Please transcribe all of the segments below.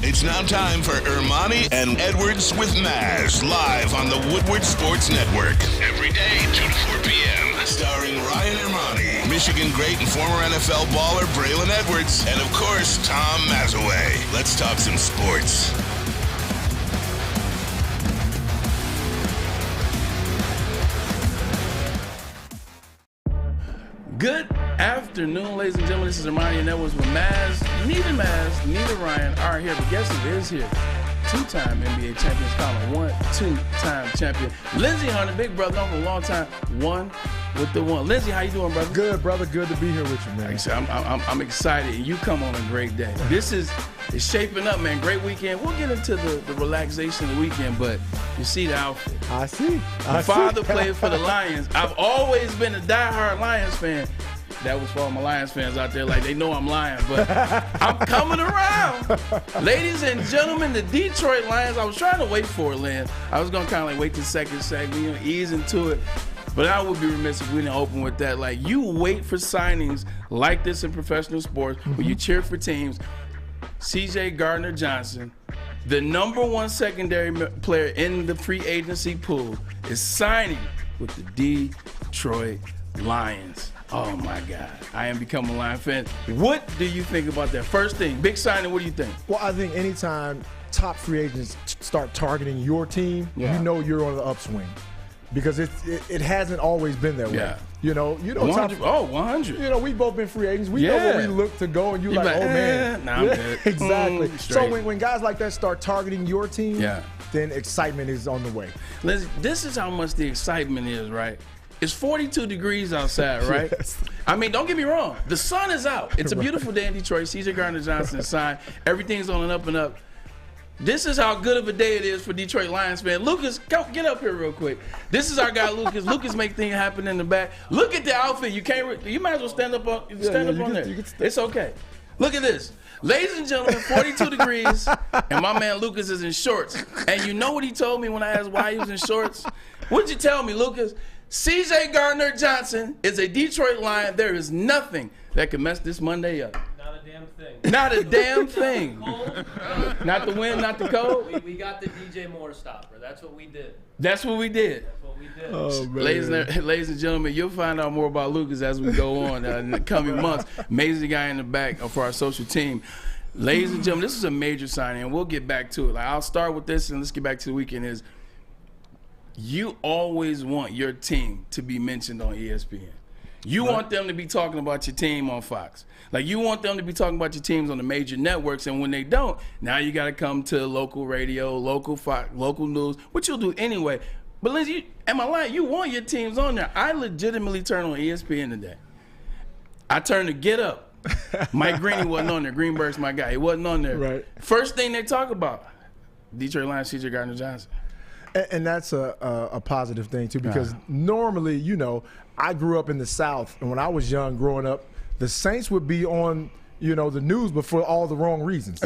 It's now time for Ermanni and Edwards with Maz, live on the Woodward Sports Network. Every day, 2 to 4 p.m. Starring Ryan Ermanni, Michigan great and former NFL baller Braylon Edwards, and of course, Tom Mazaway. Let's talk some sports. Good afternoon, ladies and gentlemen. This is Ermanni and Edwards with Maz, neither Ryan are here, but guess who is here? Two-time NBA champion, scholar, 1-2-time champion. Lindsey Hunter, big brother, known for a long time, one with the one. Lindsey, how you doing, brother? Good, brother. Good to be here with you, man. I'm excited, and you come on a great day. It's shaping up, man. Great weekend. We'll get into the relaxation of the weekend, but you see the outfit. I see. My father played for the Lions. I've always been a diehard Lions fan. That was for all my Lions fans out there, like they know I'm lying, but I'm coming around. Ladies and gentlemen, the Detroit Lions, I was trying to wait for it, Lynn. I was going to kind of like wait the second segment, ease into it. But I would be remiss if we didn't open with that. Like, you wait for signings like this in professional sports where you cheer for teams. CJ Gardner Johnson, the number one secondary player in the free agency pool, is signing with the Detroit Lions. Oh, my God. I am becoming a Lion fan. What do you think about that? First thing, big signing, what do you think? Well, I think anytime top free agents start targeting your team, you know you're on the upswing. Because it hasn't always been that way. Yeah. You know, 100. 100. You know, we've both been free agents. We know where we look to go, and you're like, oh, man. Nah, I'm good. Exactly. So when guys like that start targeting your team, then excitement is on the way. Listen, this is how much the excitement is, right? It's 42 degrees outside, right? Yes. I mean, don't get me wrong. The sun is out. It's a beautiful day in Detroit. CJ Gardner Johnson is signed. Everything's on an up and up. This is how good of a day it is for Detroit Lions fan. Lucas, get up here real quick. This is our guy, Lucas. Lucas make things happen in the back. Look at the outfit. You might as well stand up on there. It's okay. Look at this. Ladies and gentlemen, 42 degrees, and my man Lucas is in shorts. And you know what he told me when I asked why he was in shorts? What'd you tell me, Lucas? CJ Gardner Johnson is a Detroit Lion. There is nothing that can mess this Monday up. Not a damn thing. Not a damn thing. Not the wind, not the cold. We got the DJ Moore stopper. That's what we did. That's what we did. Oh, man. Ladies and gentlemen, you'll find out more about Lucas as we go on in the coming months. Amazing guy in the back for our social team. Ladies and gentlemen, this is a major signing, and we'll get back to it. Like, I'll start with this, and let's get back to the weekend. You always want your team to be mentioned on ESPN. You want them to be talking about your team on Fox. Like, you want them to be talking about your teams on the major networks, and when they don't, now you got to come to local radio, local Fox, local news, which you'll do anyway. But Lindsey, am I lying? You want your teams on there. I legitimately turned on ESPN today. I turned to Get Up. Mike Greeny wasn't on there. Greenberg's my guy. He wasn't on there. Right. First thing they talk about, Detroit Lions, CJ Gardner Johnson. And that's a positive thing, too, because normally, you know, I grew up in the South, and when I was young growing up, the Saints would be on, you know, the news, but for all the wrong reasons.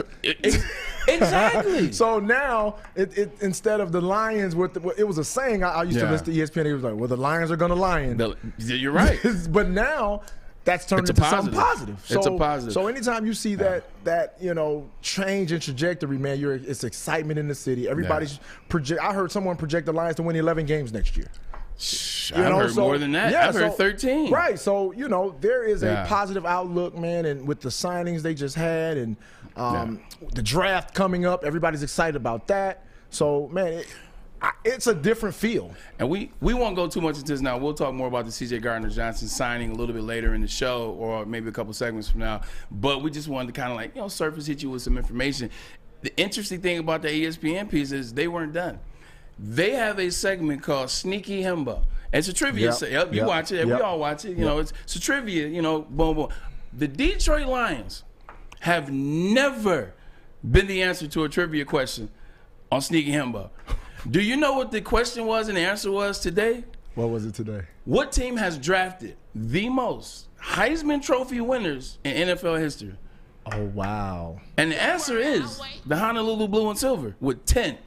Exactly. So now, instead of the Lions, it was a saying I used to listen to ESPN. It was like, well, the Lions are going to lion. You're right. But now, that's turned into something positive. It's a positive. So anytime you see that you know, change in trajectory, man, it's excitement in the city. Everybody's I heard someone project the Lions to win 11 games next year. I've heard more than that. I've heard 13. Right. So, you know, there is a positive outlook, man, and with the signings they just had and the draft coming up, everybody's excited about that. So, man, it's a different feel. And we won't go too much into this now. We'll talk more about the CJ Gardner Johnson signing a little bit later in the show, or maybe a couple segments from now. But we just wanted to kind of like, you know, surface hit you with some information. The interesting thing about the ESPN piece is they weren't done. They have a segment called Sneaky Himbo. And it's a trivia. You watch it. We all watch it. You know, it's a trivia, you know, boom, boom. The Detroit Lions have never been the answer to a trivia question on Sneaky Himbo. Do you know what the question was and the answer was today? What was it today? What team has drafted the most Heisman Trophy winners in NFL history? Oh, wow. And the answer is the Honolulu Blue and Silver with 10.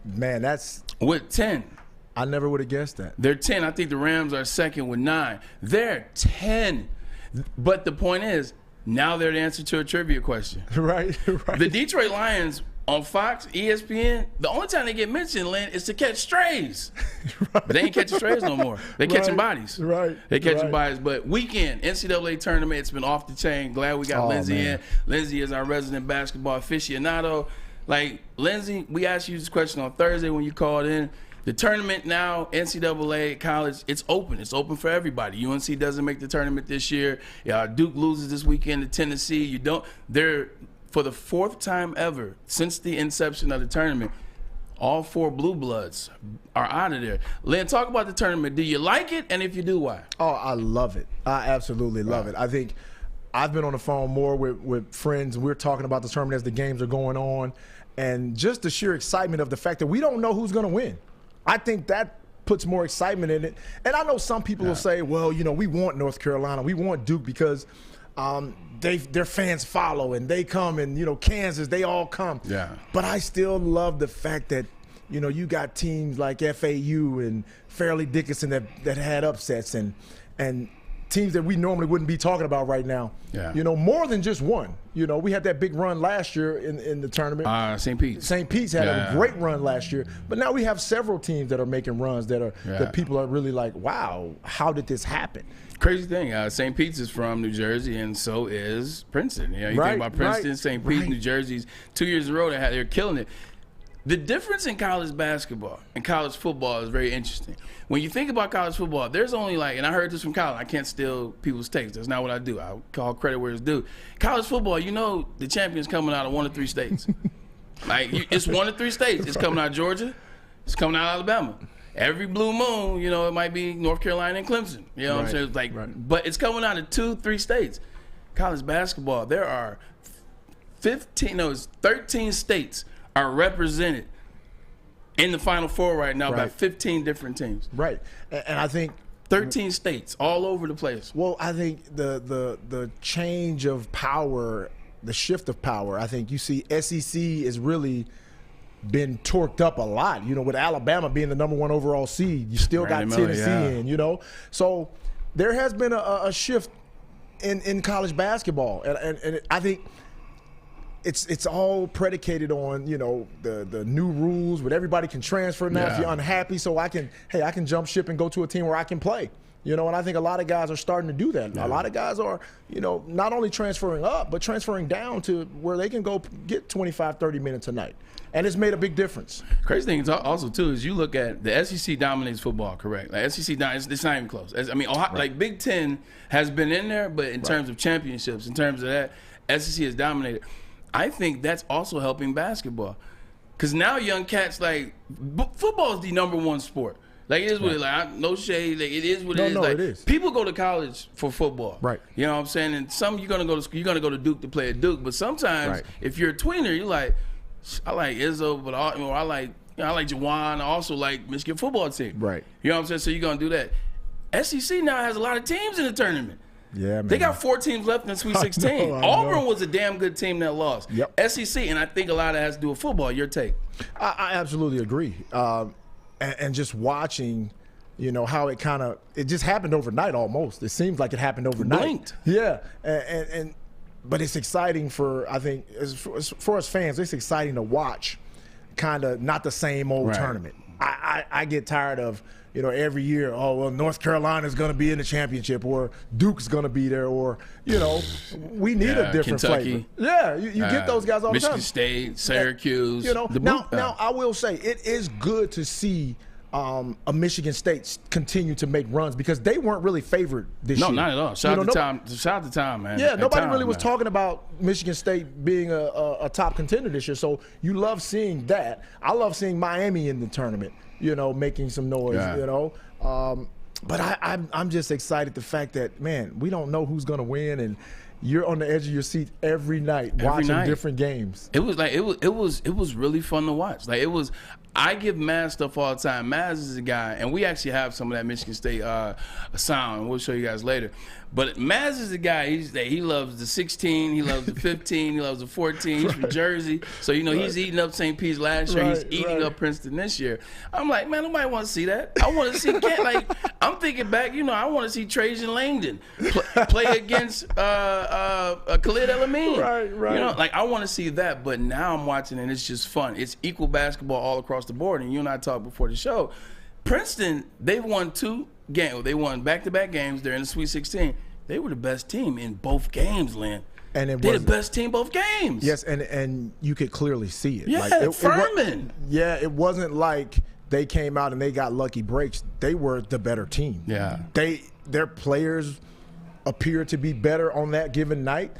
Man, that's... With 10. I never would have guessed that. They're 10. I think the Rams are second with 9. They're 10. But the point is, Now they're the answer to a trivia question. Right. The Detroit Lions on Fox, ESPN, the only time they get mentioned, Lynn, is to catch strays. Right. But they ain't catching strays no more. They catching bodies. Right. They catching bodies. But weekend, NCAA tournament, it's been off the chain. Glad we got Lindsey in. Lindsey is our resident basketball aficionado. Like, Lindsey, we asked you this question on Thursday when you called in. The tournament now, NCAA, college, it's open. It's open for everybody. UNC doesn't make the tournament this year. Duke loses this weekend to Tennessee. They're, for the 4th time ever since the inception of the tournament, all 4 blue bloods are out of there. Lynn, talk about the tournament. Do you like it? And if you do, why? Oh, I love it. I absolutely love it. I think I've been on the phone more with friends. We're talking about the tournament as the games are going on. And just the sheer excitement of the fact that we don't know who's going to win. I think that puts more excitement in it. And I know some people will say, well, we want North Carolina. We want Duke because their fans follow and they come, and, Kansas, they all come. Yeah. But I still love the fact that, you got teams like FAU and Fairleigh Dickinson that had upsets and teams that we normally wouldn't be talking about right now. Yeah. More than just one. We had that big run last year in the tournament. St. Pete's. St. Pete's had a great run last year. But now we have several teams that are making runs that people are really like, wow, how did this happen? Crazy thing, St. Pete's is from New Jersey, and so is Princeton. You think about Princeton, St. Pete's, New Jersey's 2 years in a row they're killing it. The difference in college basketball and college football is very interesting. When you think about college football, there's only and I heard this from Colin, I can't steal people's takes. That's not what I do. I call credit where it's due. College football, the champion's coming out of 1 of 3 states. It's 1 of 3 states. It's coming out of Georgia. It's coming out of Alabama. Every blue moon, it might be North Carolina and Clemson. You know what I'm saying? But it's coming out of 2, 3 states. College basketball, there are 13 states are represented in the Final Four right now by 15 different teams. Right. And I think 13 states all over the place. Well, I think the change of power, the shift of power, I think you see SEC is really been torqued up a lot. With Alabama being the #1 overall seed, you still got Tennessee in, So there has been a shift in college basketball. And I think it's all predicated on, the new rules, but everybody can transfer now if you're unhappy. So I can jump ship and go to a team where I can play. And I think a lot of guys are starting to do that. Yeah. A lot of guys are, not only transferring up, but transferring down to where they can go get 25, 30 minutes a night. And it's made a big difference. Crazy thing is also, too, is you look at the SEC dominates football, correct? SEC, it's not even close. Ohio, Big Ten has been in there, but in terms of championships, in terms of that, SEC has dominated. I think that's also helping basketball. Because now young cats, football is the #1 sport. It is what it is. No shade. It is what it is. It is. People go to college for football. Right. You know what I'm saying? And some you're gonna go to Duke to play at Duke. But sometimes if you're a tweener, you're like, I like Izzo, but I like Jamaal. I also like Michigan football team. Right. You know what I'm saying? So you're gonna do that. SEC now has a lot of teams in the tournament. Yeah, man. They got 4 teams left in the Sweet 16. Auburn was a damn good team that lost. Yep. SEC, and I think a lot of that has to do with football. Your take? I absolutely agree. And just watching, how it just happened overnight almost. It seems like it happened overnight. Blinked. Yeah. But it's exciting for us fans, it's exciting to watch kind of not the same old tournament. I get tired of, every year, North Carolina's going to be in the championship or Duke's going to be there or, we need a different Kentucky. flavor. Yeah, you get those guys all the time. Michigan State, Syracuse. Now I will say it is good to see a Michigan State continue to make runs because they weren't really favored this year. No, not at all. Shout out to Tom, man. Yeah, nobody really was talking about Michigan State being a top contender this year. So you love seeing that. I love seeing Miami in the tournament, making some noise, But I'm just excited the fact that, man, we don't know who's going to win and you're on the edge of your seat every night watching different games. It was really fun to watch. I give Maz stuff all the time. Maz is a guy, and we actually have some of that Michigan State sound. We'll show you guys later. But Maz is a guy. He loves the 16. He loves the 15. He loves the 14. He's from Jersey, so he's eating up St. Pete's last year. He's eating up Princeton this year. I'm like, man, nobody want to see that. I want to see I'm thinking back. I want to see Trajan Langdon play against Khalid El-Amin. Right. You know, like I want to see that, but now I'm watching and it's just fun. It's equal basketball all across the board. And you and I talked before the show. Princeton, they've won 2 games. They won back-to-back games. They're in the Sweet 16. They were the best team in both games, Lynn. And they're the best team both games. Yes, and you could clearly see it. Yeah, Furman. It wasn't like they came out and they got lucky breaks. They were the better team. Yeah. Their players appeared to be better on that given night.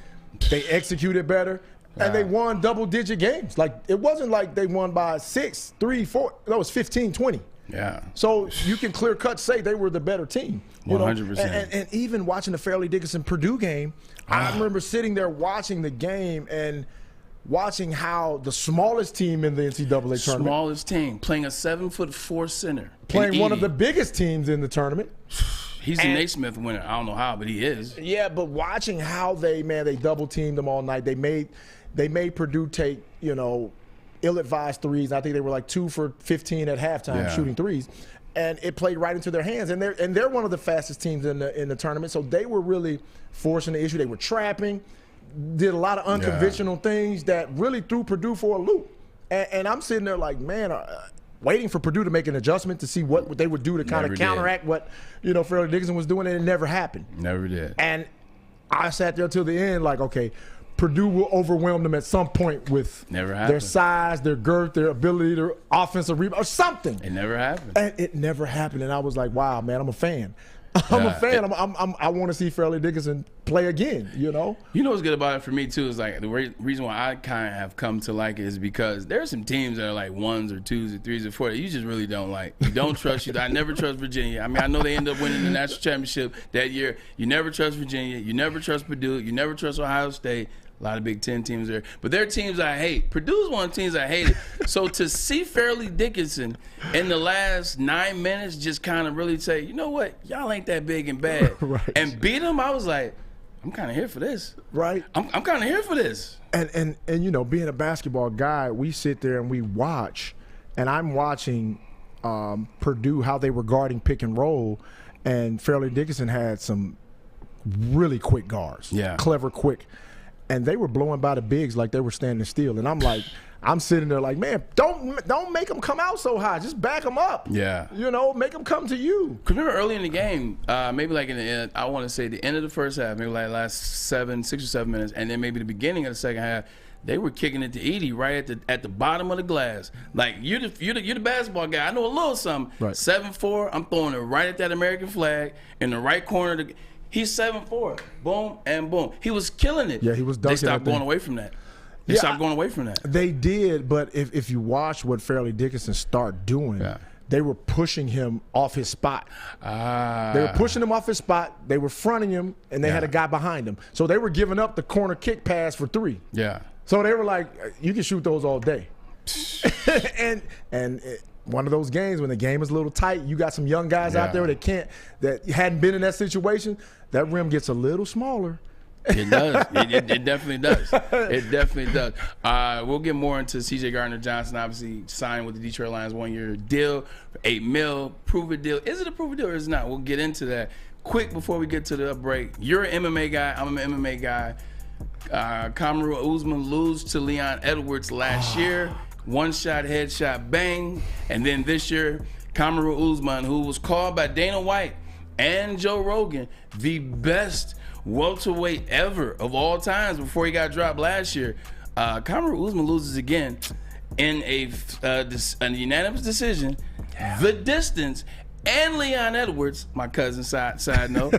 They executed better. And they won double-digit games. Like, it wasn't like they won by 6, 3, 4. That was 15, 20. Yeah. So you can clear-cut say they were the better team. 100%. And even watching the Fairleigh Dickinson-Purdue game, I remember sitting there watching the game and watching how the smallest team in the NCAA tournament. Smallest team. Playing a 7'4" center. Playing one of the biggest teams in the tournament. He's a Naismith winner. I don't know how, but he is. Yeah, but watching how they double-teamed them all night. They made Purdue take, ill-advised threes. I think they were like 2 for 15 at halftime shooting threes, and it played right into their hands. And they're one of the fastest teams in the tournament. So they were really forcing the issue. They were trapping, did a lot of unconventional things that really threw Purdue for a loop. And I'm sitting there like, man, waiting for Purdue to make an adjustment to see what they would do to kind of counteract what Fairleigh Dickinson was doing, and it never happened. Never did. And I sat there till the end like, okay, Purdue will overwhelm them at some point with their size, their girth, their ability, their offensive rebound, or something. It never happened. And it never happened. And I was like, wow, man, I'm a fan. I'm a fan. I want to see Fairleigh Dickinson play again, You know what's good about it for me, too, is like the reason why I kind of have come to like it is because there are some teams that are like 1s or 2s or 3s or 4s that you just really don't like. You don't trust I never trust Virginia. I mean, I know they end up winning the national championship that year. You never trust Virginia. You never trust Purdue. You never trust Ohio State. A lot of Big Ten teams there. But there are teams I hate. Purdue's one of the teams I hated. So to see Fairleigh Dickinson in the last 9 minutes just kind of really say, you know what, y'all ain't that big and bad. Right. And beat them, I was like, I'm kind of here for this. Right. I'm kind of here for this. And being a basketball guy, we sit there and we watch. And I'm watching Purdue, how they were guarding pick and roll. And Fairleigh Dickinson had some really quick guards. Yeah. Clever, quick. And they were blowing by the bigs like they were standing still. And I'm like, I'm sitting there like, man, don't make them come out so high. Just back them up. Yeah. Make them come to you. Cause remember early in the game, maybe like in the end, I want to say the end of the first half, maybe like last 6 or 7 minutes, and then maybe the beginning of the second half, they were kicking it to Edie right at the bottom of the glass. Like you're the basketball guy. I know a little something. Right. 7'4", I'm throwing it right at that American flag in the right corner. He's 7'4", boom and boom. He was killing it. Yeah, he was dunking. They stopped going away from that. They stopped going away from that. They did, but if you watch what Fairleigh Dickinson started doing, they were pushing him off his spot. They were pushing him off his spot. They were fronting him, and they had a guy behind him. So they were giving up the corner kick pass for 3. Yeah. So they were like, you can shoot those all day. One of those games when the game is a little tight, you got some young guys out there that hadn't been in that situation, that rim gets a little smaller. It does. It definitely does. It definitely does. We'll get more into C.J. Gardner Johnson, obviously signed with the Detroit Lions 1-year deal, $8 million, prove-it deal. Is it a prove-it deal or is it not? We'll get into that. Quick before we get to the break, you're an MMA guy. I'm an MMA guy. Kamaru Usman lose to Leon Edwards last year. One-shot, headshot, bang. And then this year, Kamaru Usman, who was called by Dana White and Joe Rogan the best welterweight ever of all times before he got dropped last year. Kamaru Usman loses again in a unanimous decision. The distance, and Leon Edwards, my cousin, side note,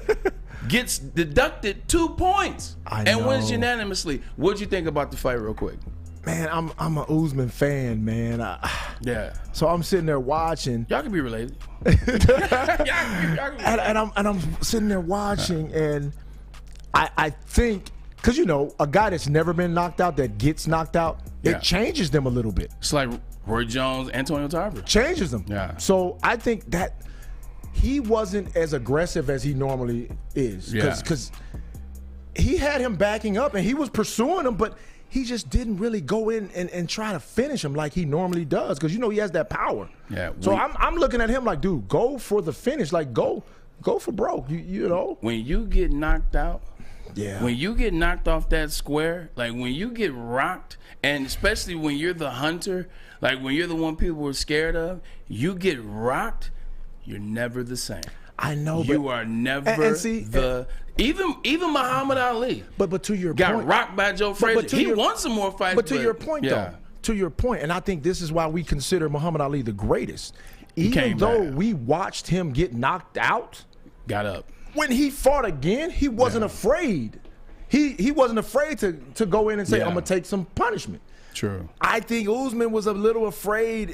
gets deducted 2 points and wins unanimously. What'd you think about the fight real quick? Man, I'm a Usman fan, man. Yeah. So I'm sitting there watching. Y'all can be related. And I'm sitting there watching, and I think, because, a guy that's never been knocked out that gets knocked out, it changes them a little bit. It's like Roy Jones, Antonio Tarver. Changes them. Yeah. So I think that he wasn't as aggressive as he normally is. Because he had him backing up, and he was pursuing him, but he just didn't really go in and try to finish him like he normally does, because he has that power. Yeah. So I'm looking at him like, dude, go for the finish. Like, go for broke. You know. When you get knocked out, Yeah. When you get knocked off that square, like when you get rocked, and especially when you're the hunter, like when you're the one people are scared of, you get rocked, you're never the same. I know, you are never even Muhammad Ali. But to your got point, rocked by Joe Frazier. He won some more fights. But to your point, though, to your point, and I think this is why we consider Muhammad Ali the greatest. Even though we watched him get knocked out, got up. When he fought again, he wasn't afraid. He wasn't afraid to go in and say, I'm gonna take some punishment. True. I think Usman was a little afraid,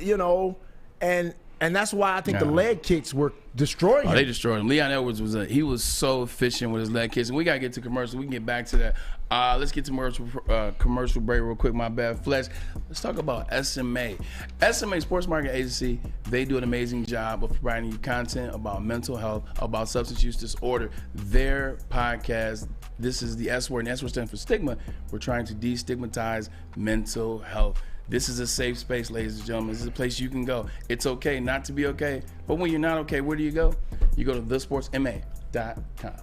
and that's why I think the leg kicks were destroying him. They destroyed him. Leon Edwards was so efficient with his leg kicks. And we gotta get to commercial. We can get back to that. Let's get to commercial break real quick. My bad, Flesh. Let's talk about SMA. SMA Sports Marketing Agency. They do an amazing job of providing you content about mental health, about substance use disorder. Their podcast. This is the S word, and S word stands for stigma. We're trying to destigmatize mental health. This is a safe space, ladies and gentlemen. This is a place you can go. It's okay not to be okay, but when you're not okay, where do you go? You go to thesportsma.com.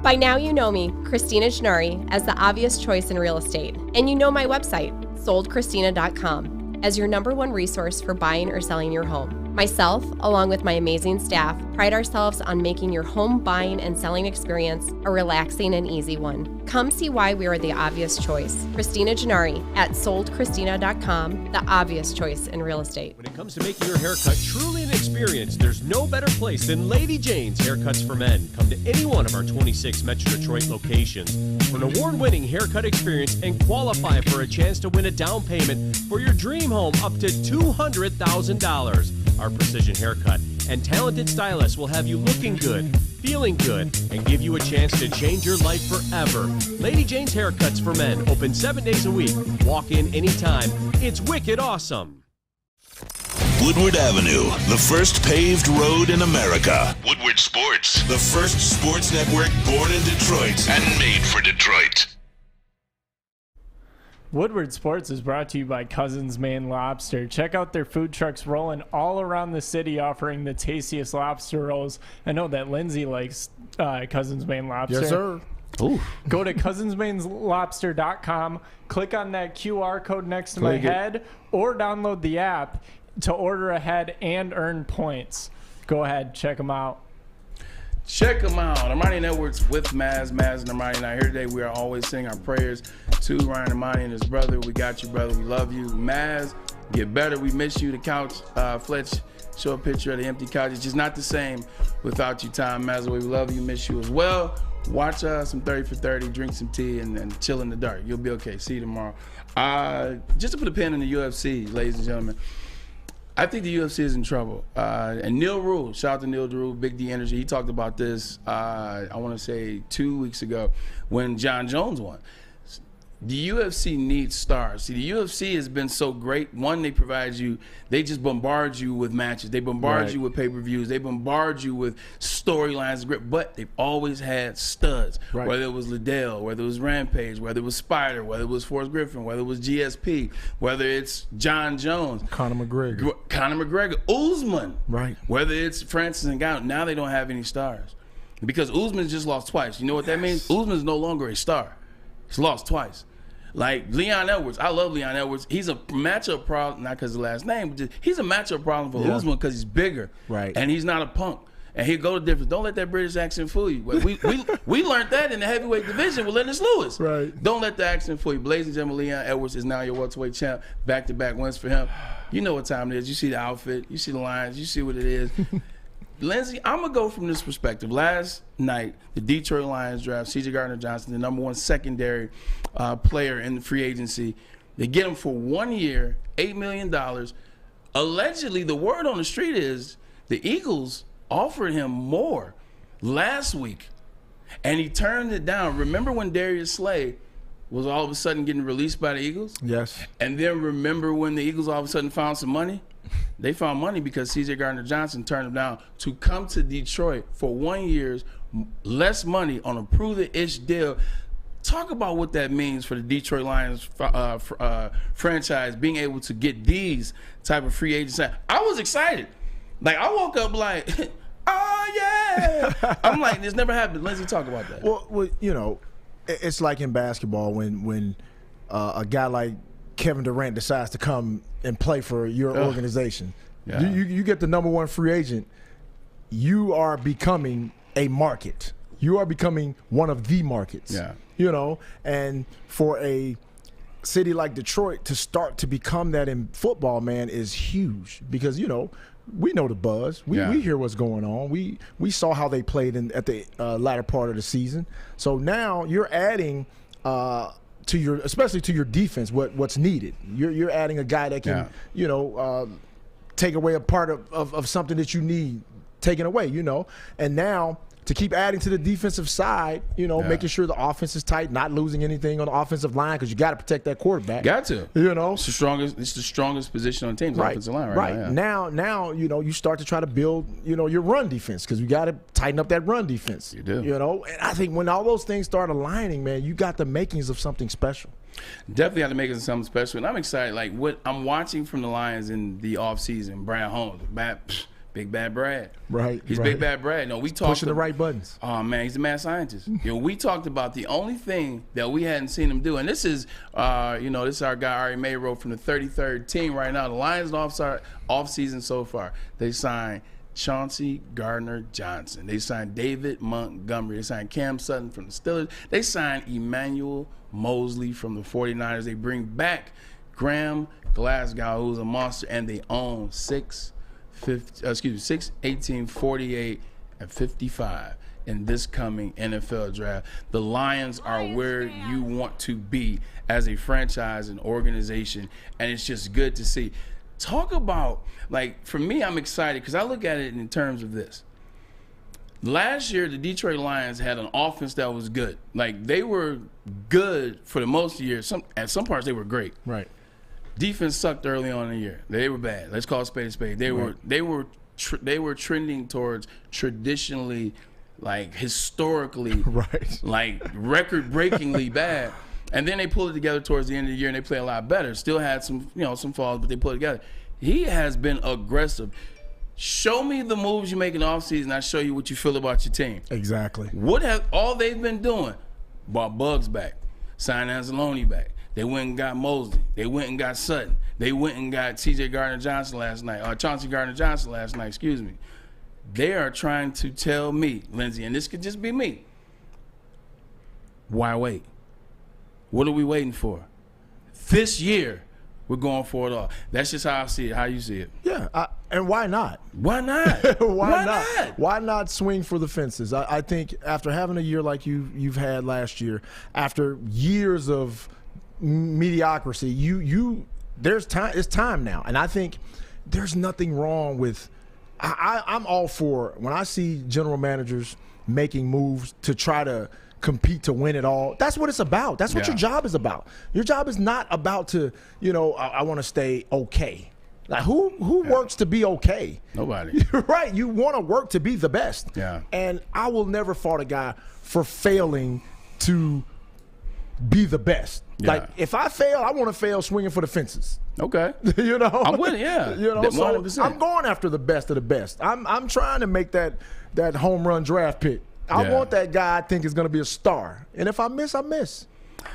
By now you know me, Christina Gennari, as the obvious choice in real estate. And you know my website, soldchristina.com, as your #1 resource for buying or selling your home. Myself, along with my amazing staff, pride ourselves on making your home buying and selling experience a relaxing and easy one. Come see why we are the obvious choice. Christina Gennari at soldchristina.com, the obvious choice in real estate. When it comes to making your haircut truly an experience, there's no better place than Lady Jane's Haircuts for Men. Come to any one of our 26 Metro Detroit locations for an award-winning haircut experience and qualify for a chance to win a down payment for your dream home up to $200,000. Our precision haircut and talented stylists will have you looking good, feeling good, and give you a chance to change your life forever. Lady Jane's Haircuts for Men, open 7 days a week. Walk in anytime. It's wicked awesome. Woodward Avenue, the first paved road in America. Woodward Sports, the first sports network born in Detroit and made for Detroit. Woodward Sports is brought to you by Cousins Maine Lobster. Check out their food trucks rolling all around the city, offering the tastiest lobster rolls. I know that Lindsey likes Cousins Maine Lobster. Yes, sir. Ooh. Go to cousinsmainslobster.com, click on that QR code next to my head, or download the app to order ahead and earn points. Go ahead, check them out. Check them out. Ermanni and Edwards with Maz and Ermanni and I here today. We are always saying our prayers to Ryan Ermanni and his brother. We got you, brother. We love you. Maz, get better. We miss you. The couch, Fletch, show a picture of the empty couch. It's just not the same without you, Tom. Maz, we love you. Miss you as well. Watch some 30 for 30, drink some tea, and chill in the dark. You'll be okay. See you tomorrow. Just to put a pin in the UFC, ladies and gentlemen. I think the UFC is in trouble. And Neil Rule, shout out to Neil Rule, Big D Energy. He talked about this, I want to say 2 weeks ago when John Jones won. The UFC needs stars. See, the UFC has been so great. One, they just bombard you with matches. They bombard you with pay-per-views. They bombard you with storylines, but they've always had studs. Right. Whether it was Liddell, whether it was Rampage, whether it was Spider, whether it was Forrest Griffin, whether it was GSP, whether it's John Jones. Conor McGregor. Usman. Right. Whether it's Francis Ngannou. Now they don't have any stars. Because Usman's just lost twice. You know what that means? Usman's no longer a star. He's lost twice. Like Leon Edwards, I love Leon Edwards. He's a matchup problem, not because of the last name, but just, he's a matchup problem for Usman because he's bigger, right? And he's not a punk, and he'll go to difference. Don't let that British accent fool you. We learned that in the heavyweight division with Lennox Lewis. Right. Don't let the accent fool you. Ladies and gentlemen, Leon Edwards is now your welterweight champ. Back-to-back wins for him. You know what time it is. You see the outfit. You see the lines. You see what it is. Lindsey, I'm going to go from this perspective. Last night, the Detroit Lions draft C.J. Gardner Johnson, the #1 secondary player in the free agency. They get him for 1 year, $8 million. Allegedly, the word on the street is the Eagles offered him more last week, and he turned it down. Remember when Darius Slay was all of a sudden getting released by the Eagles? Yes. And then remember when the Eagles all of a sudden found some money? They found money because C.J. Gardner Johnson turned him down to come to Detroit for 1 year's less money on a prove-it-ish deal. Talk about what that means for the Detroit Lions franchise, being able to get these type of free agents. I was excited. Like, I woke up like, oh, yeah. I'm like, this never happened. Lindsey, talk about that. Well, you know, it's like in basketball when a guy like Kevin Durant decides to come and play for your organization. Yeah. You get the number one free agent. You are becoming a market. You are becoming one of the markets. Yeah. You know, and for a city like Detroit to start to become that in football, man, is huge because, you know, we know the buzz. We hear what's going on. We saw how they played at the latter part of the season. So now you're adding especially to your defense what's needed. You're adding a guy that can take away a part of something that you need taken away, you know. And now to keep adding to the defensive side, you know, making sure the offense is tight, not losing anything on the offensive line because you got to protect that quarterback. Got to. You know. It's the strongest position on the team, the offensive line right now. Right. Now, you know, you start to try to build, you know, your run defense because you got to tighten up that run defense. You do. You know, and I think when all those things start aligning, man, you got the makings of something special. Definitely have to make it something special. And I'm excited. Like, what I'm watching from the Lions in the offseason, Brad Holmes, Big Bad Brad. Right. He's Big Bad Brad. No, we talked pushing the right buttons. Oh man, he's a mad scientist. You know, we talked about the only thing that we hadn't seen him do, and this is this is our guy Ari Mayrow from the 33rd team right now. The Lions off season so far. They signed Chauncey Gardner Johnson. They signed David Montgomery. They signed Cam Sutton from the Steelers. They signed Emmanuel Mosley from the 49ers. They bring back Graham Glasgow, who's a monster, and they own 6, 18, 48, and 55 in this coming NFL draft. The Lions are where you want to be as a franchise and organization, and it's just good to see. Talk about, like, for me, I'm excited because I look at it in terms of this. Last year, the Detroit Lions had an offense that was good. Like, they were good for the most of the year. At some parts, they were great. Right. Defense sucked early on in the year. They were bad. Let's call it spade a spade. They were trending towards traditionally, like, historically, like, record-breakingly bad. And then they pulled it together towards the end of the year, and they play a lot better. Still had some falls, but they pulled it together. He has been aggressive. Show me the moves you make in the offseason. I'll show you what you feel about your team. Exactly. What have all they've been doing? Brought Bugs back, signed Anzalone back. They went and got Mosley. They went and got Sutton. They went and got Chauncey Gardner Johnson last night, excuse me. They are trying to tell me, Lindsey, and this could just be me, why wait? What are we waiting for? This year, we're going for it all. That's just how I see it. How you see it? Yeah, and why not? Why not? Why not? Why not swing for the fences? I think after having a year like you've had last year, after years of mediocrity, there's time. It's time now, and I think there's nothing wrong with. I'm all for when I see general managers making moves to try to compete to win it all. That's what it's about. That's what your job is about. Your job is not about to, I want to stay okay. Like who works to be okay? Nobody. Right. You want to work to be the best. Yeah. And I will never fault a guy for failing to be the best. Yeah. Like if I fail, I want to fail swinging for the fences. Okay. I'm with it, yeah. So I'm going after the best of the best. I'm trying to make that home run draft pick. I want that guy I think is going to be a star. And if I miss, I miss.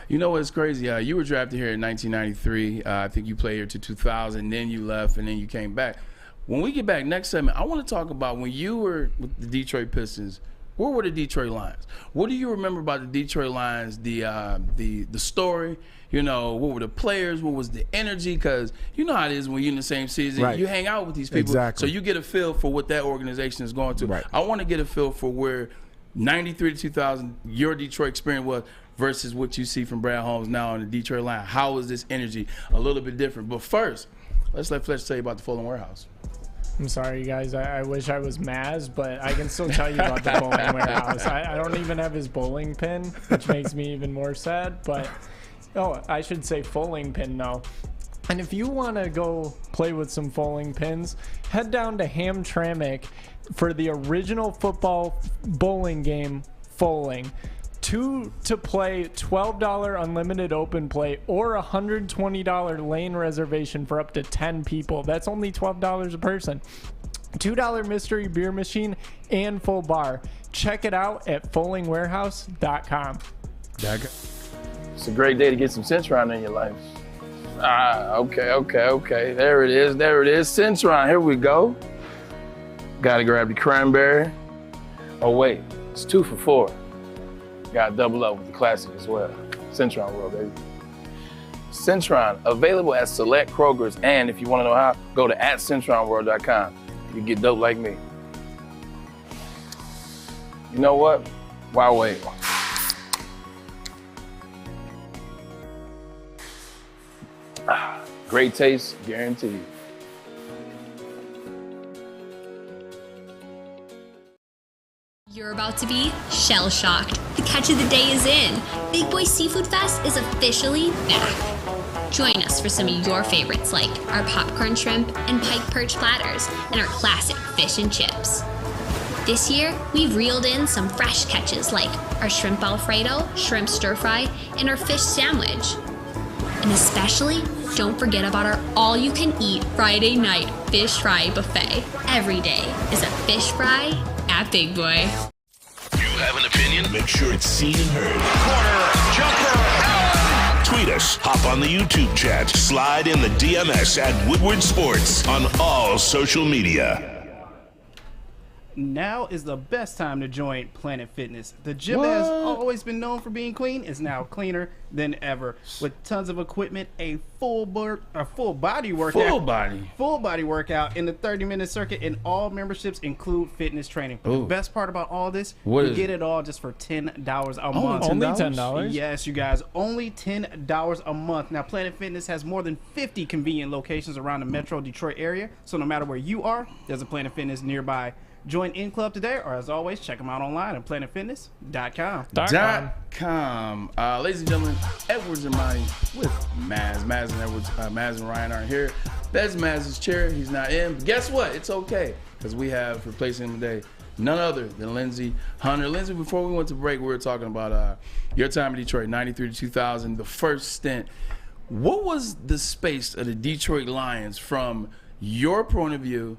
You know what's crazy? You were drafted here in 1993. I think you played here to 2000. Then you left, and then you came back. When we get back next segment, I want to talk about when you were with the Detroit Pistons. Where were the Detroit Lions? What do you remember about the Detroit Lions? The story. What were the players? What was the energy? Because you know how it is when you're in the same season. Right. You hang out with these people. Exactly. So you get a feel for what that organization is going to. Right. I want to get a feel for where 93 to 2000, your Detroit experience was versus what you see from Brad Holmes now on the Detroit Lions. How is this energy a little bit different? But first, let's let Fletcher tell you about the Fulham Warehouse. I'm sorry, you guys. I wish I was Maz, but I can still tell you about the bowling warehouse. I don't even have his bowling pin, which makes me even more sad. But, I should say bowling pin now. And if you want to go play with some bowling pins, head down to Hamtramck for the original football bowling game, Bowling. 2 to play, $12 unlimited open play, or $120 lane reservation for up to 10 people. That's only $12 a person. $2 mystery beer machine and full bar. Check it out at bowlingwarehouse.com. It's a great day to get some Centron in your life. Okay. There it is. Centron, here we go. Gotta grab the cranberry. Oh wait, it's 2 for $4. Gotta double up with the classic as well. Centron World, baby. Centron, available at select Krogers, and if you wanna know how, go to @CentronWorld.com. You can get dope like me. You know what? Why wait? Great taste, guaranteed. You're about to be shell-shocked. The catch of the day is in. Big Boy Seafood Fest is officially back. Join us for some of your favorites like our popcorn shrimp and pike perch platters and our classic fish and chips. This year, we've reeled in some fresh catches like our shrimp Alfredo, shrimp stir-fry, and our fish sandwich. And especially, don't forget about our all-you-can-eat Friday night fish fry buffet. Every day is a fish fry at Big Boy. You have an opinion? Make sure it's seen and heard. Corner, jumper, Tweet us, hop on the YouTube chat, slide in the DMS at Woodward Sports on all social media. Now is the best time to join Planet Fitness. The gym that has always been known for being clean is now cleaner than ever, with tons of equipment, a full body workout, in the 30-minute circuit, and all memberships include fitness training. The best part about all this, you get it all just for $10 a month. Only $10? Yes, you guys, only $10 a month. Now, Planet Fitness has more than 50 convenient locations around the Metro Detroit area, so no matter where you are, there's a Planet Fitness nearby. Join in club today, or as always, check them out online at planetfitness.com. Ladies and gentlemen, Edwards and Maz with Maz. Maz and Edwards, Maz and Ryan aren't here. That's Maz's chair. He's not in. But guess what? It's okay, because we have replacing him today none other than Lindsey Hunter. Lindsey, before we went to break, we were talking about your time in Detroit, 93 to 2000, the first stint. What was the space of the Detroit Lions from your point of view,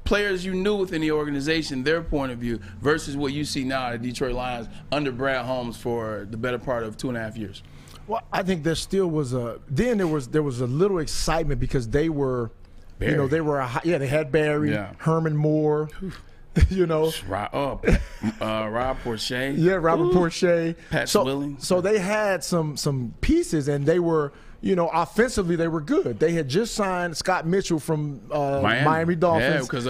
players you knew within the organization, their point of view, versus what you see now at the Detroit Lions under Brad Holmes for the better part of 2.5 years? Well, I think there still was there was a little excitement because they were, Barry. you know, they had Barry, Herman Moore, you know, Rob Porcher. Yeah, Robert Porcher. Pat Swilling. So they had some pieces, and they were, you know, offensively they were good. They had just signed Scott Mitchell from Miami Dolphins. Yeah, because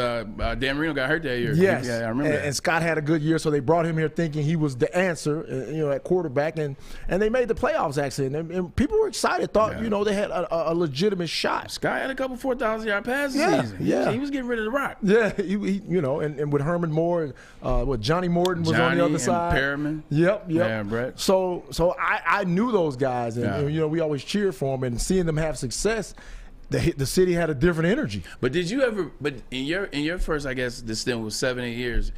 Dan Marino got hurt that year. Yes. Yeah, I remember that. And Scott had a good year, so they brought him here thinking he was the answer, you know, at quarterback, and they made the playoffs actually, and people were excited, thought you know they had a legitimate shot. Scott had a couple 4,000-yard passes this season. Yeah, he was getting rid of the rock. Yeah, he you know, and with Herman Moore, Johnny Morton was on the other side. Perriman. Yep. Yeah, Brett. So I knew those guys, and you know, we always cheered for them, and seeing them have success, the city had a different energy. But did you ever? But in your first, I guess, the stint was 7-8 years.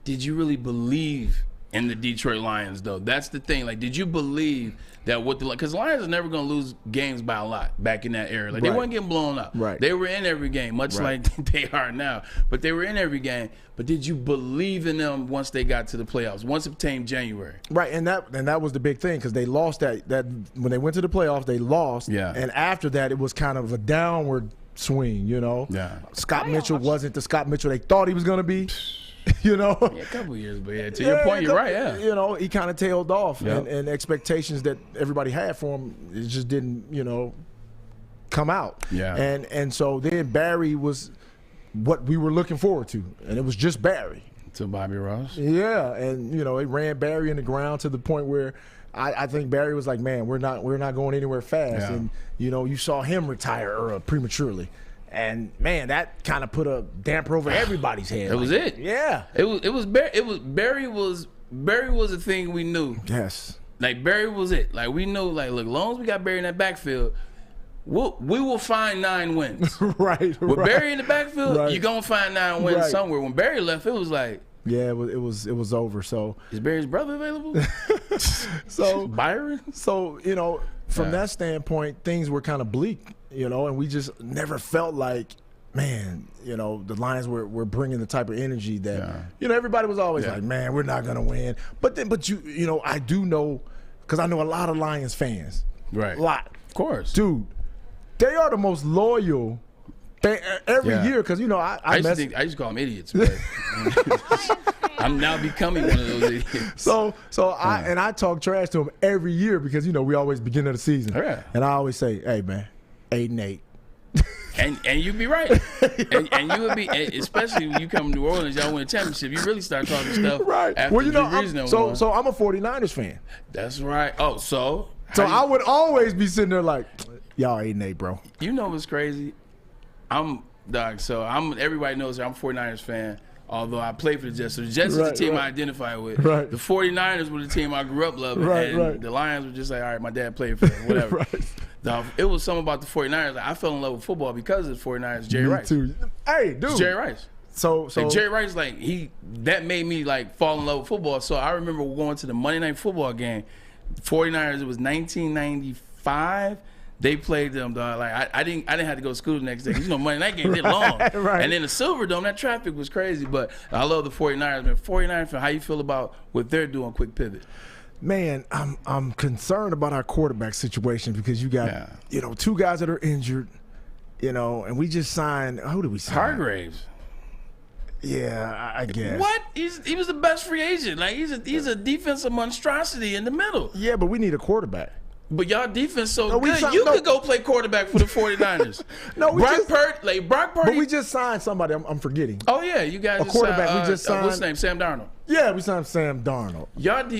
Did you really believe in the Detroit Lions, though? That's the thing. Like, did you believe that because Lions are never going to lose games by a lot back in that era. Like, they weren't getting blown up. Right. They were in every game, much like they are now. But they were in every game. But did you believe in them once they got to the playoffs? Once it came January. Right, and that was the big thing, because they lost that when they went to the playoffs, they lost. Yeah. And after that, it was kind of a downward swing. You know. Yeah. Scott Mitchell wasn't the Scott Mitchell they thought he was going to be. You know, a couple of years, but to your point, you're right. Yeah, you know, he kind of tailed off, Yep. and expectations that everybody had for him, it just didn't, you know, come out. Yeah, and so then Barry was what we were looking forward to, and it was just Barry. To Bobby Ross. Yeah, and you know, they ran Barry in the ground to the point where I think Barry was like, man, we're not going anywhere fast, and you know, you saw him retire prematurely. And man, that kind of put a damper over everybody's head. It was it. Yeah. Barry was a thing we knew. Yes. Like Barry was it. Like we knew. Like look, as long as we got Barry in that backfield, we will find 9 wins. Right. With Barry in the backfield, you're gonna find 9 wins somewhere. When Barry left, it was like. Yeah, it was over. So is Barry's brother available? So Byron. So you know, from that standpoint, things were kind of bleak. You know, and we just never felt like, man, you know, the Lions were bringing the type of energy that, you know, everybody was always like, man, we're not gonna win. But you know, I do know, because I know a lot of Lions fans. Right. A lot. Of course. Dude, they are the most loyal every year, because, you know, I used to call them idiots, but I'm now becoming one of those idiots. So I talk trash to them every year, because, you know, we always begin of the season. Yeah. And I always say, hey, man, 8-8. And you'd be right. and you would be, especially when you come to New Orleans, y'all win a championship, you really start talking stuff after well, you know, so I'm a 49ers fan. That's right. Oh, so I would always be sitting there like, y'all 8-8, bro. You know what's crazy? Everybody knows that I'm a 49ers fan, although I play for the Jets. So the Jets is the team I identify with. Right. The 49ers were the team I grew up loving. And the Lions were just like, all right, my dad played for them, whatever. It was something about the 49ers. Like, I fell in love with football because of the 49ers. Jerry Rice. Too. Hey, dude. It's Jerry Rice. So like Jerry Rice, that made me fall in love with football. So I remember going to the Monday Night Football game. 49ers, it was 1995. They played them, dog. Like I didn't have to go to school the next day. You know, Monday night game, they're long. Right. And then the Silverdome, that traffic was crazy. But I love the 49ers, man. 49ers, how you feel about what they're doing? Quick pivot. Man, I'm concerned about our quarterback situation, because you got you know, 2 guys that are injured, you know, and we just signed. Who did we sign? Hargraves. Yeah, I guess. What? He was the best free agent. Like he's a defensive monstrosity in the middle. Yeah, but we need a quarterback. But y'all defense good. You could go play quarterback for the 49ers. Brock Purdy. But we just signed somebody. I'm forgetting. Oh yeah, you guys. A quarterback. We just signed. What's his name? Sam Darnold. Yeah, we signed Sam Darnold.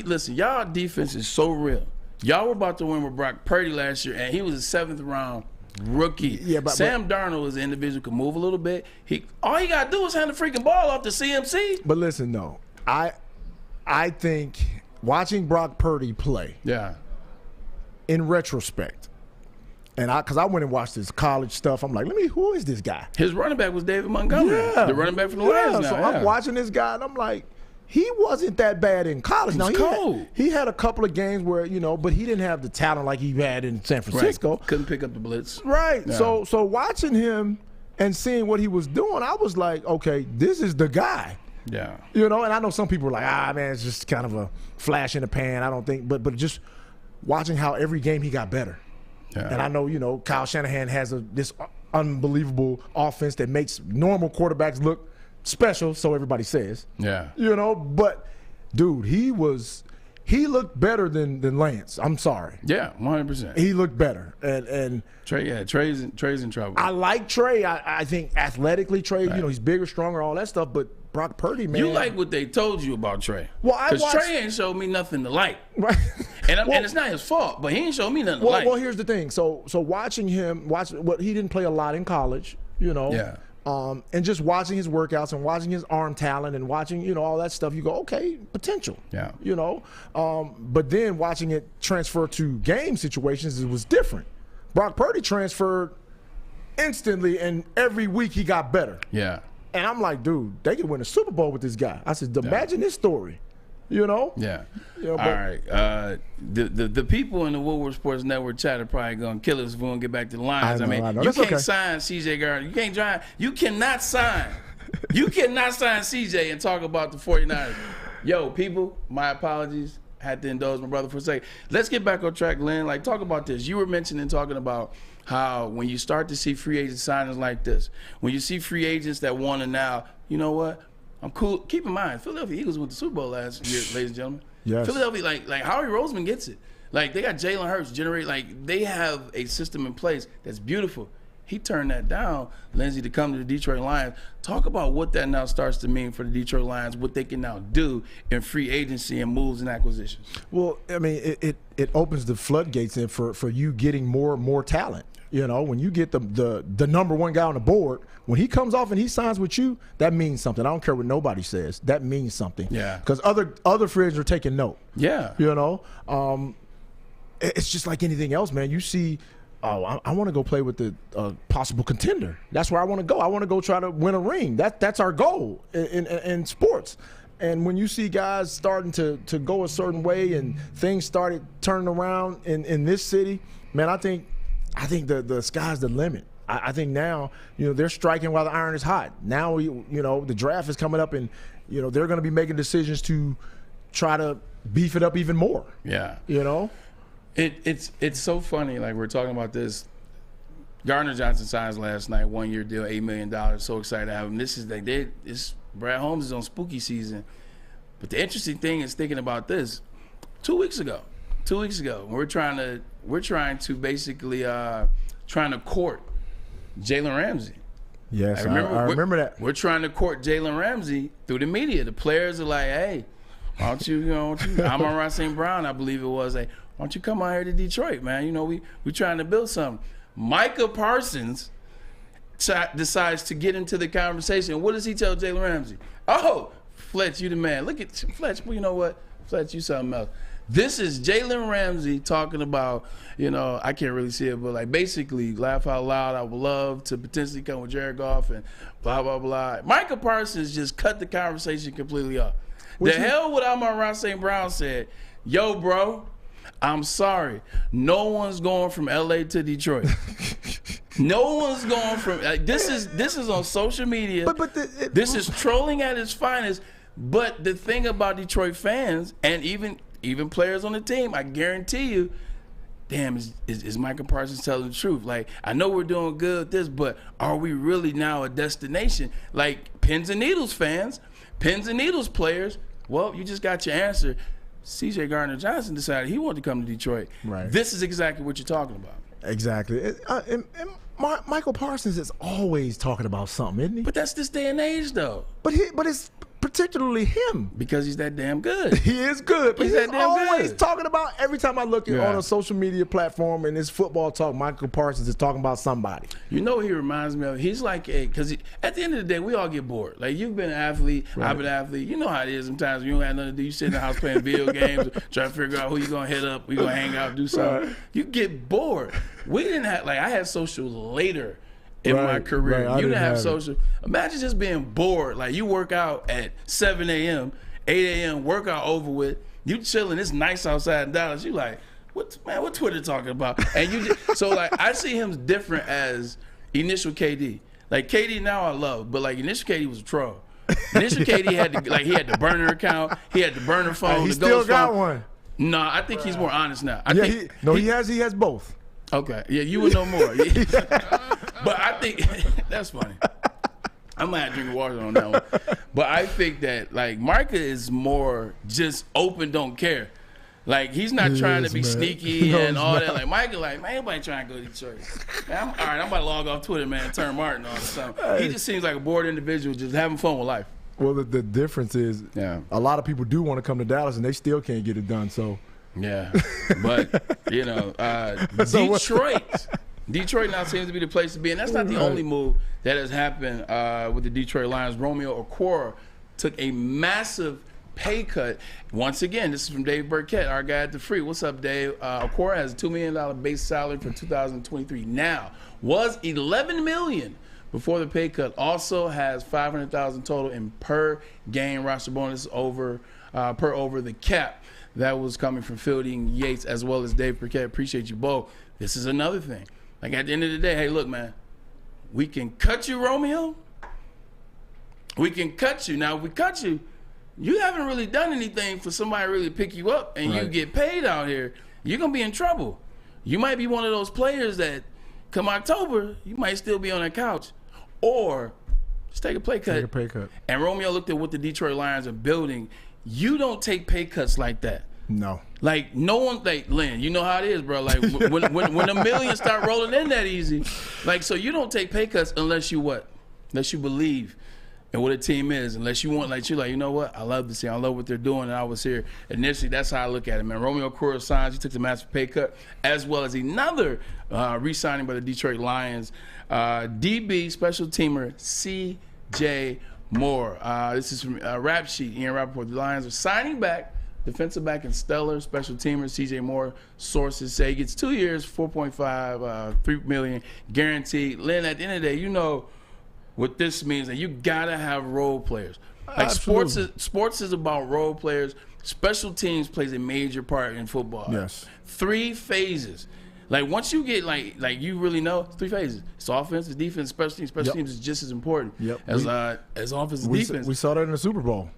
Listen, y'all defense is so real. Y'all were about to win with Brock Purdy last year, and he was a 7th round rookie. Yeah, but Sam Darnold is an individual, can move a little bit. All he gotta do is hand the freaking ball off to CMC. But listen, no, I think watching Brock Purdy play. Yeah. In retrospect, and because I went and watched his college stuff, I'm like, who is this guy? His running back was David Montgomery, the running back from the Lions now. So I'm watching this guy, and I'm like, he wasn't that bad in college. He was cold. He had a couple of games where, you know, but he didn't have the talent like he had in San Francisco. Right. Couldn't pick up the blitz. Right. Yeah. So watching him and seeing what he was doing, I was like, okay, this is the guy. Yeah. You know, and I know some people are like, man, it's just kind of a flash in the pan. I don't think, but just watching how every game he got better. Yeah. And I know, you know, Kyle Shanahan has this unbelievable offense that makes normal quarterbacks look special, so everybody says. Yeah. You know, but, dude, he looked better than Lance. I'm sorry. Yeah, 100%. He looked better. And Trey's in trouble. I like Trey. I think athletically Trey, you know, he's bigger, stronger, all that stuff, but Brock Purdy, man. You like what they told you about Trey. Well, because Trey ain't showed me nothing to like. Right. And it's not his fault, but he ain't showed me nothing to like. Well, here's the thing. So watching him, he didn't play a lot in college, you know. Yeah. And just watching his workouts and watching his arm talent and watching, you know, all that stuff, you go, okay, potential. Yeah. You know. But then watching it transfer to game situations, it was different. Brock Purdy transferred instantly, and every week he got better. Yeah. And I'm like, dude, they could win a Super Bowl with this guy. I said, imagine this story, you know? Yeah. You know, all right. The people in the Woodward Sports Network chat are probably going to kill us if we don't get back to the Lions. I know. You can't sign C.J. Gardner. You cannot sign C.J. and talk about the 49ers. Yo, people, my apologies. Had to indulge my brother for a second. Let's get back on track, Lynn. Like, talk about this. You were talking about how when you start to see free agent signings like this, when you see free agents that want to now, you know what? I'm cool. Keep in mind, Philadelphia Eagles went to the Super Bowl last year, ladies and gentlemen. Yes. Philadelphia, like Howie Roseman gets it. Like, they got Jalen Hurts they have a system in place that's beautiful. He turned that down, Lindsey, to come to the Detroit Lions. Talk about what that now starts to mean for the Detroit Lions, what they can now do in free agency and moves and acquisitions. Well, I mean, it opens the floodgates in for you getting more talent. You know, when you get the number one guy on the board, when he comes off and he signs with you, that means something. I don't care what nobody says. That means something. Yeah. Because other free agents are taking note. Yeah. You know, it's just like anything else, man. You see, I want to go play with the possible contender. That's where I want to go. I want to go try to win a ring. That's our goal in sports. And when you see guys starting to go a certain way and things started turning around in this city, man, I think the sky's the limit. I think now, they're striking while the iron is hot. Now, the draft is coming up, and they're going to be making decisions to try to beef it up even more. Yeah. It's so funny. Like, we're talking about this. Gardner Johnson signs last night, 1-year deal, $8 million. So excited to have him. This is Brad Holmes is on spooky season. But the interesting thing is thinking about this. 2 weeks ago, we're trying to basically trying to court Jalen Ramsey. Yes, I remember that. We're trying to court Jalen Ramsey through the media. The players are like, hey, why don't you, I'm on Ross St. Brown, I believe it was. Like, why don't you come out here to Detroit, man? We trying to build something. Micah Parsons decides to get into the conversation. What does he tell Jalen Ramsey? Oh, Fletch, you the man. Look at Fletch. Well, you know what? Fletch, you something else. This is Jalen Ramsey talking about, I can't really see it, but like basically laugh out loud. I would love to potentially come with Jared Goff and blah, blah, blah. Micah Parsons just cut the conversation completely off. Hell what Amon-Ra St. Brown said, yo, bro, I'm sorry. No one's going from LA to Detroit. No one's going from this is on social media. This is trolling at its finest. But the thing about Detroit fans and even players on the team, I guarantee you, damn, is Micah Parsons telling the truth? Like, I know we're doing good with this, but are we really now a destination? Like, pins and needles fans, pins and needles players, well, you just got your answer. C.J. Gardner Johnson decided he wanted to come to Detroit. Right. This is exactly what you're talking about. Exactly. And Michael Parsons is always talking about something, isn't he? But that's this day and age, though. But it's particularly him. Because he's that damn good. He is good. But he's that damn always good. Talking about, every time I look on a social media platform and it's football talk, Michael Parsons is talking about somebody. You know what he reminds me of? He's like because at the end of the day, we all get bored. Like, you've been an athlete, right. I've been an athlete. You know how it is sometimes when you don't have nothing to do. You sit in the house playing video games, trying to figure out who you're going to hit up, we going to hang out, do something. Right. You get bored. We didn't have, I had social later in my career. You didn't have social. Imagine just being bored. Like, you work out at 7 a.m., 8 a.m., workout over with. You chilling. It's nice outside in Dallas. You like, what Twitter talking about? And you just, so like, I see him different as initial KD. Like, KD now I love, but like initial KD was a troll. Initial KD he had the burner account. He had the burner phone. He still got one. No, I think he's more honest now. He has both. Okay, yeah, you would know more. But I think that's funny. I might have to drink water on that one. But I think that like Micah is more just open, don't care. Like, he's not trying to be sneaky and all that. Like, Micah, like, man, anybody trying to go to Detroit? Man, all right, I'm about to log off Twitter, man, and turn Martin on or something. He just seems like a bored individual just having fun with life. Well, the difference is a lot of people do want to come to Dallas and they still can't get it done. So yeah, but Detroit now seems to be the place to be, and that's not the only move that has happened with the Detroit Lions. Romeo Okwara took a massive pay cut. Once again, this is from Dave Burkett, our guy at the Free. What's up, Dave? Okwara has a $2 million base salary for 2023. Now, was $11 million before the pay cut. Also has $500,000 total in per game roster bonus over the cap. That was coming from Fielding Yates as well as Dave Burkett. Appreciate you both. This is another thing. Like, at the end of the day, hey, look, man, we can cut you, Romeo. We can cut you. Now, if we cut you, you haven't really done anything for somebody to really pick you up and you get paid out here, you're going to be in trouble. You might be one of those players that come October, you might still be on the couch. Or just take a pay cut. Take a pay cut. And Romeo looked at what the Detroit Lions are building. You don't take pay cuts like that. No. Like, no one, like, Lynn, you know how it is, bro. Like, when the millions start rolling in that easy, like, so you don't take pay cuts unless you what? Unless you believe in what a team is. Unless you want, like, you're like, you know what? I love this team. I love what they're doing. And I was here initially. That's how I look at it, man. Romeo Okwara signs. He took the massive pay cut, as well as another re-signing by the Detroit Lions. DB special teamer C.J. Moore. This is from Rap Sheet. Ian Rappaport. The Lions are signing back defensive back and stellar special teamer C.J. Moore. Sources say he gets 2 years, $4.5, $3 million guaranteed. Lynn, at the end of the day, you know what this means, that you gotta have role players. Like, sports is about role players. Special teams plays a major part in football. Yes. 3 phases. Like once you get like you really know it's 3 phases. It's offense, it's defense, special teams. Special teams is just as important as offense and defense. We saw that in the Super Bowl.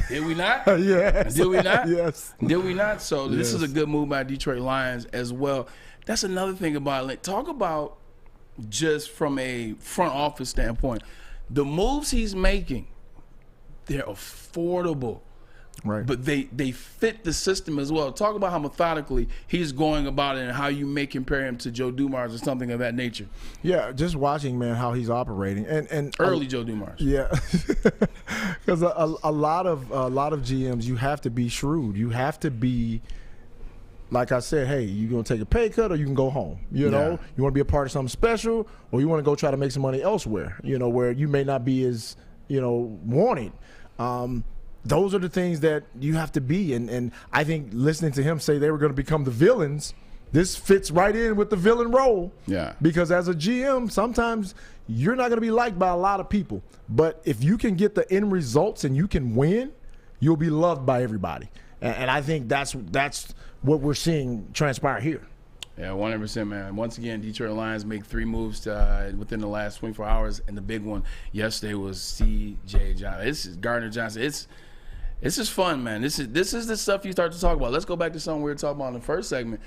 Did we not? Yes. Did we not? Yes. Did we not? So this is a good move by Detroit Lions as well. That's another thing about it. Talk about just from a front office standpoint, the moves he's making, they're affordable. Right. But they fit the system as well. Talk about how methodically he's going about it and how you may compare him to Joe Dumars or something of that nature. Yeah, just watching, man, how he's operating and early Joe Dumars. Yeah, because a lot of GMs, you have to be shrewd. You have to be, like I said, hey, you gonna take a pay cut or you can go home. You know, you want to be a part of something special or you want to go try to make some money elsewhere. You know, where you may not be as wanted. Those are the things that you have to be. And I think listening to him say they were going to become the villains, this fits right in with the villain role. Yeah. Because as a GM, sometimes you're not going to be liked by a lot of people. But if you can get the end results and you can win, you'll be loved by everybody. And I think that's what we're seeing transpire here. Yeah, 100%, man. Once again, Detroit Lions make 3 moves within the last 24 hours, and the big one yesterday was C.J. Johnson. This is Gardner Johnson. It's just fun, man. This is the stuff you start to talk about. Let's go back to something we were talking about in the first segment.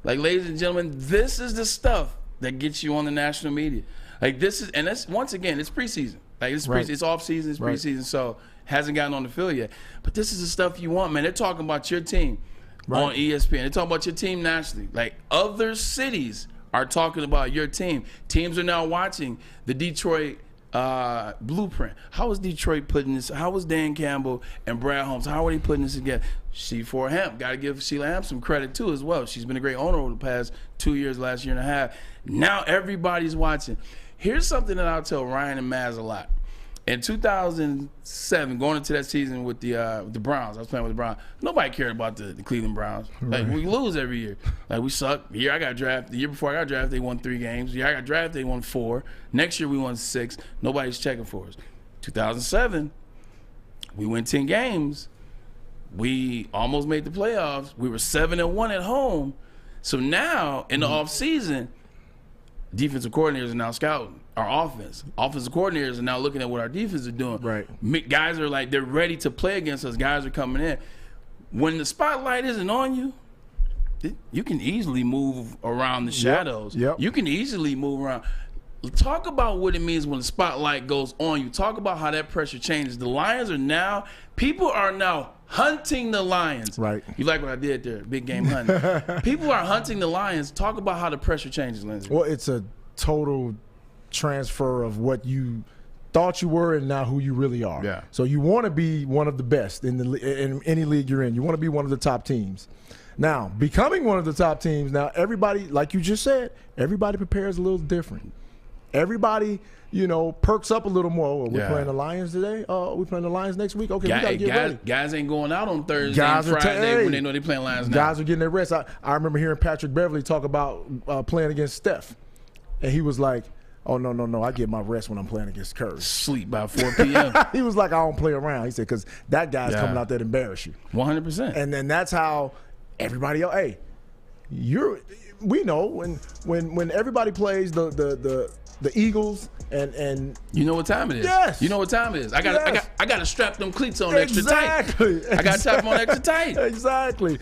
Like, ladies and gentlemen, this is the stuff that gets you on the national media. Like, this is, and that's, once again, it's preseason. Like, it's Right. it's off season, it's preseason, so hasn't gotten on the field yet. But this is the stuff you want, man. They're talking about your team on ESPN. They're talking about your team nationally. Like, other cities are talking about your team. Teams are now watching the Detroit blueprint. How is Detroit putting this? How was Dan Campbell and Brad Holmes? How are they putting this together? C4 Hemp. Got to give Sheila Hemp some credit too as well. She's been a great owner over the past 2 years, last year and a half. Now everybody's watching. Here's something that I'll tell Ryan and Maz a lot. In 2007, going into that season with the Browns, I was playing with the Browns. Nobody cared about the Cleveland Browns. Like, we lose every year. Like, we suck. The year I got drafted, the year before I got drafted, they won 3 games. The year I got drafted, they won 4. Next year, we won 6. Nobody's checking for us. 2007, we win 10 games. We almost made the playoffs. We were 7-1 at home. So now, in the offseason, defensive coordinators are now scouting our offense. Offensive coordinators are now looking at what our defense is doing. Right. Guys are like, they're ready to play against us. Guys are coming in. When the spotlight isn't on you, you can easily move around the shadows. Yep. You can easily move around. Talk about what it means when the spotlight goes on you. Talk about how that pressure changes. The Lions are now, people are now hunting the Lions. Right. You like what I did there, big game hunting. People are hunting the Lions. Talk about how the pressure changes, Lindsey. Well, it's a total transfer of what you thought you were and now who you really are. Yeah. So you want to be one of the best in any league you're in. You want to be one of the top teams. Now, becoming one of the top teams, now everybody, like you just said, everybody prepares a little different. Everybody, perks up a little more. Oh, we're playing the Lions today. We're playing the Lions next week. Okay, we got to get ready. Guys ain't going out on Thursday and Friday when they know they're playing Lions now. Guys are getting their rest. I remember hearing Patrick Beverly talk about playing against Steph. And he was like, oh, no, I get my rest when I'm playing against Curry. Sleep by 4 p.m. He was like, I don't play around. He said, because that guy's coming out there to embarrass you. 100%. And then that's how everybody else, hey, we know when everybody plays the Eagles and you know what time it is. Yes. You know what time it is. I got to strap them cleats on extra tight. I got to strap them on extra tight. Exactly.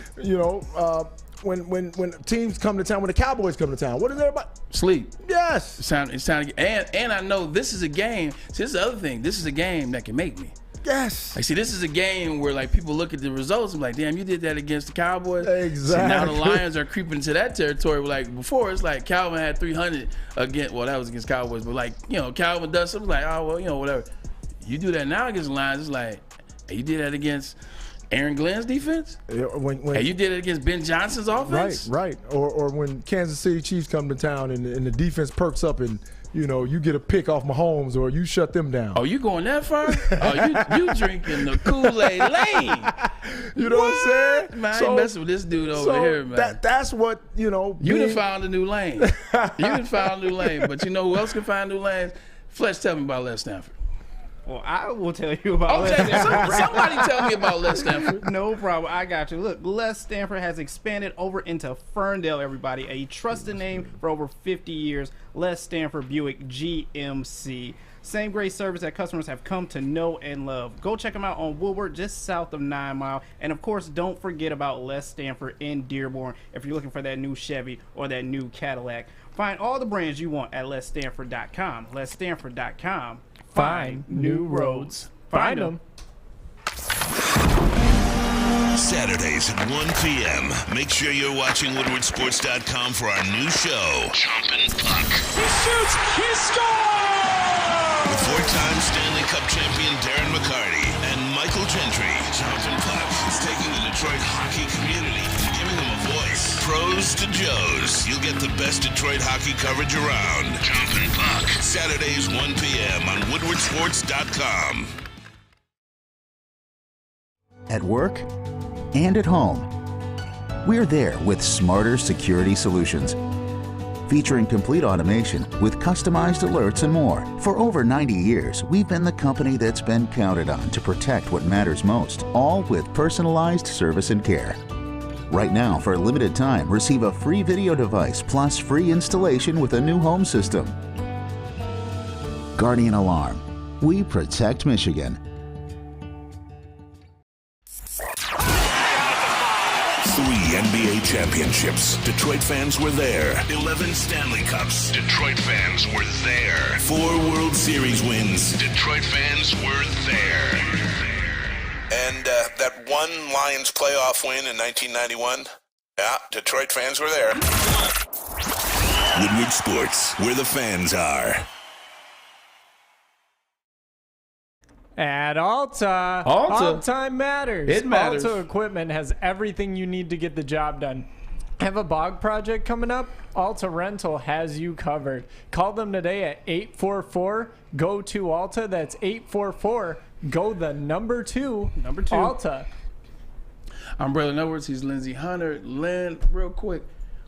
When teams come to town, when the Cowboys come to town, what is everybody? Sleep. Yes. It's time to get, and I know this is a game. See, this is the other thing. This is a game that can make me. Yes. Like, see, this is a game where like people look at the results and be like, damn, you did that against the Cowboys. Exactly. So now the Lions are creeping into that territory. Like before, it's like Calvin had 300 against. Well, that was against Cowboys, but like Calvin does something like, oh well, whatever. You do that now against the Lions, it's like, hey, you did that against Aaron Glenn's defense? Hey, you did it against Ben Johnson's offense? Right. Or when Kansas City Chiefs come to town and the defense perks up and you get a pick off Mahomes or you shut them down. Oh, you going that far? Oh, you drinking the Kool-Aid lane. You know what I'm saying? Man, I ain't messing with this dude over here, man. That's what, You done found a new lane. You done found a new lane. But you know who else can find new lanes? Fletch, tell me about Les Stanford. Well, I will tell you about Les Stanford. Somebody tell me about Les Stanford. No problem. I got you. Look, Les Stanford has expanded over into Ferndale, everybody. A trusted name for over 50 years. Les Stanford Buick GMC. Same great service that customers have come to know and love. Go check them out on Woodward, just south of 9 Mile. And, of course, don't forget about Les Stanford in Dearborn if you're looking for that new Chevy or that new Cadillac. Find all the brands you want at LesStanford.com. LesStanford.com. Find new roads. Find them. Saturdays at 1 p.m. Make sure you're watching WoodwardSports.com for our new show, Chompin' Puck. He shoots! He scores! With four-time Stanley Cup champion Darren McCarty and Michael Gentry, Chompin' Puck is taking the Detroit hockey community and giving them a voice. Pros to Joes. You'll get the best Detroit hockey coverage around. Chompin' Puck. Saturdays 1 p.m. on WoodwardSports.com. At work and at home, we're there with smarter security solutions. Featuring complete automation with customized alerts and more. For over 90 years, we've been the company that's been counted on to protect what matters most, all with personalized service and care. Right now, for a limited time, receive a free video device plus free installation with a new home system. Guardian Alarm. We protect Michigan. 3 NBA championships. Detroit fans were there. 11 Stanley Cups. Detroit fans were there. 4 World Series wins. Detroit fans were there. And that one Lions playoff win in 1991? Yeah, Detroit fans were there. Woodward Sports, where the fans are. At Alta, all time matters. It matters. Alta Equipment has everything you need to get the job done. Have a bog project coming up? Alta Rental has you covered. Call them today at 844-GO-TO-ALTA. That's 844-GO-2. Alta. I'm Braylon Edwards. He's Lindsey Hunter. Lynn, real quick,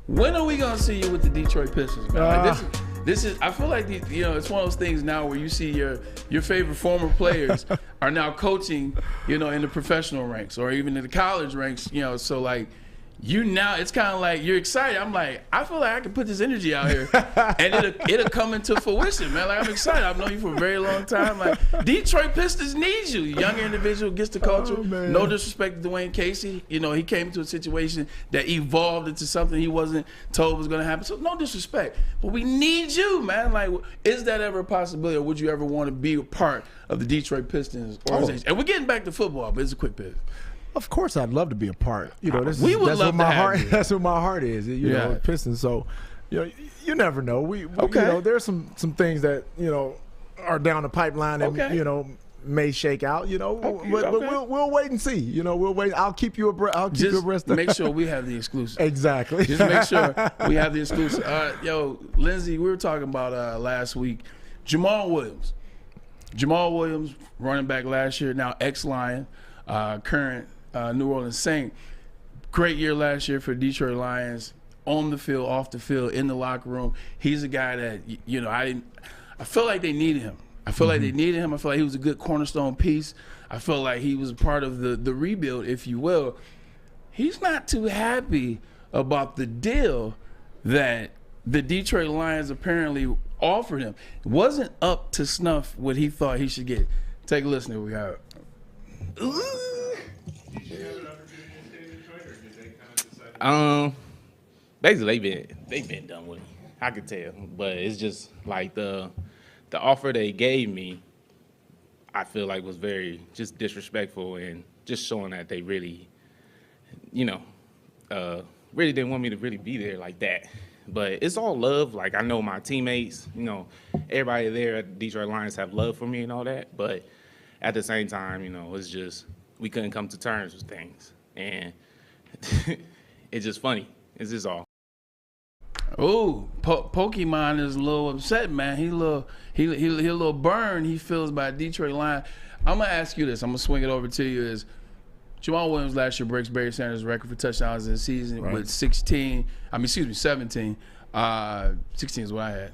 when are we going to see you with the Detroit Pistons, man? Like, this is. I feel like it's one of those things now where you see your favorite former players are now coaching, in the professional ranks or even in the college ranks, So like, it's kind of like you're excited. I'm like, I feel like I can put this energy out here, and it'll come into fruition, man. Like, I'm excited. I've known you for a very long time. Like, Detroit Pistons need you. Younger individual gets the culture. No disrespect to Dwayne Casey. He came into a situation that evolved into something he wasn't told was going to happen. So no disrespect, but we need you, man. Like, is that ever a possibility, or would you ever want to be a part of the Detroit Pistons organization? And we're getting back to football, but it's a quick pivot. Of course, I'd love to be a part. That's what my heart. That's what my heart is. Pistons. So, you never know. We there's some things that are down the pipeline that may shake out. But we'll wait and see. We'll wait. I'll keep you abreast. Make sure we have the exclusive. Exactly. Just make sure we have the exclusive. Lindsey, we were talking about last week. Jamaal Williams, running back last year, now ex-Lion, current New Orleans Saint. Great year last year for Detroit Lions, on the field, off the field, in the locker room. He's a guy that, I feel like they needed him. I feel like he was a good cornerstone piece. I feel like he was part of the rebuild, if you will. He's not too happy about the deal that the Detroit Lions apparently offered him. It wasn't up to snuff what he thought he should get. Take a listen to what we got. Basically they've been done with me. I could tell, but it's just like the offer they gave me, I feel like was very just disrespectful and just showing that they really, really didn't want me to really be there like that. But it's all love. Like, I know my teammates, everybody there at Detroit Lions have love for me and all that. But at the same time, it's just we couldn't come to terms with things, and it's just funny. It's just all. Oh, Pokemon is a little upset, man. He a little burn he feels by Detroit Lions. I'm gonna ask you this. I'm gonna swing it over to you. Is Jamaal Williams last year breaks Barry Sanders' record for touchdowns in the season with 17. 16 is what I had.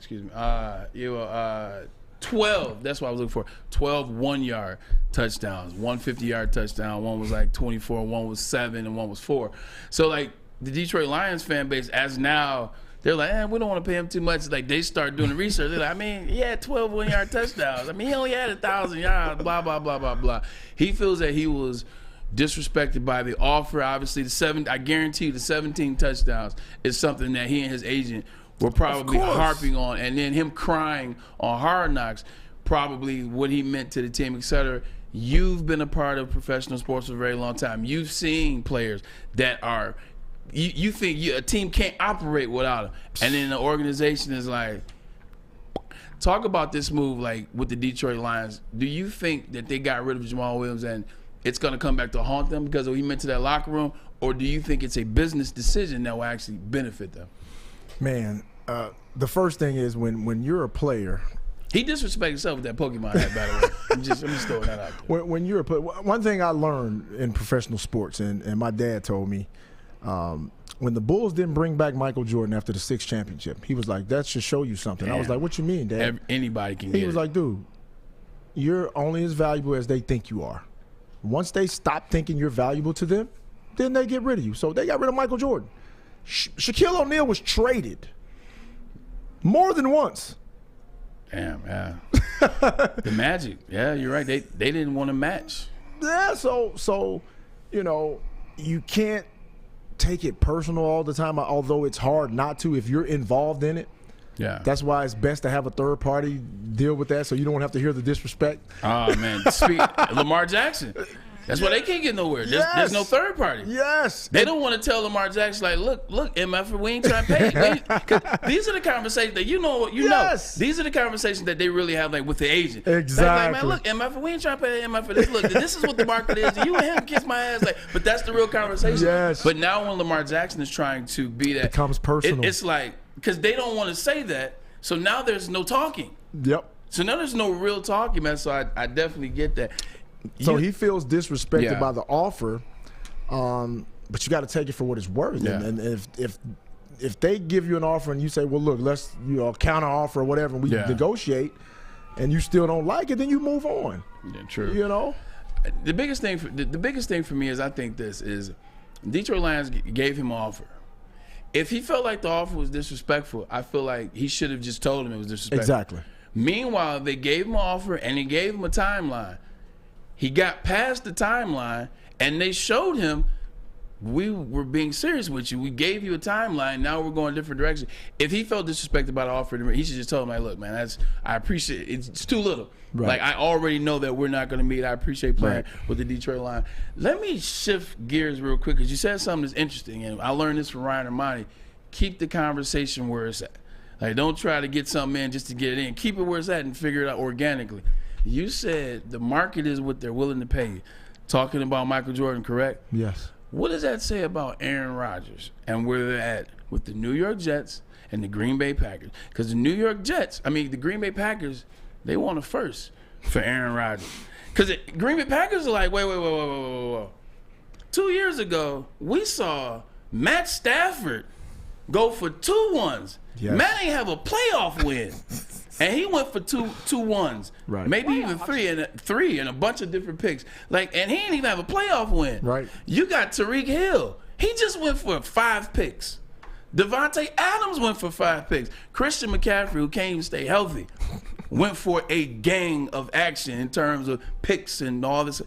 12. That's what I was looking for. 12 1-yard touchdowns. 1 50-yard touchdown. One was like 24. One was 7, and one was 4. So like the Detroit Lions fan base, as now. They're like, we don't want to pay him too much. Like, they start doing the research. They're like, he had 12 1-yard touchdowns. He only had 1,000 yards, blah, blah, blah, blah, blah. He feels that he was disrespected by the offer. Obviously, I guarantee you the 17 touchdowns is something that he and his agent were probably harping on. And then him crying on Hard Knocks, probably what he meant to the team, et cetera. You've been a part of professional sports for a very long time. You've seen players that are – you think a team can't operate without him. And then the organization is like, talk about this move like with the Detroit Lions. Do you think that they got rid of Jamaal Williams and it's going to come back to haunt them because of what he meant to that locker room? Or do you think it's a business decision that will actually benefit them? Man, the first thing is when you're a player. He disrespected himself with that Pokemon hat, by the way. I'm just throwing that out there. When you're a player, one thing I learned in professional sports, and my dad told me, when the Bulls didn't bring back Michael Jordan after the 6th championship, he was like, that should show you something. Damn. I was like, what you mean, Dad? Anybody can get it. He was like, dude, you're only as valuable as they think you are. Once they stop thinking you're valuable to them, then they get rid of you. So they got rid of Michael Jordan. Shaquille O'Neal was traded more than once. Damn, yeah. The Magic. Yeah, you're right. They didn't want to match. Yeah, so you can't take it personal all the time, although it's hard not to if you're involved in it. Yeah. That's why it's best to have a third party deal with that so you don't have to hear the disrespect. Oh, man. Lamar Jackson. That's why they can't get nowhere. There's no third party. Yes. They don't want to tell Lamar Jackson, like, look, MF, we ain't trying to pay. These are the conversations that you know. These are the conversations that they really have, like, with the agent. Exactly. Like, man, look, MF, we ain't trying to pay MF for this. Look, this is what the market is. You and him kiss my ass. Like, but that's the real conversation. Yes. But now when Lamar Jackson is trying to be that. It becomes personal. It's like, because they don't want to say that, so now there's no talking. Yep. So now there's no real talking, man. So I definitely get that. So he feels disrespected by the offer, but you got to take it for what it's worth. Yeah. And if they give you an offer and you say, well, look, let's counter offer or whatever, and we negotiate, and you still don't like it, then you move on. Yeah, true. The biggest thing for me is I think this is Detroit Lions gave him an offer. If he felt like the offer was disrespectful, I feel like he should have just told him it was disrespectful. Exactly. Meanwhile, they gave him an offer and they gave him a timeline. He got past the timeline, and they showed him, we were being serious with you. We gave you a timeline. Now we're going a different direction. If he felt disrespected by the offer, he should just tell him, like, look, man, I appreciate it. It's too little. Right. Like, I already know that we're not going to meet. I appreciate playing with the Detroit Lions. Let me shift gears real quick, because you said something that's interesting, and I learned this from Ryan Ermanni. Keep the conversation where it's at. Like, don't try to get something in just to get it in. Keep it where it's at and figure it out organically. You said the market is what they're willing to pay you. Talking about Michael Jordan, correct? Yes. What does that say about Aaron Rodgers and where they're at with the New York Jets and the Green Bay Packers? Because the the Green Bay Packers, they want a first for Aaron Rodgers. Because the Green Bay Packers are like, wait. 2 years ago, we saw Matt Stafford go for 2 ones. Yes. Matt ain't have a playoff win. And he went for two ones, right? Maybe even three and a bunch of different picks. Like, and he didn't even have a playoff win. Right. You got Tyreek Hill. He just went for 5 picks. Devontae Adams went for 5 picks. Christian McCaffrey, who can't even stay healthy, went for a gang of action in terms of picks and all this.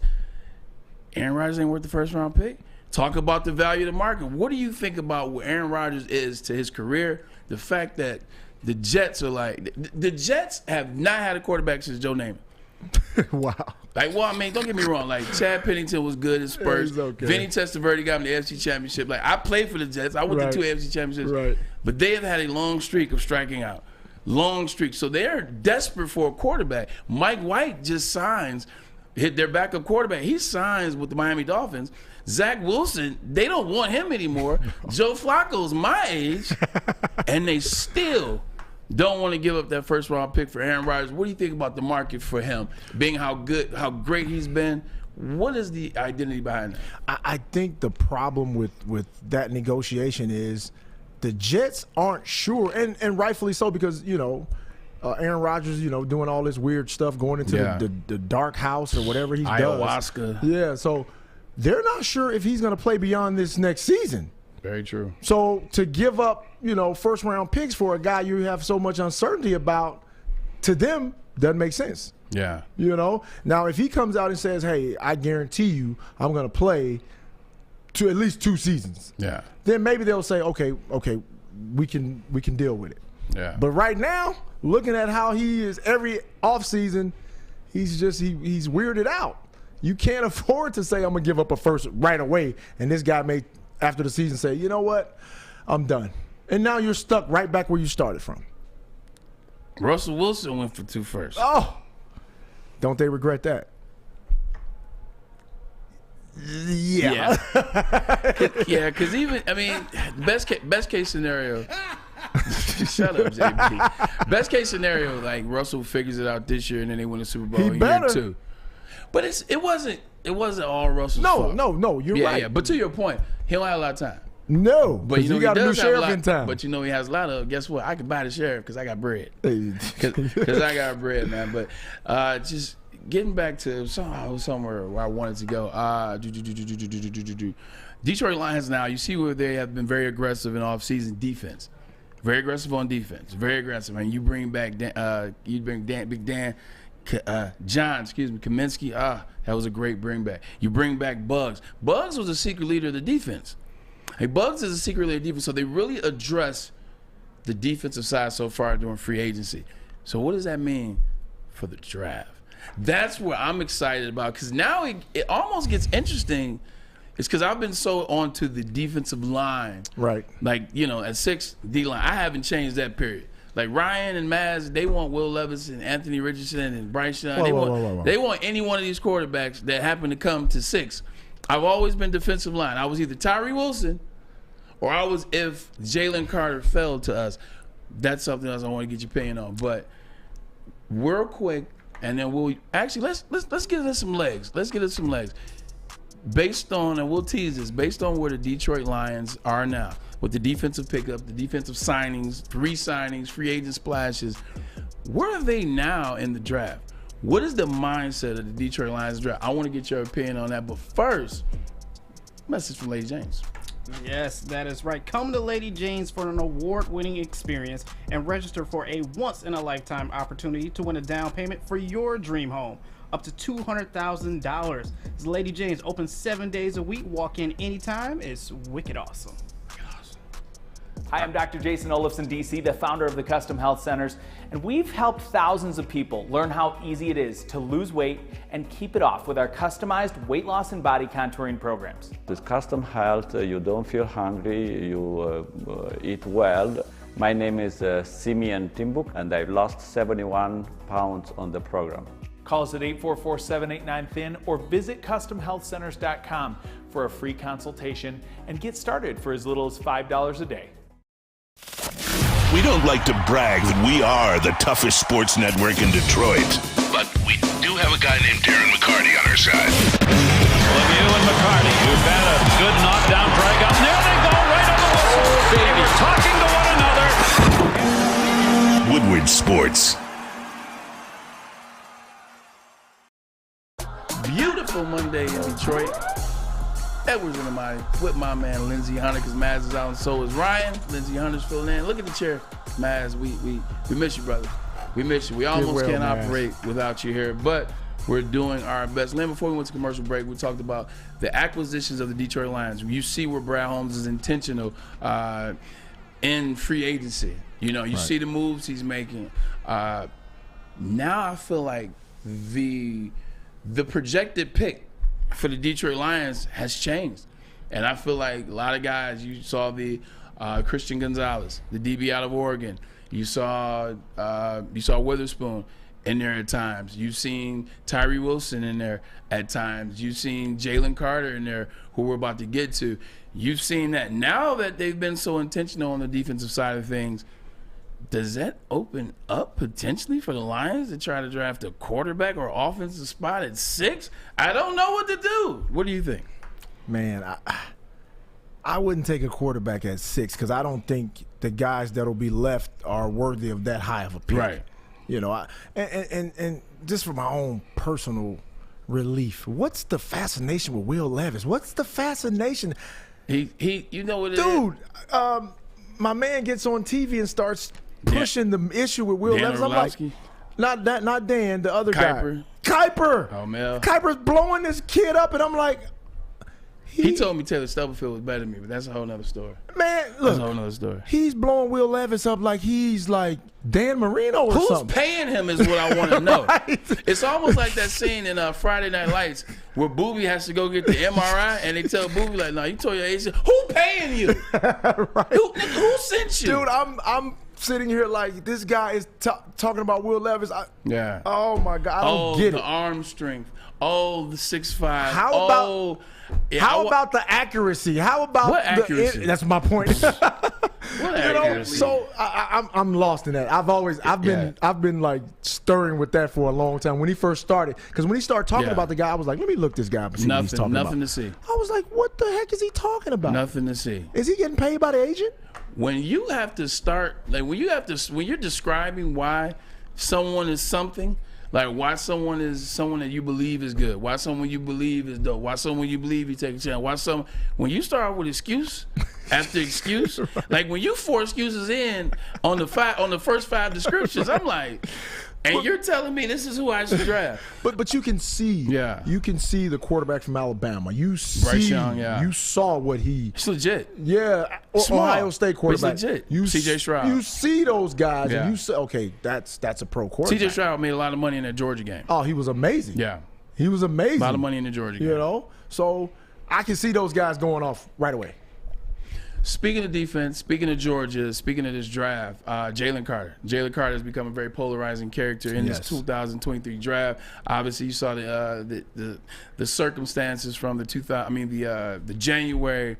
Aaron Rodgers ain't worth the first round pick. Talk about the value of the market. What do you think about what Aaron Rodgers is to his career? The fact that the Jets are like, the Jets have not had a quarterback since Joe Namath. Wow. Like, well, I mean, don't get me wrong. Like, Chad Pennington was good at Spurs. Yeah, okay. Vinny Testaverde got him the AFC Championship. Like, I played for the Jets. I went to 2 AFC Championships. Right. But they have had a long streak of striking out. Long streak. So they're desperate for a quarterback. Mike White just hit their backup quarterback. He signs with the Miami Dolphins. Zach Wilson, they don't want him anymore. Joe Flacco's my age, and they still don't want to give up that first round pick for Aaron Rodgers. What do you think about the market for him, being how great he's been? What is the identity behind that? I think the problem with that negotiation is the Jets aren't sure, and rightfully so, because Aaron Rodgers, doing all this weird stuff, going into the dark house or whatever he does. Ayahuasca. Yeah, so they're not sure if he's going to play beyond this next season. Very true. So to give up, first-round picks for a guy you have so much uncertainty about, to them, doesn't make sense. Yeah. Now, if he comes out and says, hey, I guarantee you I'm going to play to at least 2 seasons. Yeah. Then maybe they'll say, okay, we can deal with it. Yeah. But right now, looking at how he is every offseason, he's weirded out. You can't afford to say I'm going to give up a first right away, and this guy may, after the season, say, you know what, I'm done. And now you're stuck right back where you started from. Russell Wilson went for 2 firsts. Oh, don't they regret that? Yeah. Yeah, because best case scenario. Shut up, JP. Best case scenario, like Russell figures it out this year and then they win the Super Bowl in year 2. But it wasn't all Russell's fault. No, you're right. Yeah, but to your point, he don't have a lot of time. No, but you got a new sheriff in town. But he has a lot of. Guess what? I can buy the sheriff because I got bread. Because I got bread, man. But just getting back to somewhere where I wanted to go. Detroit Lions now. You see where they have been very aggressive in offseason defense. Very aggressive on defense. Very aggressive. And you bring back Big Dan. John, Kaminsky. That was a great bring back. You bring back Bugs. Bugs was a secret leader of the defense. Hey, Bugs is a secret leader of defense, so they really address the defensive side so far during free agency. So what does that mean for the draft? That's what I'm excited about, because now it almost gets interesting. It's because I've been so onto the defensive line. Right. Like, at 6, D-line. I haven't changed that period. Like Ryan and Maz, they want Will Levis and Anthony Richardson and Bryce Young. They want any one of these quarterbacks that happen to come to 6. I've always been defensive line. I was either Tyree Wilson or I was if Jalen Carter fell to us. That's something else I want to get your opinion on. But real quick, and then we'll actually let's get it some legs. Let's get it some legs. Based on, and we'll tease this, based on where the Detroit Lions are now, with the defensive pickup, the defensive signings, free agent splashes, where are they now in the draft? What is the mindset of the Detroit Lions draft? I want to get your opinion on that. But first, message from Lady James. Yes, that is right. Come to Lady James for an award-winning experience and register for a once-in-a-lifetime opportunity to win a down payment for your dream home. Up to $200,000. Lady James open 7 days a week. Walk in anytime. It's wicked awesome. Hi, I'm Dr. Jason Olafson, DC, the founder of the Custom Health Centers, and we've helped thousands of people learn how easy it is to lose weight and keep it off with our customized weight loss and body contouring programs. With Custom Health, you don't feel hungry, you eat well. My name is Simeon Timbuk, and I've lost 71 pounds on the program. Call us at 844-789-THIN or visit CustomHealthCenters.com for a free consultation and get started for as little as $5 a day. We don't like to brag that we are the toughest sports network in Detroit, but we do have a guy named Darren McCarty on our side. Lemieux and McCarty, who've had a good knockdown drag up. There they go, right on the whistle. They were talking to one another. Woodward Sports. Beautiful Monday in Detroit. Edwards in the mind with my man Lindsey Hunter, because Maz is out and so is Ryan. Lindsey Hunter's filling in. Look at the chair. Maz, we miss you, brother. We miss you. We almost can't operate without you here, but we're doing our best. Lynn, before we went to commercial break, we talked about the acquisitions of the Detroit Lions. You see where Brad Holmes is intentional in free agency. You see the moves he's making. Now I feel like the projected pick for the Detroit Lions has changed. And I feel like a lot of guys, you saw the Christian Gonzalez, the DB out of Oregon. You saw Witherspoon in there at times. You've seen Tyree Wilson in there at times. You've seen Jalen Carter in there, who we're about to get to. You've seen that. Now that they've been so intentional on the defensive side of things, does that open up potentially for the Lions to try to draft a quarterback or offensive spot at 6? I don't know what to do. What do you think? Man, I wouldn't take a quarterback at 6 because I don't think the guys that'll be left are worthy of that high of a pick. Right. You know, and just for my own personal relief, what's the fascination with Will Levis? What's the fascination? He you know what it is? Dude, my man gets on TV and starts pushing the issue with Will Levis. I'm like, not Dan, the other guy. Kuiper. Oh, man. Kuiper's blowing this kid up, and I'm like, he told me Taylor Stubblefield was better than me, but that's a whole nother story. Man, look, that's a whole nother story. He's blowing Will Levis up like he's like Dan Marino or something. Who's paying him is what I want to know. Right. It's almost like that scene in Friday Night Lights where Boobie has to go get the MRI, and they tell Boobie like, "No, you told your agent. Who paying you? Right. Who sent you, dude? I'm sitting here like this guy is talking about Will Levis. Yeah. Oh my God, I don't get it. The arm strength. Oh, the 6'5". How about? How about the accuracy? How about what accuracy? That's my point. What accuracy? So I'm lost in that. I've been like stirring with that for a long time. When he first started, because when he started talking about the guy, I was like, let me look this guy up and see what he's talking about. Nothing to see. I was like, what the heck is he talking about? Nothing to see. Is he getting paid by the agent? When you have to start, like when you're describing why someone is something. Like why someone is someone that you believe is good, why someone you believe is dope, why someone you believe you take a chance, when you start with excuse after excuse, like when you 4 excuses in on the first 5 descriptions, I'm like, and you're telling me this is who I should draft. But you can see, you can see the quarterback from Alabama. You see, you saw what it's legit. Yeah, Ohio State quarterback. It's legit. You C.J. Stroud. You see those guys, and you say, okay, that's a pro quarterback. C.J. Stroud made a lot of money in that Georgia game. Oh, he was amazing. Yeah, he was amazing. A lot of money in the Georgia game. You know, so I can see those guys going off right away. Speaking of defense, speaking of Georgia, speaking of this draft, Jalen Carter. Jalen Carter has become a very polarizing character in this 2023 draft. Obviously, you saw the circumstances from the January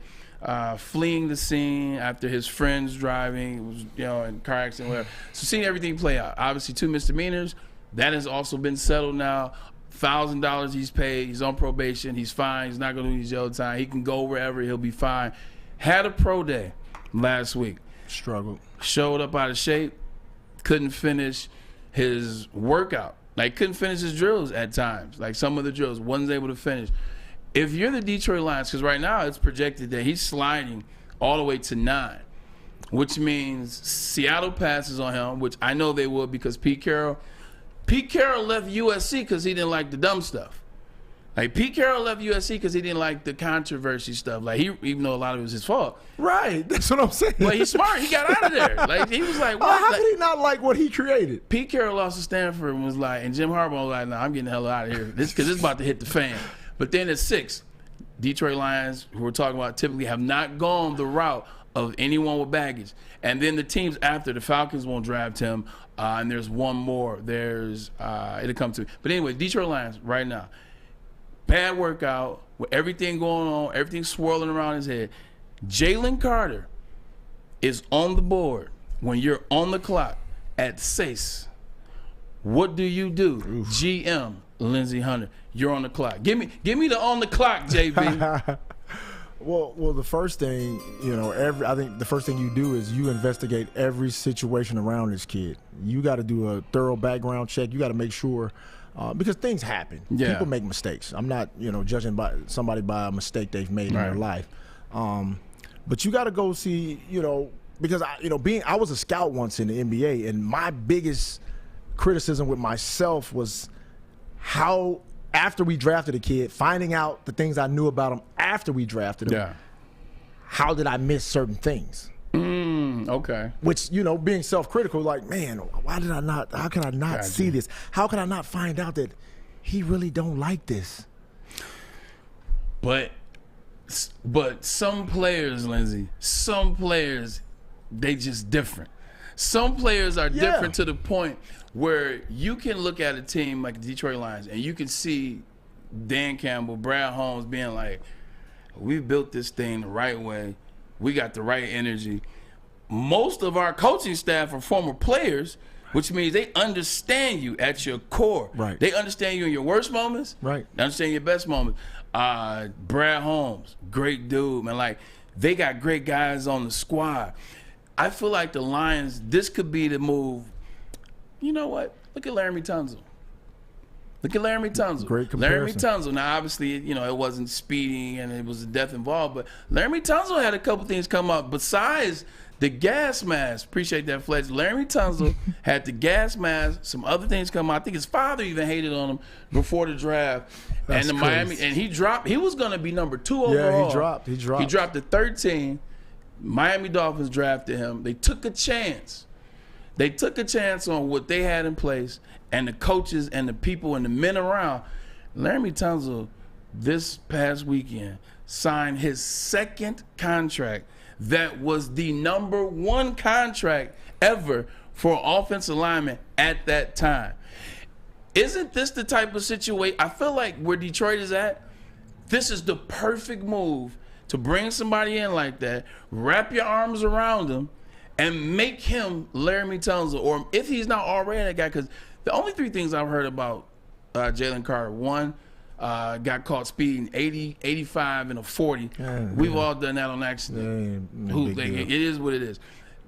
fleeing the scene after his friends driving, in car accident, whatever. So seeing everything play out. Obviously, 2 misdemeanors. That has also been settled now. $1,000 he's paid. He's on probation. He's fine. He's not going to lose jail time. He can go wherever. He'll be fine. Had a pro day last week. Struggled. Showed up out of shape. Couldn't finish his workout. Like, couldn't finish his drills at times. Like, some of the drills, wasn't able to finish. If you're the Detroit Lions, because right now it's projected that he's sliding all the way to 9, which means Seattle passes on him, which I know they will because Pete Carroll left USC because he didn't like the dumb stuff. Like, Pete Carroll left USC because he didn't like the controversy stuff. Like, even though a lot of it was his fault. Right. That's what I'm saying. But he's smart. He got out of there. Like, he was like, what? How could he not like what he created? Pete Carroll lost to Stanford and was like, and Jim Harbaugh was like, no, I'm getting the hell out of here. Because it's about to hit the fan. But then at 6, Detroit Lions, who we're talking about, typically have not gone the route of anyone with baggage. And then the teams after, the Falcons won't draft him. And there's one more. It'll come to me. But anyway, Detroit Lions right now. Bad workout, with everything going on, everything swirling around his head. Jalen Carter is on the board when you're on the clock at 6. What do you do? Oof. GM Lindsey Hunter, you're on the clock. Give me the on the clock, JB. Well, the first thing, I think the first thing you do is you investigate every situation around this kid. You got to do a thorough background check. You got to make sure. Because things happen. Yeah. People make mistakes. I'm not, judging somebody by a mistake they've made in their life. But you got to go see, because I was a scout once in the NBA, and my biggest criticism with myself was how after we drafted a kid, finding out the things I knew about him after we drafted him. How did I miss certain things? Okay. Which, being self-critical, like, man, how can I not see this? How can I not find out that he really don't like this? But some players, Lindsey, they just different. Some players are different to the point where you can look at a team like the Detroit Lions and you can see Dan Campbell, Brad Holmes being like, we built this thing the right way. We got the right energy. Most of our coaching staff are former players, which means they understand you at your core. Right. They understand you in your worst moments. Right. They understand your best moments. Brad Holmes, great dude, man. Like, they got great guys on the squad. I feel like the Lions, this could be the move. You know what? Look at Laramie Tunsil. Look at Laramie Tunsil. Great comparison. Laramie Tunsil. Now, obviously, it wasn't speeding and it was a death involved, but Laramie Tunsil had a couple things come up besides the gas mask. Appreciate that, Fletch. Laramie Tunsil had the gas mask, some other things come up. I think his father even hated on him before the draft. That's and the crazy. Miami, and he dropped. He was going to be number 2 overall. Yeah, he dropped. He dropped to 13. Miami Dolphins drafted him. They took a chance. They took a chance on what they had in place and the coaches and the people and the men around. Laramie Tunsil this past weekend signed his second contract that was the number 1 contract ever for offensive lineman at that time. Isn't this the type of situation? I feel like where Detroit is at, this is the perfect move to bring somebody in like that, wrap your arms around him, and make him Laramie Tunsil, or if he's not already that guy, because the only 3 things I've heard about Jalen Carter, 1, got caught speeding 80, 85, and a 40. We've all done that on accident. It is what it is.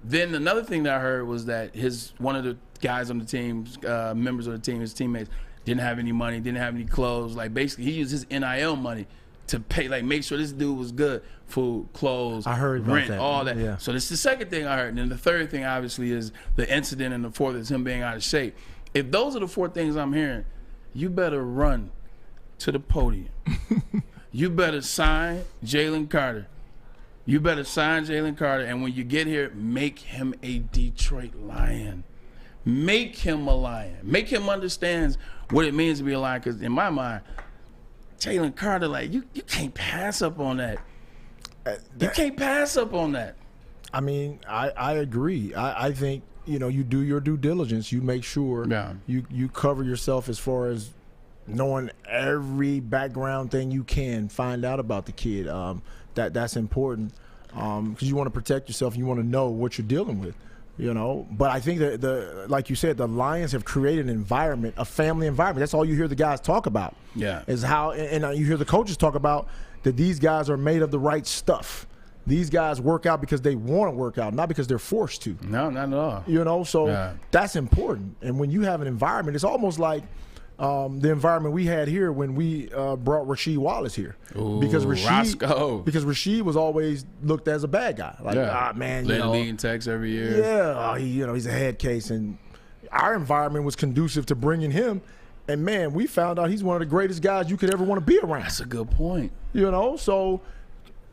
Then another thing that I heard was that one of the guys on the team, members of the team, his teammates, didn't have any money, didn't have any clothes. Like, basically, he used his NIL money to pay, like, make sure this dude was good. Food, clothes, I heard about rent, that. all that. Yeah. So this is the second thing I heard. And then the third thing, obviously, is the incident, and the fourth is him being out of shape. If those are the 4 things I'm hearing, you better run to the podium. You better sign Jalen Carter. You better sign Jalen Carter. And when you get here, make him a Detroit Lion. Make him a Lion. Make him understand what it means to be a Lion. Because in my mind, Jalen Carter, like, you can't pass up on that. You can't pass up on that. I mean, I agree. I think, you do your due diligence. You make sure you cover yourself as far as knowing every background thing you can find out about the kid. That's important because you want to protect yourself. You want to know what you're dealing with. But I think that like you said, the Lions have created an environment, a family environment. That's all you hear the guys talk about. Yeah, is how, and you hear the coaches talk about that these guys are made of the right stuff. These guys work out because they want to work out, not because they're forced to. No, not at all. So that's important. And when you have an environment, it's almost like the environment we had here when we brought Rasheed Wallace here. Ooh, because Rasheed was always looked as a bad guy. Like, man, leading text every year. Yeah, he's a head case. And our environment was conducive to bringing him. And, man, we found out he's one of the greatest guys you could ever want to be around. That's a good point. So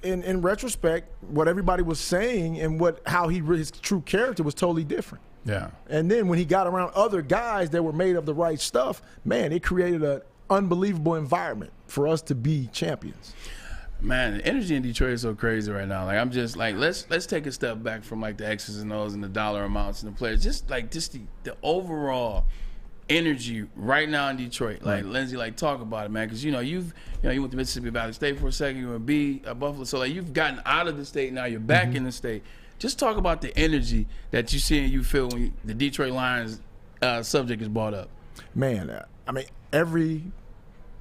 in retrospect, what everybody was saying and how his true character was totally different. Yeah. And then when he got around other guys that were made of the right stuff, man, it created an unbelievable environment for us to be champions. Man, the energy in Detroit is so crazy right now. Like, I'm just like, let's take a step back from like the X's and O's and the dollar amounts and the players. Just the overall energy right now in Detroit. Like, Lindsey, talk about it, man, because you went to Mississippi Valley State for a second, you went to Buffalo, so you've gotten out of the state, now you're back in the state. Just talk about the energy that you see and you feel when the Detroit Lions subject is brought up. Man, I mean, every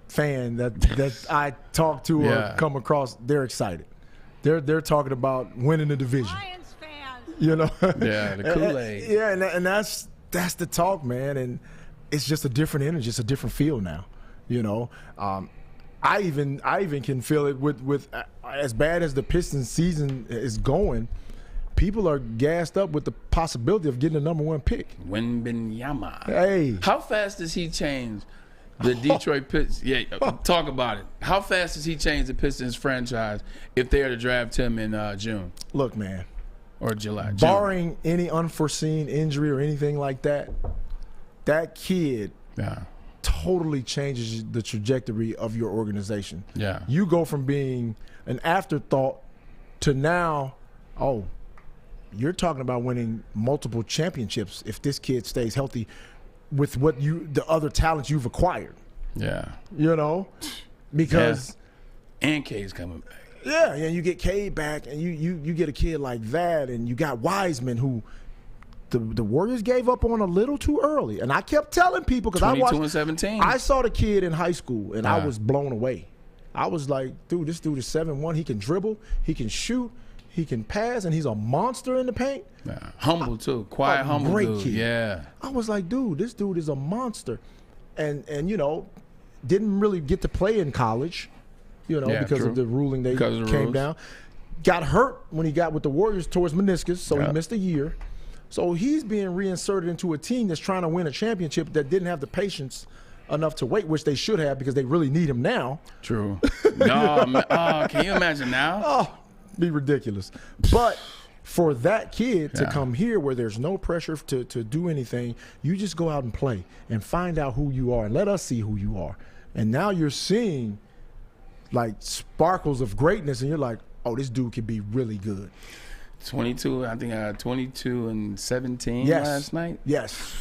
fan that I talk to or come across, they're excited. They're talking about winning the division. Lions fans. Yeah, the Kool-Aid. And that's the talk, man. And it's just a different energy. It's a different feel now. I even can feel it with as bad as the Pistons season is going. People are gassed up with the possibility of getting the number 1 pick. Wembanyama. Hey. How fast does he change the Detroit Pistons? Yeah, talk about it. How fast does he change the Pistons franchise if they are to draft him in June? Look, man. Or July. Barring any unforeseen injury or anything like that, that kid totally changes the trajectory of your organization. Yeah. You go from being an afterthought to now, you're talking about winning multiple championships if this kid stays healthy with the other talents you've acquired. Yeah. Because and K's coming back. Yeah, and you get K back and you get a kid like that, and you got Wiseman, who the Warriors gave up on a little too early. And I kept telling people, because I watched 22-17. I saw the kid in high school and I was blown away. I was like, dude, this dude is 7'1", he can dribble, he can shoot. He can pass, and he's a monster in the paint. Yeah. Humble too, quiet, humble great dude. kid. Yeah. I was like, dude, this dude is a monster, and you know, didn't really get to play in college, you know, because of the ruling they came down. Got hurt when he got with the Warriors towards meniscus, so he missed a year. So he's being reinserted into a team that's trying to win a championship that didn't have the patience enough to wait, which they should have because they really need him now. True. No, can you imagine now? Oh, be ridiculous. But for that kid to come here where there's no pressure to do anything, you just go out and play and find out who you are and let us see who you are. And now you're seeing like sparkles of greatness and you're like, oh, this dude could be really good. 22, I think 22 and 17 last night. Yes.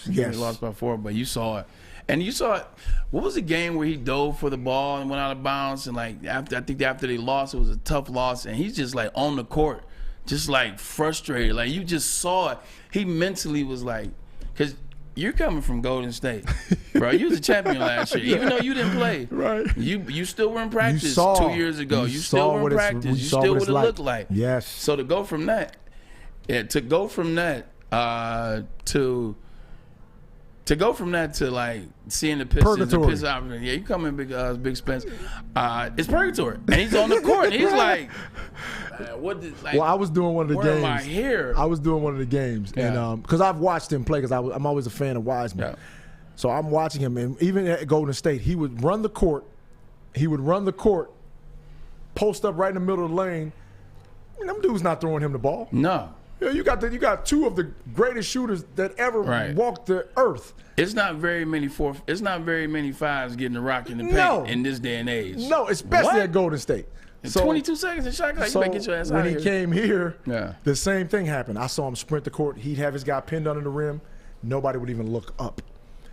He lost by 4, but you saw it. And you saw it. What was the game where he dove for the ball and went out of bounds? And like after they lost, it was a tough loss. And he's just like on the court, just like frustrated. Like you just saw it. He mentally was like, because you're coming from Golden State, bro. You was a champion last year, even though you didn't play. Right. You still were in practice 2 years ago. You still were in practice. You still what it looked like. Yes. So to go from that, to go from that to like seeing the Pistons, you come in big Spence. It's purgatory, and he's on the court. And he's like, well, I was doing one of the games. Where am I here? I was doing one of the games, and because I've watched him play, because I'm always a fan of Wiseman. Yeah. So I'm watching him, and even at Golden State, he would run the court. Post up right in the middle of the lane. I mean, them dudes not throwing him the ball. No. Yeah, you got two of the greatest shooters that ever walked the earth. It's not very many fives getting the rock in the paint in this day and age. No, especially at Golden State. So, 22 seconds in shot clock, you better get your ass out of here. When he came here, the same thing happened. I saw him sprint the court. He'd have his guy pinned under the rim. Nobody would even look up.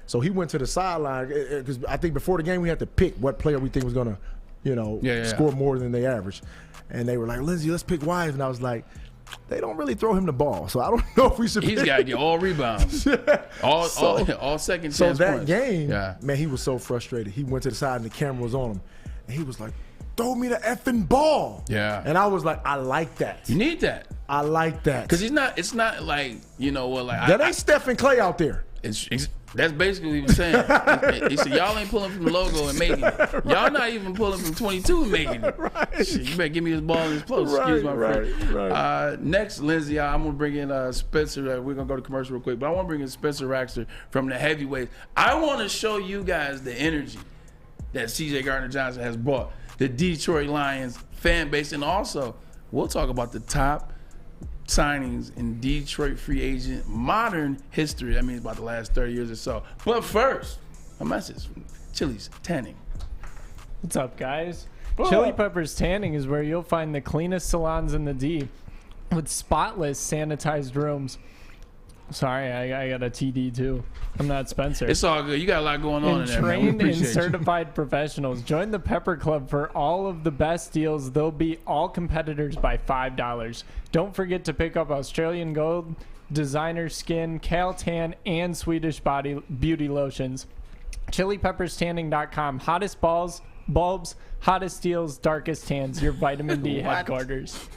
So he went to the sideline because I think before the game we had to pick what player we think was going to, score more than they averaged. And they were like, Lindsey, let's pick Wise. And I was like, they don't really throw him the ball, so I don't know if we should. He's got to get all rebounds, all second chance. So that points. Game, man, he was so frustrated. He went to the side and the camera was on him, and he was like, "Throw me the effing ball." Yeah, and I was like, "I like that. You need that. I like that because he's not. It's not like that ain't Steph and Clay out there. That's basically what he was saying. He said, y'all ain't pulling from the logo and making it. Y'all not even pulling from 22 and making it. Right. Shit, you better give me this ball in this post. Excuse my friend. Right. Next, Lindsey, I'm going to bring in Spencer. We're going to go to commercial real quick, but I want to bring in Spencer Raxter from the heavyweights. I want to show you guys the energy that CJ Gardner Johnson has brought the Detroit Lions fan base. And also, we'll talk about the top signings in Detroit free agent modern history. That means about the last 30 years or so. But first, a message from Chili's Tanning. What's up, guys? Chili Peppers Tanning is where you'll find the cleanest salons in the D with spotless sanitized rooms. Sorry, I got a TD too. I'm not Spencer. It's all good. You got a lot going on in there, man. Trained and certified professionals. Join the Pepper Club for all of the best deals. They'll beat all competitors by $5. Don't forget to pick up Australian Gold, Designer Skin, Cal Tan, and Swedish Beauty Lotions. ChiliPeppersTanning.com. Hottest bulbs, hottest deals, darkest tans. Your vitamin D headquarters.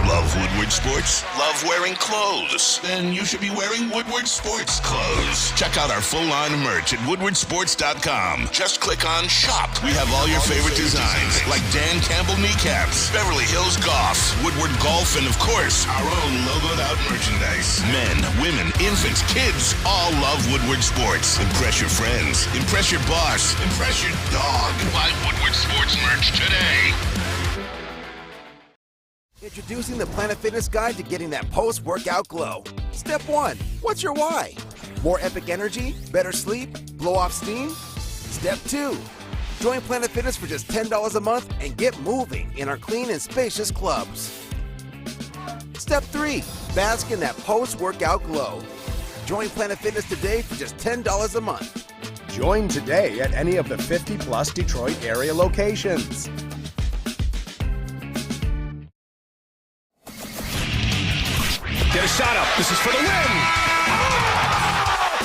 Love Woodward Sports? Love wearing clothes? Then you should be wearing Woodward Sports clothes. Check out our full line of merch at woodwardsports.com. Just click on shop. We have all your favorite designs, like Dan Campbell kneecaps, Beverly Hills Golf, Woodward Golf, and of course, our own logoed out merchandise. Men, women, infants, kids, all love Woodward Sports. Impress your friends. Impress your boss. Impress your dog. Buy Woodward Sports merch today. Introducing the Planet Fitness Guide to getting that post-workout glow. Step 1. What's your why? More epic energy? Better sleep? Blow off steam? Step 2. Join Planet Fitness for just $10 a month and get moving in our clean and spacious clubs. Step 3. Bask in that post-workout glow. Join Planet Fitness today for just $10 a month. Join today at any of the 50-plus Detroit area locations. Get a shot up. This is for the win.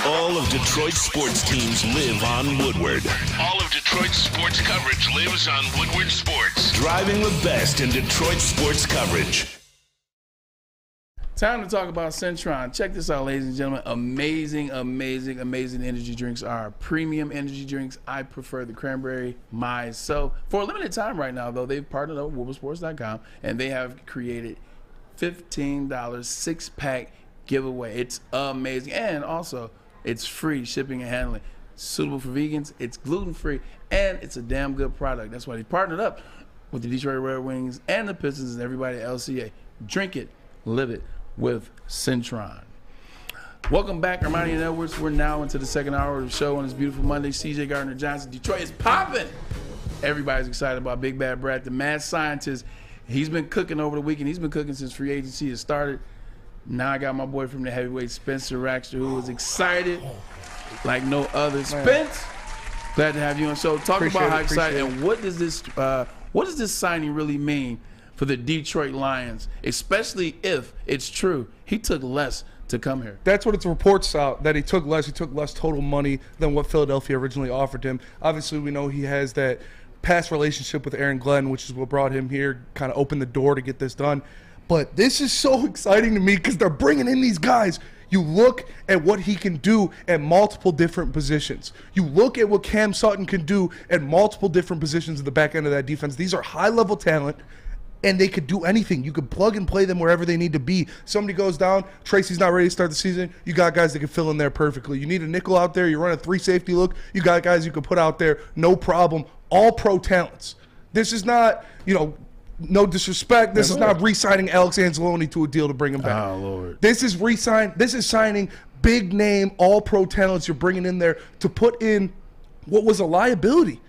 All of Detroit's sports teams live on Woodward. All of Detroit sports coverage lives on Woodward Sports. Driving the best in Detroit sports coverage. Time to talk about Centron. Check this out, ladies and gentlemen. Amazing, amazing, amazing energy drinks are premium energy drinks. I prefer the cranberry myself. For a limited time right now, though, they've partnered up with WoodwardSports.com, and they have created $15 six-pack giveaway. It's amazing. And also, it's free shipping and handling. Suitable for vegans. It's gluten-free, and it's a damn good product. That's why they partnered up with the Detroit Red Wings and the Pistons and everybody at LCA. Drink it, live it with Centron. Welcome back, Ermanni and Edwards. We're now into the second hour of the show on this beautiful Monday. CJ Gardner Johnson. Detroit is popping. Everybody's excited about Big Bad Brad, the mad scientist. He's been cooking over the weekend. He's been cooking since free agency has started. Now I got my boy from the heavyweight, Spencer Raxter, who was excited like no other. Spence, glad to have you on the show. Talk about how excited and what does this signing really mean for the Detroit Lions, especially if it's true he took less to come here. That's what it's reports out, that he took less. He took less total money than what Philadelphia originally offered him. Obviously, we know he has that past relationship with Aaron Glenn, which is what brought him here, kind of opened the door to get this done. But this is so exciting to me because they're bringing in these guys. You look at what he can do at multiple different positions. You look at what Cam Sutton can do at multiple different positions at the back end of that defense. These are high-level talent, and they could do anything. You could plug and play them wherever they need to be. Somebody goes down, Tracy's not ready to start the season, you got guys that can fill in there perfectly. You need a nickel out there, you run a 3-safety look, you got guys you can put out there, no problem. All pro talents. This is not, no disrespect, this is not re-signing Alex Anzalone to a deal to bring him back. Oh, Lord. This is signing big name, all pro talents you're bringing in there to put in what was a liability.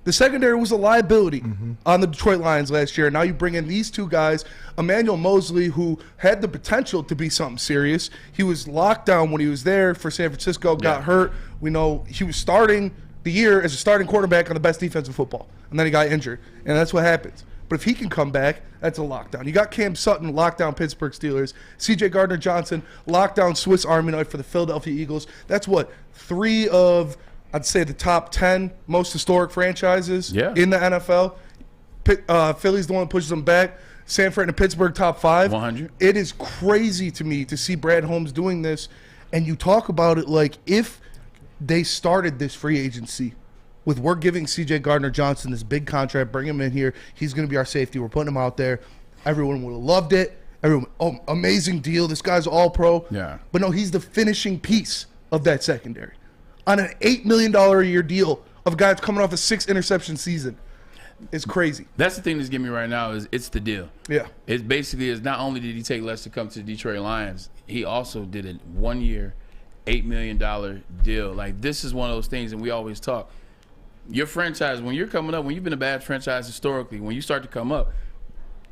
The secondary was a liability on the Detroit Lions last year. Now you bring in these two guys, Emmanuel Mosley, who had the potential to be something serious. He was locked down when he was there for San Francisco, got hurt. We know he was starting the year as a starting quarterback on the best defense in football, and then he got injured, and that's what happens. But if he can come back, that's a lockdown. You got Cam Sutton, lockdown Pittsburgh Steelers. CJ Gardner Johnson, lockdown Swiss Army knife for the Philadelphia Eagles. That's what, 3 of, I'd say, the top 10 most historic franchises in the NFL. Philly's the one that pushes them back. San Fran and Pittsburgh, top 5. 100. It is crazy to me to see Brad Holmes doing this. And you talk about it like if they started this free agency with we're giving CJ Gardner Johnson this big contract, bring him in here, he's going to be our safety, we're putting him out there, everyone would have loved it. Everyone, amazing deal, this guy's all pro. Yeah. But no, he's the finishing piece of that secondary on an $8 million a year deal of guys coming off a 6-interception season. It's crazy. That's the thing that's getting me right now is it's the deal. Yeah. It basically is not only did he take less to come to the Detroit Lions, he also did a 1-year, $8 million deal. Like, this is one of those things, and we always talk. Your franchise, when you're coming up, when you've been a bad franchise historically, when you start to come up,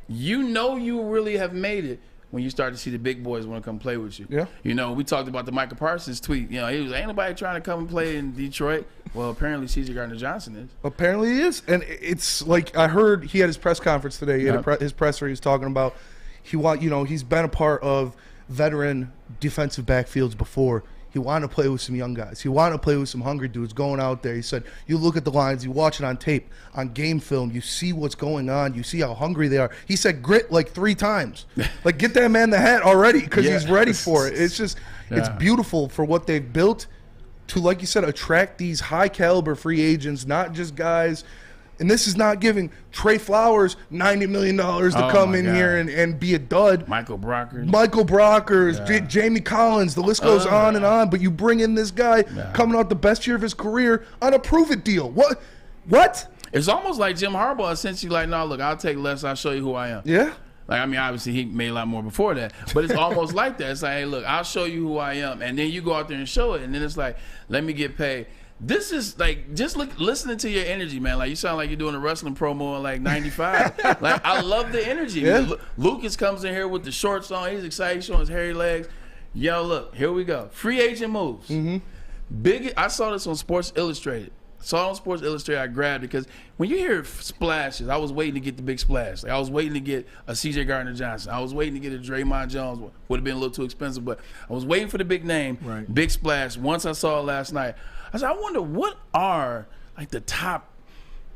you know you really have made it when you start to see the big boys want to come play with you. Yeah. We talked about the Michael Parsons tweet. He was, ain't nobody trying to come and play in Detroit. Well, apparently CJ Gardner Johnson is. Apparently he is. And it's like, I heard he had his press conference today. He had his presser. He was talking about he's been a part of veteran defensive backfields before. He wanted to play with some young guys. He wanted to play with some hungry dudes going out there. He said, you look at the lines, you watch it on tape, on game film, you see what's going on, you see how hungry they are. He said grit like 3 times. Like, get that man the hat already because he's ready for it. It's just, it's beautiful for what they've built to, like you said, attract these high-caliber free agents, not just guys. And this is not giving Trey Flowers $90 million to come in here and be a dud. Michael Brockers, Jamie Collins, the list goes on and on. But you bring in this guy coming out the best year of his career on a prove-it deal. What? It's almost like Jim Harbaugh essentially like, no, look, I'll take less, I'll show you who I am. Yeah. Like, I mean, obviously he made a lot more before that, but it's almost like that. It's like, hey, look, I'll show you who I am. And then you go out there and show it. And then it's like, let me get paid. This is like, just listening to your energy, man. Like, you sound like you're doing a wrestling promo in like 95. Like, I love the energy. Yeah. Lucas comes in here with the shorts on. He's excited, showing his hairy legs. Yo, look, here we go. Free agent moves. Big. I saw this on Sports Illustrated. I grabbed it because when you hear splashes, I was waiting to get the big splash. Like, I was waiting to get a CJ Gardner Johnson. I was waiting to get a Draymond Jones. Would have been a little too expensive, but I was waiting for the big name, big splash. Once I saw it last night, I said, I wonder what are like the top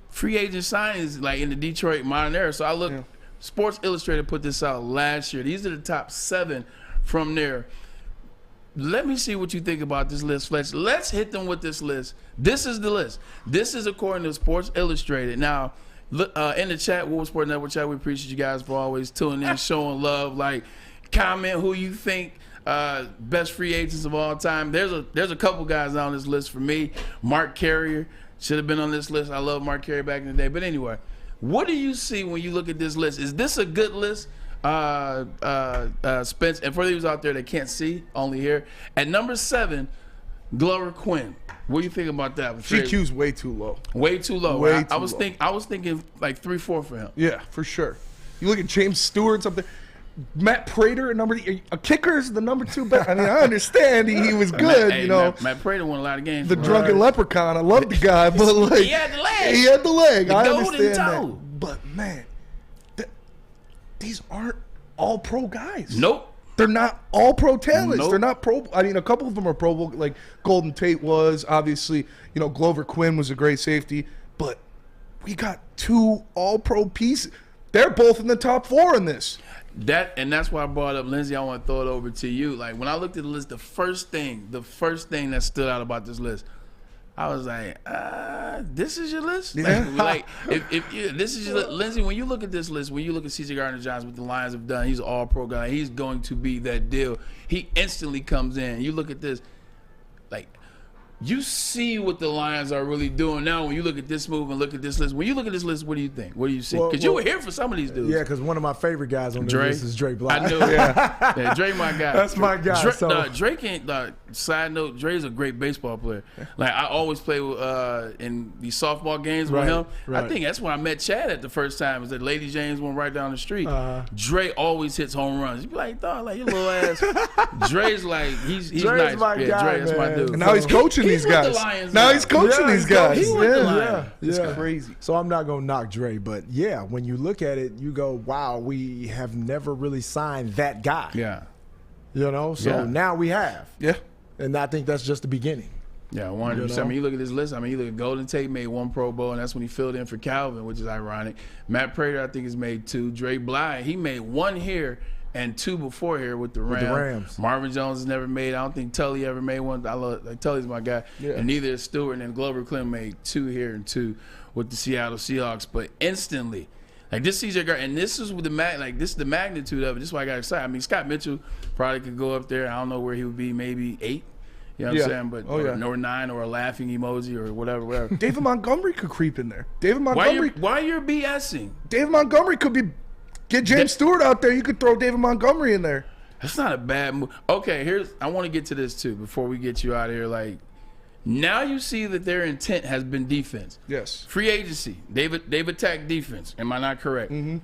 free agent signings like in the Detroit modern era. So I look, Sports Illustrated put this out last year. These are the top 7 from there. Let me see what you think about this list, Fletch. Let's hit them with this list. This is the list. This is according to Sports Illustrated. Now, in the chat, Woodward Sports Network chat, we appreciate you guys for always tuning in, showing love. Like, comment who you think best free agents of all time. There's a couple guys on this list for me. Mark Carrier should have been on this list. I love Mark Carrier back in the day. But anyway, what do you see when you look at this list? Is this a good list? Spence, and for those out there that can't see, only here, at number 7, Glover Quinn. What do you think about that? GQ's way too low. Way too low. I was thinking like 3-4 for him. Yeah, for sure. You look at James Stewart's up there. Matt Prater, a kicker is the number 2 best. I mean, I understand he was good, Matt Prater won a lot of games. The drunken leprechaun. I love the guy, but like he had the leg. He had the leg. The I golden understand toe. that. But man, these aren't all pro guys. Nope. They're not all pro talents. Nope. They're not pro. I mean, a couple of them are pro bowl, like Golden Tate was. Obviously, Glover Quinn was a great safety. But we got 2 all pro pieces. They're both in the top 4 in this. That's why I brought up Lindsey. I want to throw it over to you. Like when I looked at the list, the first thing that stood out about this list, I was like, this is your list? Yeah. Like if this is your list. Lindsey, when you look at this list, when you look at C.J. Gardner Johnson, what the Lions have done, he's an all-pro guy. He's going to be that deal. He instantly comes in. You look at this, like, you see what the Lions are really doing now when you look at this move and look at this list. When you look at this list, what do you think? What do you see? Because you were here for some of these dudes. Yeah, because one of my favorite guys on the list is Dre Bly. I knew it. Yeah, Dre my guy. That's my guy. Dre can't, side note, Dre's a great baseball player. Like, I always play in these softball games with him. Right. I think that's when I met Chad at the first time. It was at Lady James one right down the street. Dre always hits home runs. You be like, dog, like, your little ass. Dre's like, he's Dre's nice. My guy, Dre, that's my dude. And now he's coaching these guys. Now he's coaching these guys. It's crazy. So I'm not gonna knock Dre, but yeah, when you look at it, you go, "Wow, we have never really signed that guy." Yeah. So now we have. Yeah. And I think that's just the beginning. Yeah, 100%. I mean, you look at this list. I mean, you look at Golden Tate made 1 Pro Bowl, and that's when he filled in for Calvin, which is ironic. Matt Prater, I think, has made 2. Dre Bly, he made 1 here and 2 before here with the Rams. Marvin Jones has never made. I don't think Tully ever made 1. I love Tully's my guy. Yeah. And neither is Stewart. And Glover Quinn made 2 here and 2 with the Seattle Seahawks. But instantly, like this CJ Gardner, and this is with this is the magnitude of it. This is why I got excited. I mean, Scott Mitchell probably could go up there. I don't know where he would be, maybe 8. You know what I'm saying? But or 9 or a laughing emoji or whatever. David Montgomery could creep in there. David Montgomery. Why you're BSing? David Montgomery could be. Get James Stewart out there. You could throw David Montgomery in there. That's not a bad move. Okay, I want to get to this too before we get you out of here. Like, now you see that their intent has been defense. Yes. Free agency. They've attacked defense. Am I not correct? Mm-hmm.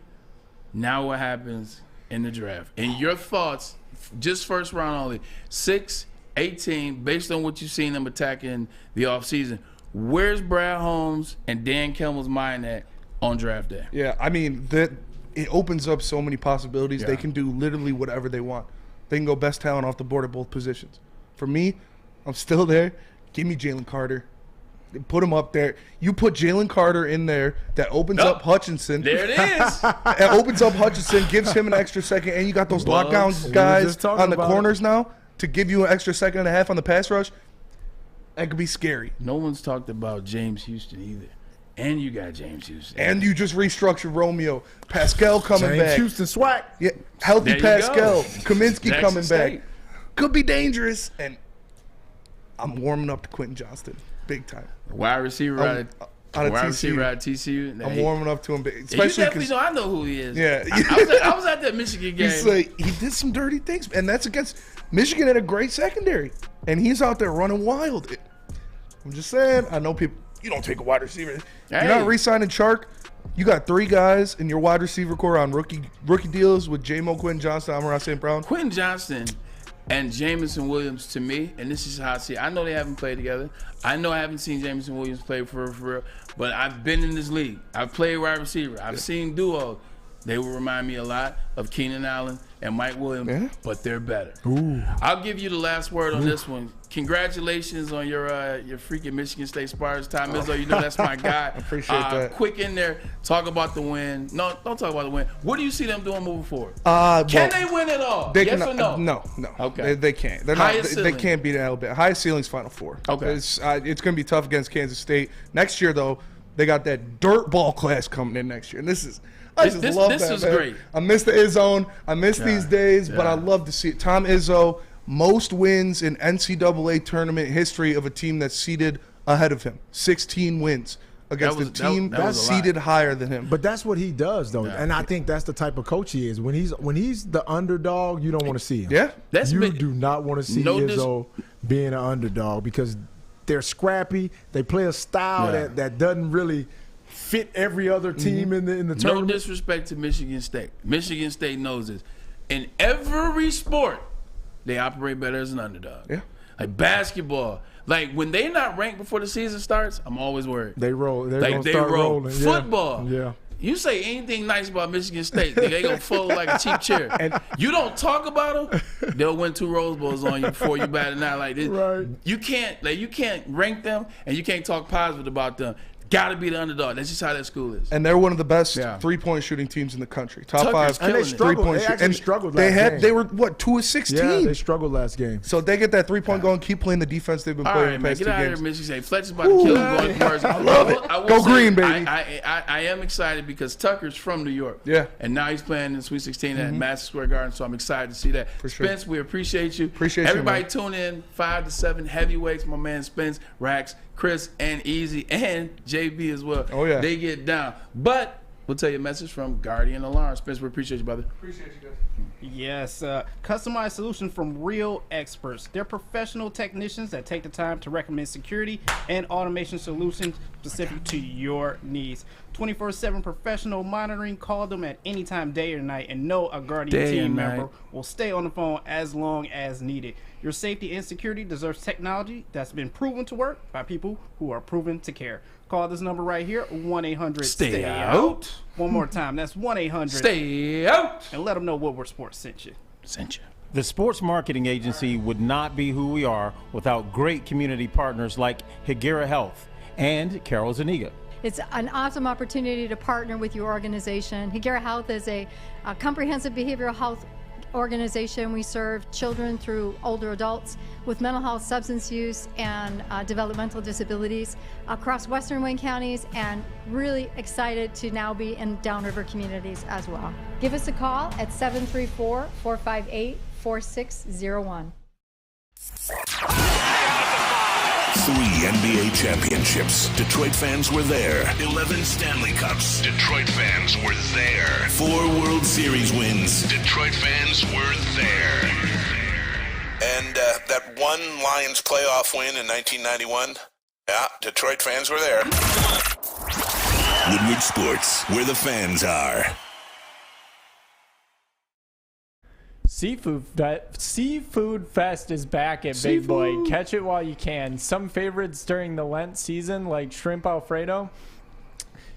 Now what happens in the draft? And your thoughts, just first round only, 6, 18, based on what you've seen them attacking the offseason, where's Brad Holmes and Dan Campbell's mind at on draft day? Yeah, I mean, it opens up so many possibilities. Yeah. They can do literally whatever they want. They can go best talent off the board at both positions. For me, I'm still there. Give me Jalen Carter. Put him up there. You put Jalen Carter in there. That opens up Hutchinson. There it is. It opens up Hutchinson, gives him an extra second, and you got those lockdown guys on the corners now to give you an extra second and a half on the pass rush. That could be scary. No one's talked about James Houston either. And you got James Houston. And you just restructured Romeo. Pascal coming back. James Houston swag. Yeah, healthy Pascal. Kaminsky coming State. back. Could be dangerous. And I'm warming up to Quentin Johnston. Big time. Wide receiver out of TCU. I'm warming up to him. Especially you definitely know I know who he is. Yeah. I was at that Michigan game. He's like, he did some dirty things. And that's against Michigan had a great secondary. And he's out there running wild. I'm just saying, I know people. You don't take a wide receiver. You're not re-signing Chark. You got 3 guys in your wide receiver core on rookie deals with J-Mo, Quentin Johnston, Amon-Ra St. Brown. Quentin Johnston and Jamison Williams, to me, and this is how I see it. I know they haven't played together. I know I haven't seen Jamison Williams play for real, but I've been in this league. I've played wide receiver. I've seen duos. They will remind me a lot of Keenan Allen and Mike Williams, but they're better. Ooh. I'll give you the last word on this one. Congratulations on your freaking Michigan State Spartans. Tom Izzo, you know that's my guy. I appreciate that. Quick in there, talk about the win. No, don't talk about the win. What do you see them doing moving forward? Can they win at all? Yes or no? No. Okay. They can't. They can't beat Alabama. Highest ceiling's Final Four. Okay. It's going to be tough against Kansas State. Next year, though, they got that dirt ball class coming in next year. And I just love that. This is great. I miss the Izzone. I miss these days, but I love to see it. Tom Izzo, most wins in NCAA tournament history of a team that's seeded ahead of him. 16 wins against a team that's seeded higher than him. But that's what he does, though, and I think that's the type of coach he is. When he's the underdog, you don't want to see him. Yeah, you do not want to see Izzo being an underdog because they're scrappy. They play a style that doesn't really fit every other team in the tournament. No disrespect to Michigan State. Michigan State knows this. In every sport, they operate better as an underdog. Yeah. Like basketball. Like when they're not ranked before the season starts, I'm always worried. They roll. They roll. Rolling. Football. Yeah. You say anything nice about Michigan State, they gonna fold like a cheap chair. And you don't talk about them, they'll win 2 Rose Bowls on you before you bat an eye like this. Right. You can't rank them and you can't talk positive about them. Got to be the underdog. That's just how that school is. And they're one of the best three-point shooting teams in the country. Top Tucker's 5. And they struggled. They actually struggled last game. They were, 2 of 16? Yeah, they struggled last game. So they get that three-point going, keep playing the defense they've been playing in the past 2 games. Get out of here, Michigan State. Fletcher's about to kill you going first. I love it. Go green, baby. I am excited because Tucker's from New York. Yeah. And now he's playing in Sweet 16 at Madison Square Garden, so I'm excited to see that. For sure. Spence, we appreciate you. Appreciate Everybody you, tune in, 5 to 7 heavyweights. My man Spence, Rax, Chris, and Easy, and JB as well. Oh, yeah. They get down. But we'll tell you a message from Guardian Alarm. Spence, we appreciate you, brother. Appreciate you, guys. Yes, customized solution from real experts. They're professional technicians that take the time to recommend security and automation solutions specific to your needs. 24/7 professional monitoring. Call them at any time, day or night, and know a Guardian team member will stay on the phone as long as needed. Your safety and security deserves technology that's been proven to work by people who are proven to care. Call this number right here, 1-800-STAY-OUT. One more time, that's 1-800-STAY-OUT. And let them know Woodward Sports sent you. The sports marketing agency would not be who we are without great community partners like Higuera Health and Carol Zuniga. It's an awesome opportunity to partner with your organization. Higuera Health is a comprehensive behavioral health organization. We serve children through older adults with mental health, substance use, and developmental disabilities across Western Wayne counties, and really excited to now be in downriver communities as well. Give us a call at 734-458-4601. 3 NBA championships. Detroit fans were there. 11 Stanley Cups. Detroit fans were there. 4 World Series wins. Detroit fans were there. And that one Lions playoff win in 1991. Yeah, Detroit fans were there. Woodward Sports, where the fans are. Seafood Fest is back at Big Boy. Catch it while you can. Some favorites during the Lent season, like shrimp Alfredo,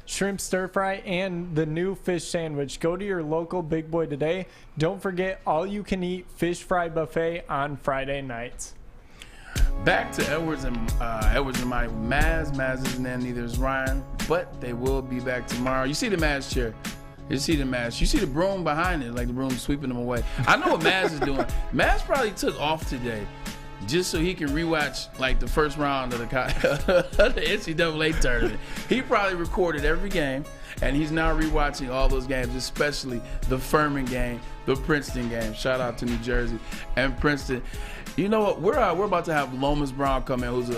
shrimp stir fry, and the new fish sandwich. Go to your local Big Boy today. Don't forget all-you-can-eat fish fry buffet on Friday nights. Back to Edwards and my Maz. Maz isn't in, neither is Ryan, but they will be back tomorrow. You see the Maz chair. You see the Maz. You see the broom behind it, like the broom sweeping them away. I know what Maz is doing. Maz probably took off today just so he can rewatch like the first round of the NCAA tournament. He probably recorded every game, and he's now rewatching all those games, especially the Furman game, the Princeton game. Shout out to New Jersey and Princeton. You know what? We're about to have Lomas Brown come in, who's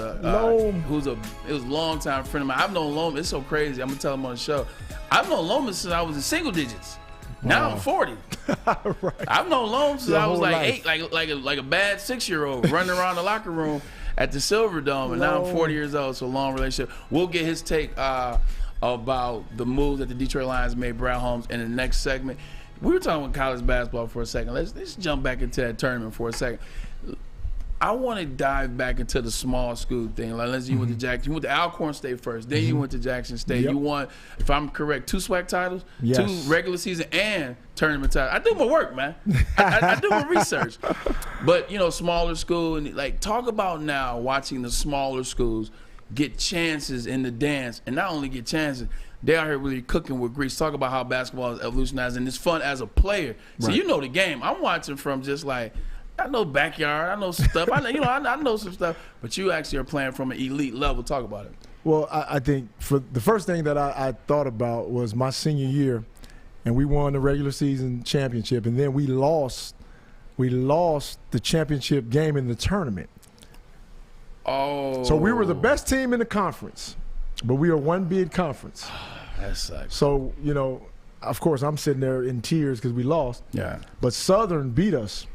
a longtime friend of mine. I've known Lomas. It's so crazy. I'm gonna tell him on the show. I've known Lomas since I was in single digits. Now I'm 40. Right. I've known Lomas since I was like 8, like a bad 6-year-old running around the locker room at the Silverdome, and now I'm 40 years old. So long relationship. We'll get his take about the moves that the Detroit Lions made, Brad Holmes, in the next segment. We were talking about college basketball for a second. Let's jump back into that tournament for a second. I want to dive back into the small school thing. Like, Lindsey, you went to Jackson. You went to Alcorn State first. Then you went to Jackson State. Yep. You won, if I'm correct, 2 SWAC titles, Yes. 2 regular season and tournament titles. I do my work, man. I do my research. But, you know, smaller school. And, like, talk about now watching the smaller schools get chances in the dance. And not only get chances, they out here really cooking with grease. Talk about how basketball is evolutionized and it's fun as a player. So Right. you know the game. I'm watching from just like, I know backyard, I know some stuff. I know some stuff. But you actually are playing from an elite level. Talk about it. Well, I think for the first thing that I thought about was my senior year, and we won the regular season championship, and then we lost the championship game in the tournament. Oh. So we were the best team in the conference, but we are one bid conference. That sucks. So, you know, of course, I'm sitting there in tears because we lost. Yeah. But Southern beat us.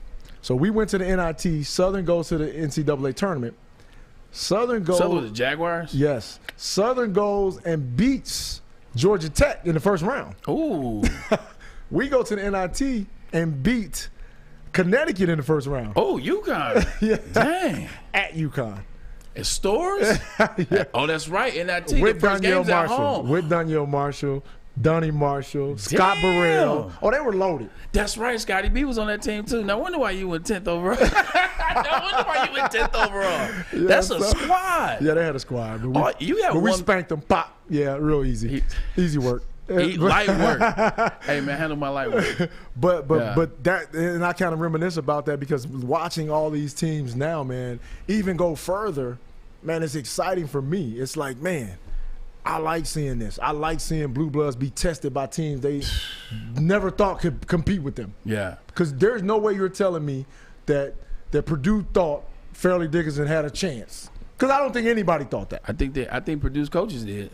So we went to the NIT. Southern goes to the NCAA tournament. Southern goes. Southern with the Jaguars? Yes. Southern goes and beats Georgia Tech in the first round. Ooh. We go to the NIT and beat Connecticut in the first round. Oh, UConn. Yeah. Dang. At UConn. It's Stores? Yeah. Oh, that's right. NIT, With the first Danielle game's at Marshall. home. With Danielle Marshall, Donnie Marshall, Scott Burrell. Oh, they were loaded. That's right. Scotty B was on that team, too. Now, I wonder why you went 10th overall. I wonder why you went 10th overall. Yeah, That's a so- squad. Yeah, they had a squad. But we, Oh, you got but we one- spanked them. Pop. Yeah, real easy. Easy work. Light work. Hey, man, handle my light work. But Yeah. that, and I kind of reminisce about that because watching all these teams now, man, even go further, man, it's exciting for me. It's like, man, I like seeing this. I like seeing Blue Bloods be tested by teams they never thought could compete with them. Yeah. Because there's no way you're telling me that Purdue thought Fairleigh Dickinson had a chance. Because I don't think anybody thought that. I think Purdue's coaches did.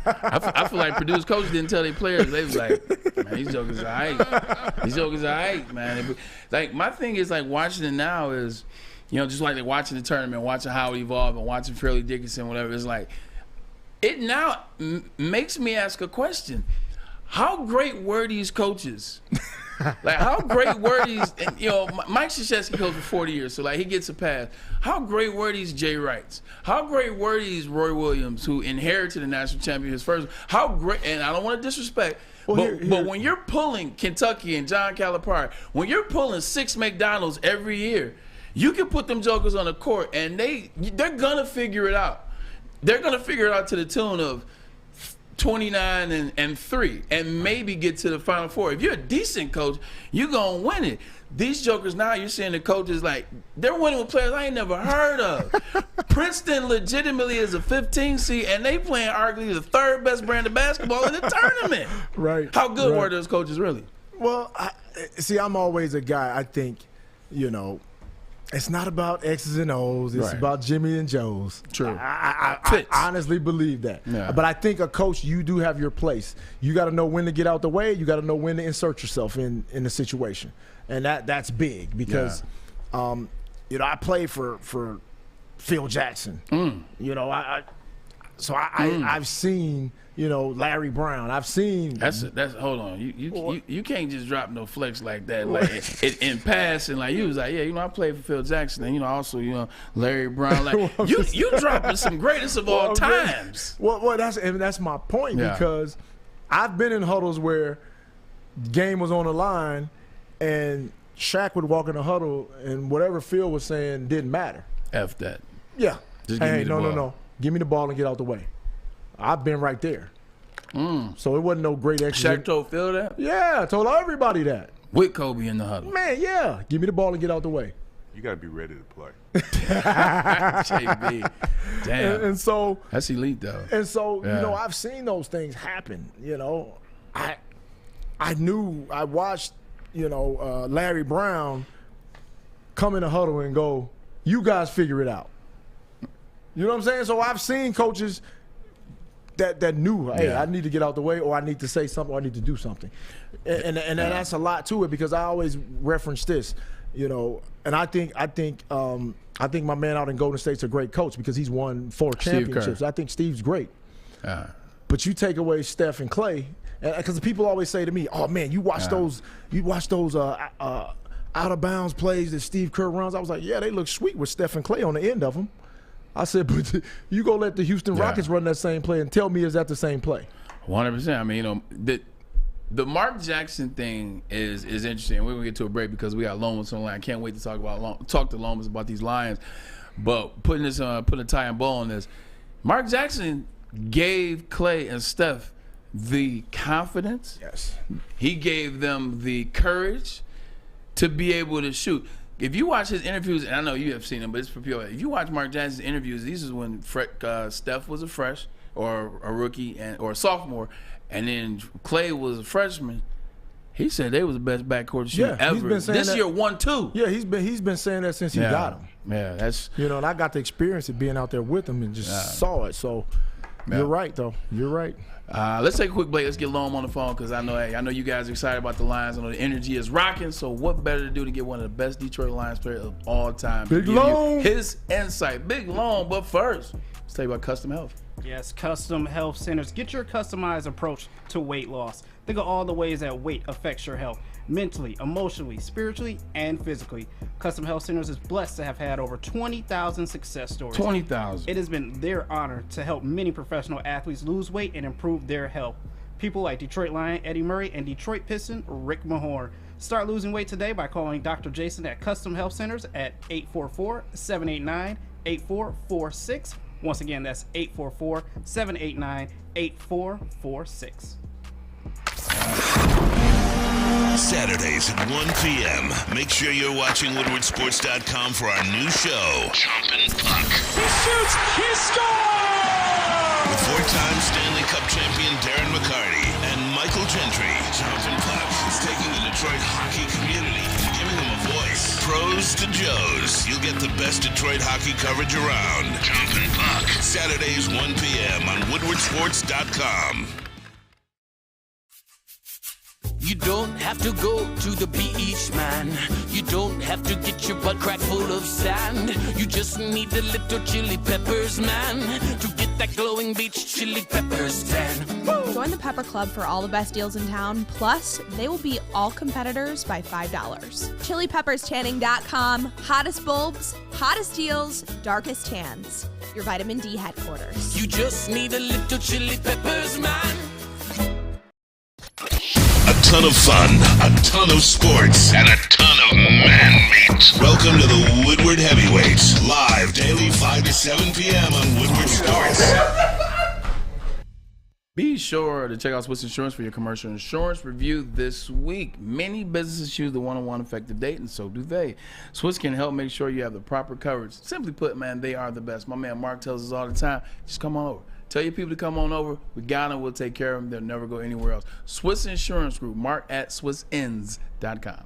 I feel like Purdue's coaches didn't tell their players. They was like, man, these jokers are all right. These jokers are all right, man. Like, my thing is, like, watching it now is, you know, just like watching the tournament, watching how it evolved, and watching Fairleigh Dickinson, whatever. It's like, it now makes me ask a question. How great were these coaches? Like, how great were these? And, you know, Mike Krzyzewski coached for 40 years, so, like, he gets a pass. How great were these Jay Wrights? How great were these Roy Williams, who inherited the national champion his first? How great, and I don't want to disrespect, but when you're pulling Kentucky and John Calipari, when you're pulling 6 McDonald's every year, you can put them jokers on the court, and they're going to figure it out. They're going to figure it out to the tune of 29 and 3 and maybe get to the Final Four. If you're a decent coach, you're going to win it. These jokers now, you're seeing the coaches like, they're winning with players I ain't never heard of. Princeton legitimately is a 15 seed, and they playing arguably the 3rd best brand of basketball in the tournament. Right. How good were those coaches really? Well, see, I'm always a guy, I think, you know, it's not about X's and O's. It's Right. about Jimmy and Joe's. True. I honestly believe that. Yeah. But I think a coach, you do have your place. You got to know when to get out the way. You got to know when to insert yourself in the situation. And that's big because, you know, I played for Phil Jackson. You know, I've seen, you know, Larry Brown. I've seen. That's hold on. You can't just drop no flex like that. Like in passing, like you was like, yeah, you know, I played for Phil Jackson, and you know, also, you know, Larry Brown. Like you dropping some greatest of all times. Well, that's my point because I've been in huddles where game was on the line, and Shaq would walk in the huddle, and whatever Phil was saying didn't matter. F that. Yeah. Just give me the ball. No. Give me the ball and get out the way. I've been right there. So it wasn't no great extra. Shaq told Phil that? Yeah, I told everybody that. With Kobe in the huddle. Man, yeah. Give me the ball and get out the way. You got to be ready to play. JB. Damn. And so that's elite though. And so, Yeah. you know, I've seen those things happen. You know, I watched, you know, Larry Brown come in the huddle and go, "You guys figure it out." You know what I'm saying? So I've seen coaches that knew, hey, I need to get out the way, or I need to say something, or I need to do something, and that's a lot to it because I always reference this, you know, and I think my man out in Golden State's a great coach because he's won 4 championships. I think Steve's great, but you take away Steph and Clay, because people always say to me, "Oh man, you watch those out-of-bounds plays that Steve Kerr runs. I was like, yeah, they look sweet with Steph and Clay on the end of them. I said, but you go let the Houston Rockets run that same play and tell me is that the same play? 100%. I mean, the Mark Jackson thing is interesting. We're gonna get to a break because we got Lomas on the line. I can't wait to talk to Lomas about these Lions. But putting a tie and bow on this, Mark Jackson gave Clay and Steph the confidence. Yes. He gave them the courage to be able to shoot. If you watch his interviews, and I know you have seen them, but it's for people. If you watch Mark Jackson's interviews, these is when Steph was a fresh or a rookie or a sophomore, and then Clay was a freshman. He said they was the best backcourt shooter ever. He's been saying this that, year, 1-2. Yeah, he's been saying that since he got him. Yeah, that's and I got the experience of being out there with him and just saw it. So you're right, though. You're right. Let's take a quick break. Let's get Loam on the phone because I know you guys are excited about the Lions. I know the energy is rocking. So what better to do to get one of the best Detroit Lions players of all time? Big Loam. His insight. Big Loam. But first, let's tell you about Custom Health. Yes, Custom Health Centers. Get your customized approach to weight loss. Think of all the ways that weight affects your health. Mentally, emotionally, spiritually, and physically. Custom Health Centers is blessed to have had over 20,000 success stories. 20,000. It has been their honor to help many professional athletes lose weight and improve their health. People like Detroit Lion Eddie Murray and Detroit Piston Rick Mahorn. Start losing weight today by calling Dr. Jason at Custom Health Centers at 844-789-8446. Once again, that's 844-789-8446. Saturdays at 1 p.m. Make sure you're watching WoodwardSports.com for our new show, Chompin' Puck. He shoots! He scores! With four-time Stanley Cup champion Darren McCarty and Michael Gentry, Chompin' Puck is taking the Detroit hockey community and giving them a voice. Pros to Joes. You'll get the best Detroit hockey coverage around. Chompin' Puck. Saturdays 1 p.m. on WoodwardSports.com. You don't have to go to the beach, man. You don't have to get your butt crack full of sand. You just need a little chili peppers, man, to get that glowing beach chili peppers tan. Join the Pepper Club for all the best deals in town. Plus, they will beat all competitors by $5. ChiliPeppersTanning.com. Hottest bulbs, hottest deals, darkest tans. Your vitamin D headquarters. You just need a little chili peppers, man. A ton of fun, a ton of sports, and a ton of man-meat. Welcome to the Woodward Heavyweights, live daily 5 to 7 p.m. on Woodward Sports. Be sure to check out Swiss Insurance for your commercial insurance review this week. Many businesses choose the one-on-one effective date, and so do they. Swiss can help make sure you have the proper coverage. Simply put, man, they are the best. My man Mark tells us all the time, just come on over. Tell your people to come on over. We got them. We'll take care of them. They'll never go anywhere else. Swiss Insurance Group. Mark at SwissIns.com.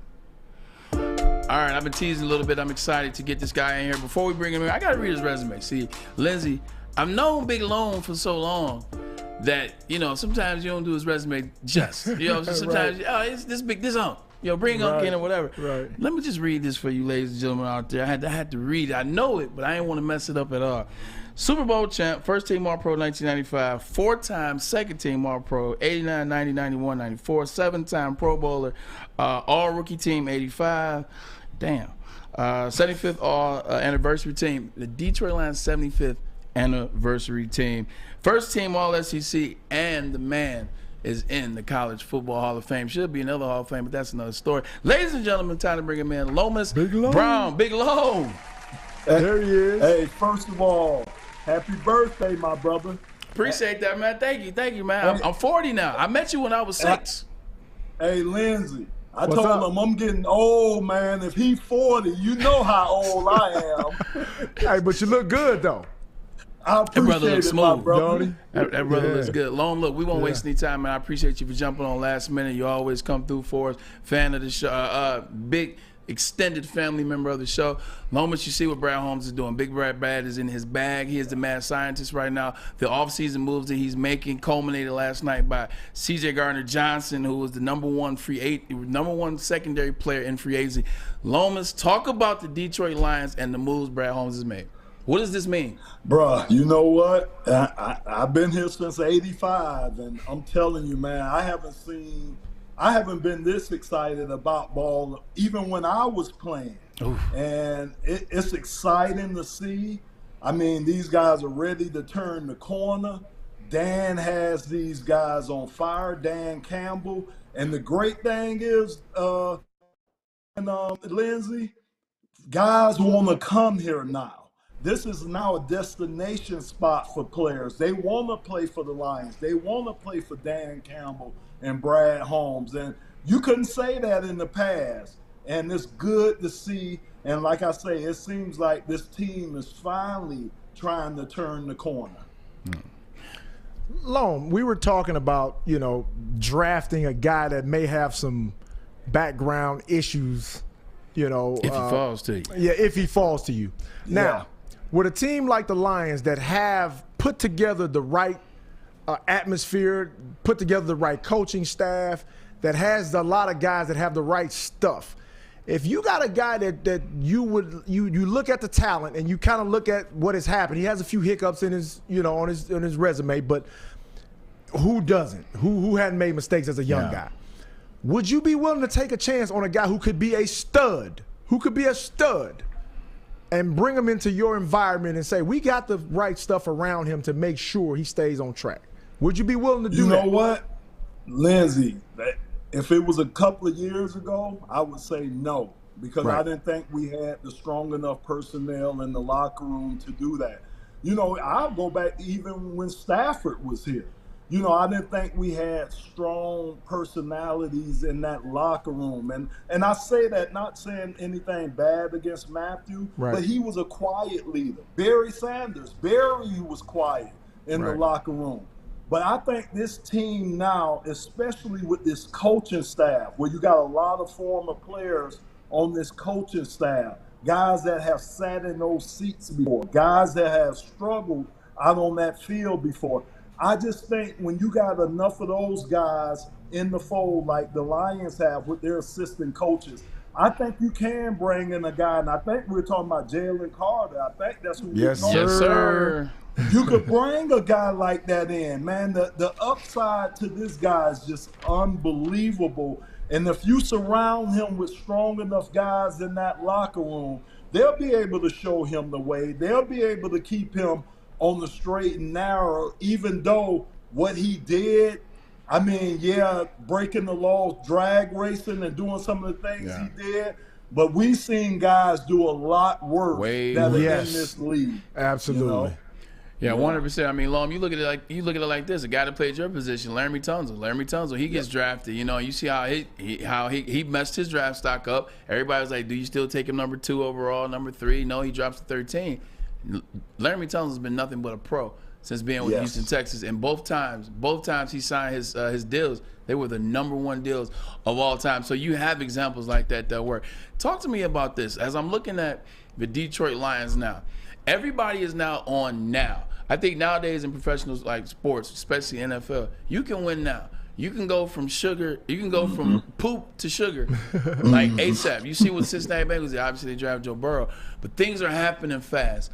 All right, I've been teasing a little bit. I'm excited to get this guy in here. Before we bring him in, I got to read his resume. See, Lindsey, I've known Big Loam for so long that, sometimes you don't do his resume just. Sometimes, it's this big, this on. Bring Unc in or whatever. Right. Let me just read this for you, ladies and gentlemen out there. I had to read it. I know it, but I didn't want to mess it up at all. Super Bowl champ, first team All-Pro 1995, four-time second team All-Pro 89, 90, 91, 94, seven-time Pro Bowler, All-Rookie team 85. Damn. 75th All-Anniversary team, the Detroit Lions 75th Anniversary team. First team All-SEC, and the man is in the College Football Hall of Fame. Should be another Hall of Fame, but that's another story. Ladies and gentlemen, time to bring him in. Lomas Brown. Big Loam. There he is. Hey, first of all, happy birthday, my brother. Appreciate that, man. Thank you, man. I'm 40 now. I met you when I was 6. Hey, Lindsey, I told him I'm getting old, man. If he's 40, you know how old I am. Hey, but you look good, though. I appreciate it, my brother. That brother looks good. Loam, look, we won't waste any time, man. I appreciate you for jumping on last minute. You always come through for us. Fan of the show. Big extended family member of the show. Lomas, you see what Brad Holmes is doing. Big Brad is in his bag. He is the mad scientist right now. The offseason moves that he's making culminated last night by C.J. Gardner Johnson, who was the number one secondary player in free agency. Lomas, talk about the Detroit Lions and the moves Brad Holmes has made. What does this mean? Bruh, you know what? I've been here since '85, and I'm telling you, man, I haven't seen I haven't been this excited about ball even when I was playing. Oof. And it's exciting to see. I mean, these guys are ready to turn the corner. Dan has these guys on fire, Dan Campbell. And the great thing is, Lindsey, guys want to come here now. This is now a destination spot for players. They want to play for the Lions. They want to play for Dan Campbell and Brad Holmes. And you couldn't say that in the past. And it's good to see. And like I say, it seems like this team is finally trying to turn the corner. Lom, we were talking about, drafting a guy that may have some background issues, If he falls to you. Yeah, if he falls to you. Now, with a team like the Lions that have put together the right atmosphere, put together the right coaching staff, that has a lot of guys that have the right stuff. If you got a guy that you look at the talent and you kind of look at what has happened. He has a few hiccups in his on his resume, but who doesn't? Who hadn't made mistakes as a young guy? Would you be willing to take a chance on a guy who could be a stud? And bring him into your environment and say, we got the right stuff around him to make sure he stays on track. Would you be willing to do that? You know what, Lindsey, if it was a couple of years ago, I would say no, because I didn't think we had the strong enough personnel in the locker room to do that. I'll go back even when Stafford was here. I didn't think we had strong personalities in that locker room. And I say that not saying anything bad against Matthew, but he was a quiet leader. Barry was quiet in the locker room. But I think this team now, especially with this coaching staff, where you got a lot of former players on this coaching staff, guys that have sat in those seats before, guys that have struggled out on that field before. I just think when you got enough of those guys in the fold like the Lions have with their assistant coaches, I think you can bring in a guy, and I think we're talking about Jalen Carter. I think that's who we're talking about. Yes, sir. You could bring a guy like that in, man. The upside to this guy is just unbelievable. And if you surround him with strong enough guys in that locker room, they'll be able to show him the way. They'll be able to keep him on the straight and narrow, even though what he did, breaking the laws, drag racing and doing some of the things he did, but we've seen guys do a lot worse that are in this league. Absolutely. Yeah, 100%. Lom, you look at it like this: a guy that played your position, Laremy Tunsil. He gets drafted. You see how he messed his draft stock up. Everybody was like, "Do you still take him number 2 overall, number 3?" No, he drops to 13. Laremy Tunsil has been nothing but a pro since being with Houston, Texas, and both times he signed his deals, they were the number 1 deals of all time. So you have examples like that work. Talk to me about this. As I'm looking at the Detroit Lions now, everybody is now on now. I think nowadays in professional sports, especially NFL, you can win now. You can go from from poop to sugar like ASAP. You see what Cincinnati Bengals did. Obviously, they drafted Joe Burrow. But things are happening fast.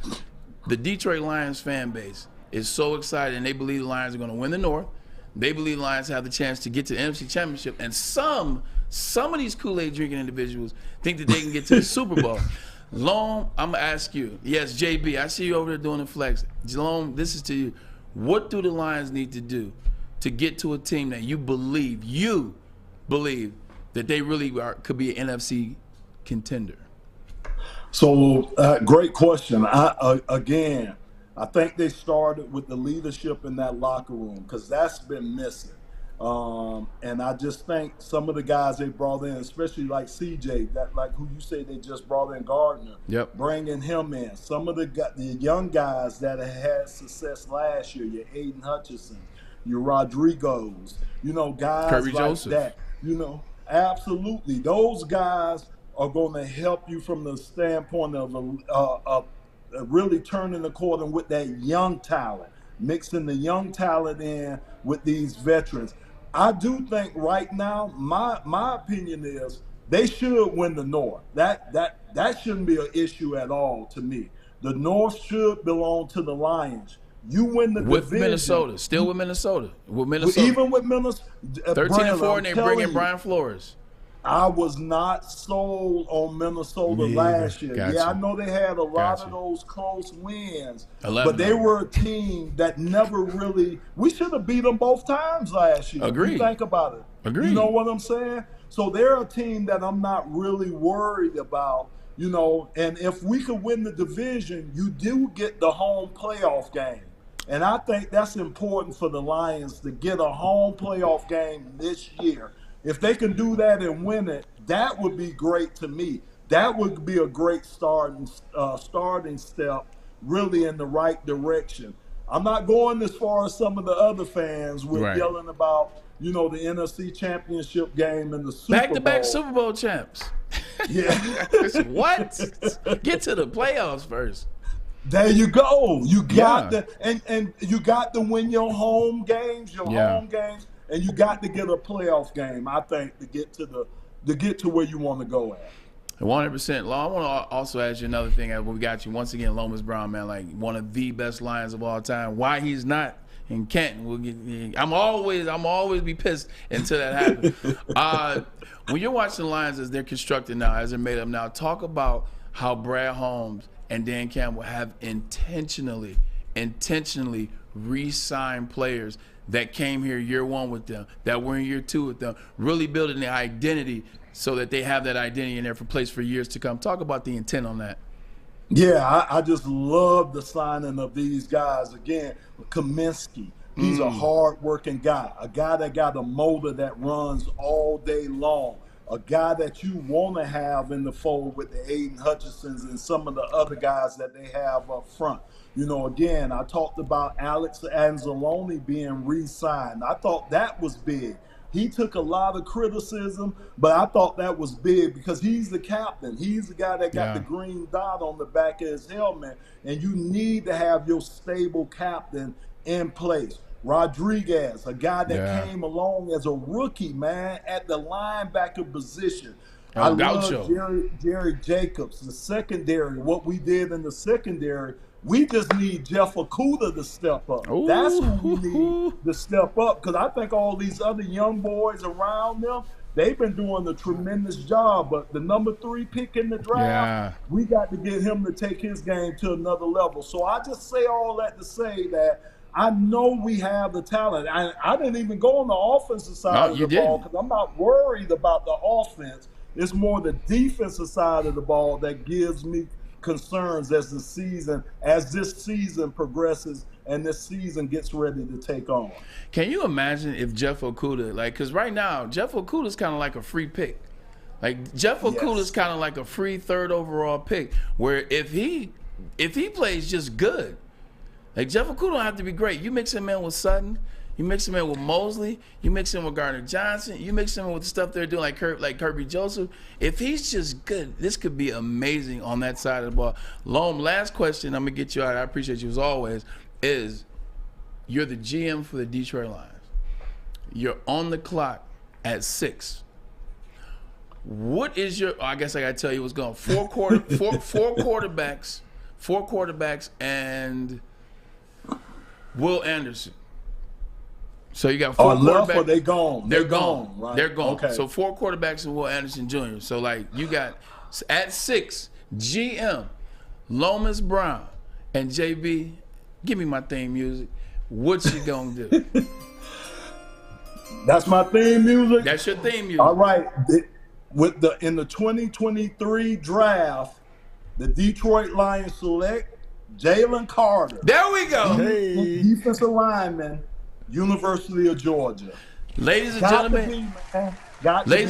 The Detroit Lions fan base is so excited, and they believe the Lions are going to win the North. They believe the Lions have the chance to get to the NFC Championship. And some of these Kool-Aid drinking individuals think that they can get to the Super Bowl. Lom, I'm going to ask you. Yes, JB, I see you over there doing the flex. Lom, this is to you. What do the Lions need to do to get to a team that you believe that they really could be an NFC contender? So, great question. I think they started with the leadership in that locker room because that's been missing. And I just think some of the guys they brought in, especially like CJ, who you say they just brought in Gardner, bringing him in. Some of the young guys that had success last year, your Aiden Hutchinson, your Rodrigos, guys Curry like Joseph. that. Absolutely. Those guys are going to help you from the standpoint of really turning the corner with that young talent, mixing the young talent in with these veterans. I do think right now, my opinion is they should win the North. That shouldn't be an issue at all to me. The North should belong to the Lions. You win the with division. Minnesota, still with Minnesota. With Minnesota, Even with Minnesota, 13-4, and they bring in Brian Flores. I was not sold on Minnesota last year. Yeah, I know they had a lot of those close wins, but they were a team that never really. We should have beat them both times last year. Agreed. You think about it. Agreed. You know what I'm saying? So they're a team that I'm not really worried about. You know, and if we could win the division, you do get the home playoff game. And I think that's important for the Lions to get a home playoff game this year. If they can do that and win it, that would be great to me. That would be a great starting step, really in the right direction. I'm not going as far as some of the other fans with yelling about, the NFC Championship game and the Super Bowl. Back-to-back Super Bowl champs. Yeah. What? Get to the playoffs first. There you go. You got and you got to win your home games, and you got to get a playoff game, I think, to get to where you want to go at. 100%. I want to also ask you another thing. We got you once again, Lomas Brown, man, like one of the best Lions of all time. Why he's not in Canton? I'm always be pissed until that happens. When you're watching the Lions as they're constructed now, as they're made up now, talk about how Brad Holmes and Dan Campbell have intentionally re-signed players that came here year one with them, that were in year two with them, really building their identity so that they have that identity in there for place for years to come. Talk about the intent on that. Yeah, I just love the signing of these guys. Again, Kaminsky, he's a hard-working guy, a guy that got a motor that runs all day long, a guy that you want to have in the fold with the Aiden Hutchinsons and some of the other guys that they have up front. Again, I talked about Alex Anzalone being re-signed. I thought that was big. He took a lot of criticism, but I thought that was big because he's the captain. He's the guy that got the green dot on the back of his helmet, and you need to have your stable captain in place. Rodriguez, a guy that came along as a rookie, man, at the linebacker position. I love Jerry Jacobs, the secondary, what we did in the secondary. We just need Jeff Okudah to step up. Ooh. That's who we need to step up, because I think all these other young boys around them, they've been doing a tremendous job. But the number 3 pick in the draft, we got to get him to take his game to another level. So I just say all that to say that I know we have the talent. I didn't even go on the offensive side of the ball because I'm not worried about the offense. It's more the defensive side of the ball that gives me concerns as this season progresses and this season gets ready to take on. Can you imagine if Jeff Okudah, because right now Jeff Okudah is kind of like a free pick. Like Jeff Okudah is kind of like a free 3rd overall pick, where if he plays just good, like Jeff Okudah don't have to be great. You mix him in with Sutton, you mix him in with Mosley, you mix him with Gardner Johnson, you mix him with the stuff they're doing like Kirby Joseph. If he's just good, this could be amazing on that side of the ball. Loam, last question, I'm going to get you out. I appreciate you as always, is you're the GM for the Detroit Lions. You're on the clock at 6. What is your, I guess I got to tell you what's going on. Four quarterbacks, and Will Anderson. So you got 4 quarterbacks. Or they gone? They're gone. Right? They're gone. Okay. So 4 quarterbacks and Will Anderson Jr. So you got at 6, GM, Lomas Brown, and JB. Give me my theme music. What you gonna do? That's my theme music. That's your theme music. All right. In the 2023 draft, the Detroit Lions select Jalen Carter. There we go. Defensive lineman, University of Georgia. Ladies and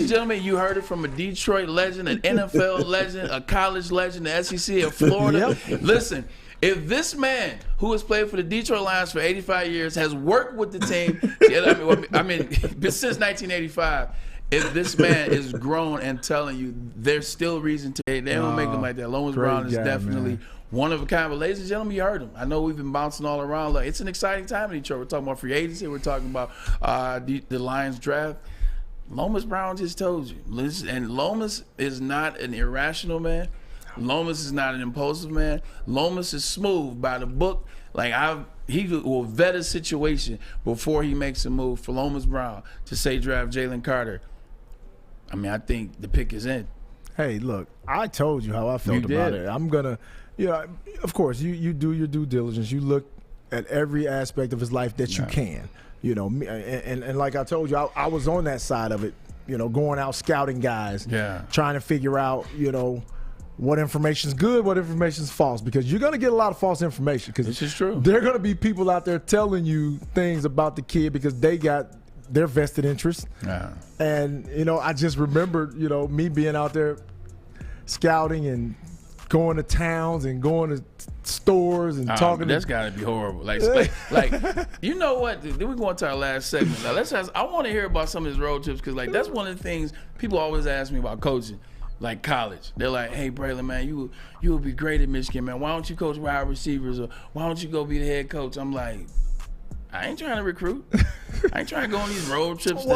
gentlemen, you heard it from a Detroit legend, an NFL legend, a college legend, the SEC of Florida. Listen, if this man, who has played for the Detroit Lions for 85 years, has worked with the team, since 1985, if this man is grown and telling you there's still reason to, they don't make him like that. Lomas Brown is definitely one of a kind. But ladies and gentlemen, you heard him. I know we've been bouncing all around. It's an exciting time in Detroit. We're talking about free agency. We're talking about the Lions draft. Lomas Brown just told you. And Lomas is not an irrational man. Lomas is not an impulsive man. Lomas is smooth by the book. Like he will vet a situation before he makes a move for Lomas Brown to say draft Jalen Carter. I mean, I think the pick is in. Hey, look, I told you how I felt about it. I'm gonna, of course, you do your due diligence. You look at every aspect of his life that you can. And like I told you, I was on that side of it. Going out scouting guys, trying to figure out, what information's good, what information's false, because you're going to get a lot of false information. Because this is true. There are going to be people out there telling you things about the kid because they got their vested interest. Yeah. And, I just remembered, me being out there scouting and going to towns and going to stores and talking. That's got to be horrible. Like, you know what? Then we go into our last segment. Now, I want to hear about some of his road trips because, that's one of the things people always ask me about coaching. Like college, they're like, "Hey, Braylon, man, you would be great at Michigan, man. Why don't you coach wide receivers, or why don't you go be the head coach?" I'm like, I ain't trying to recruit. I ain't trying to go on these road trips to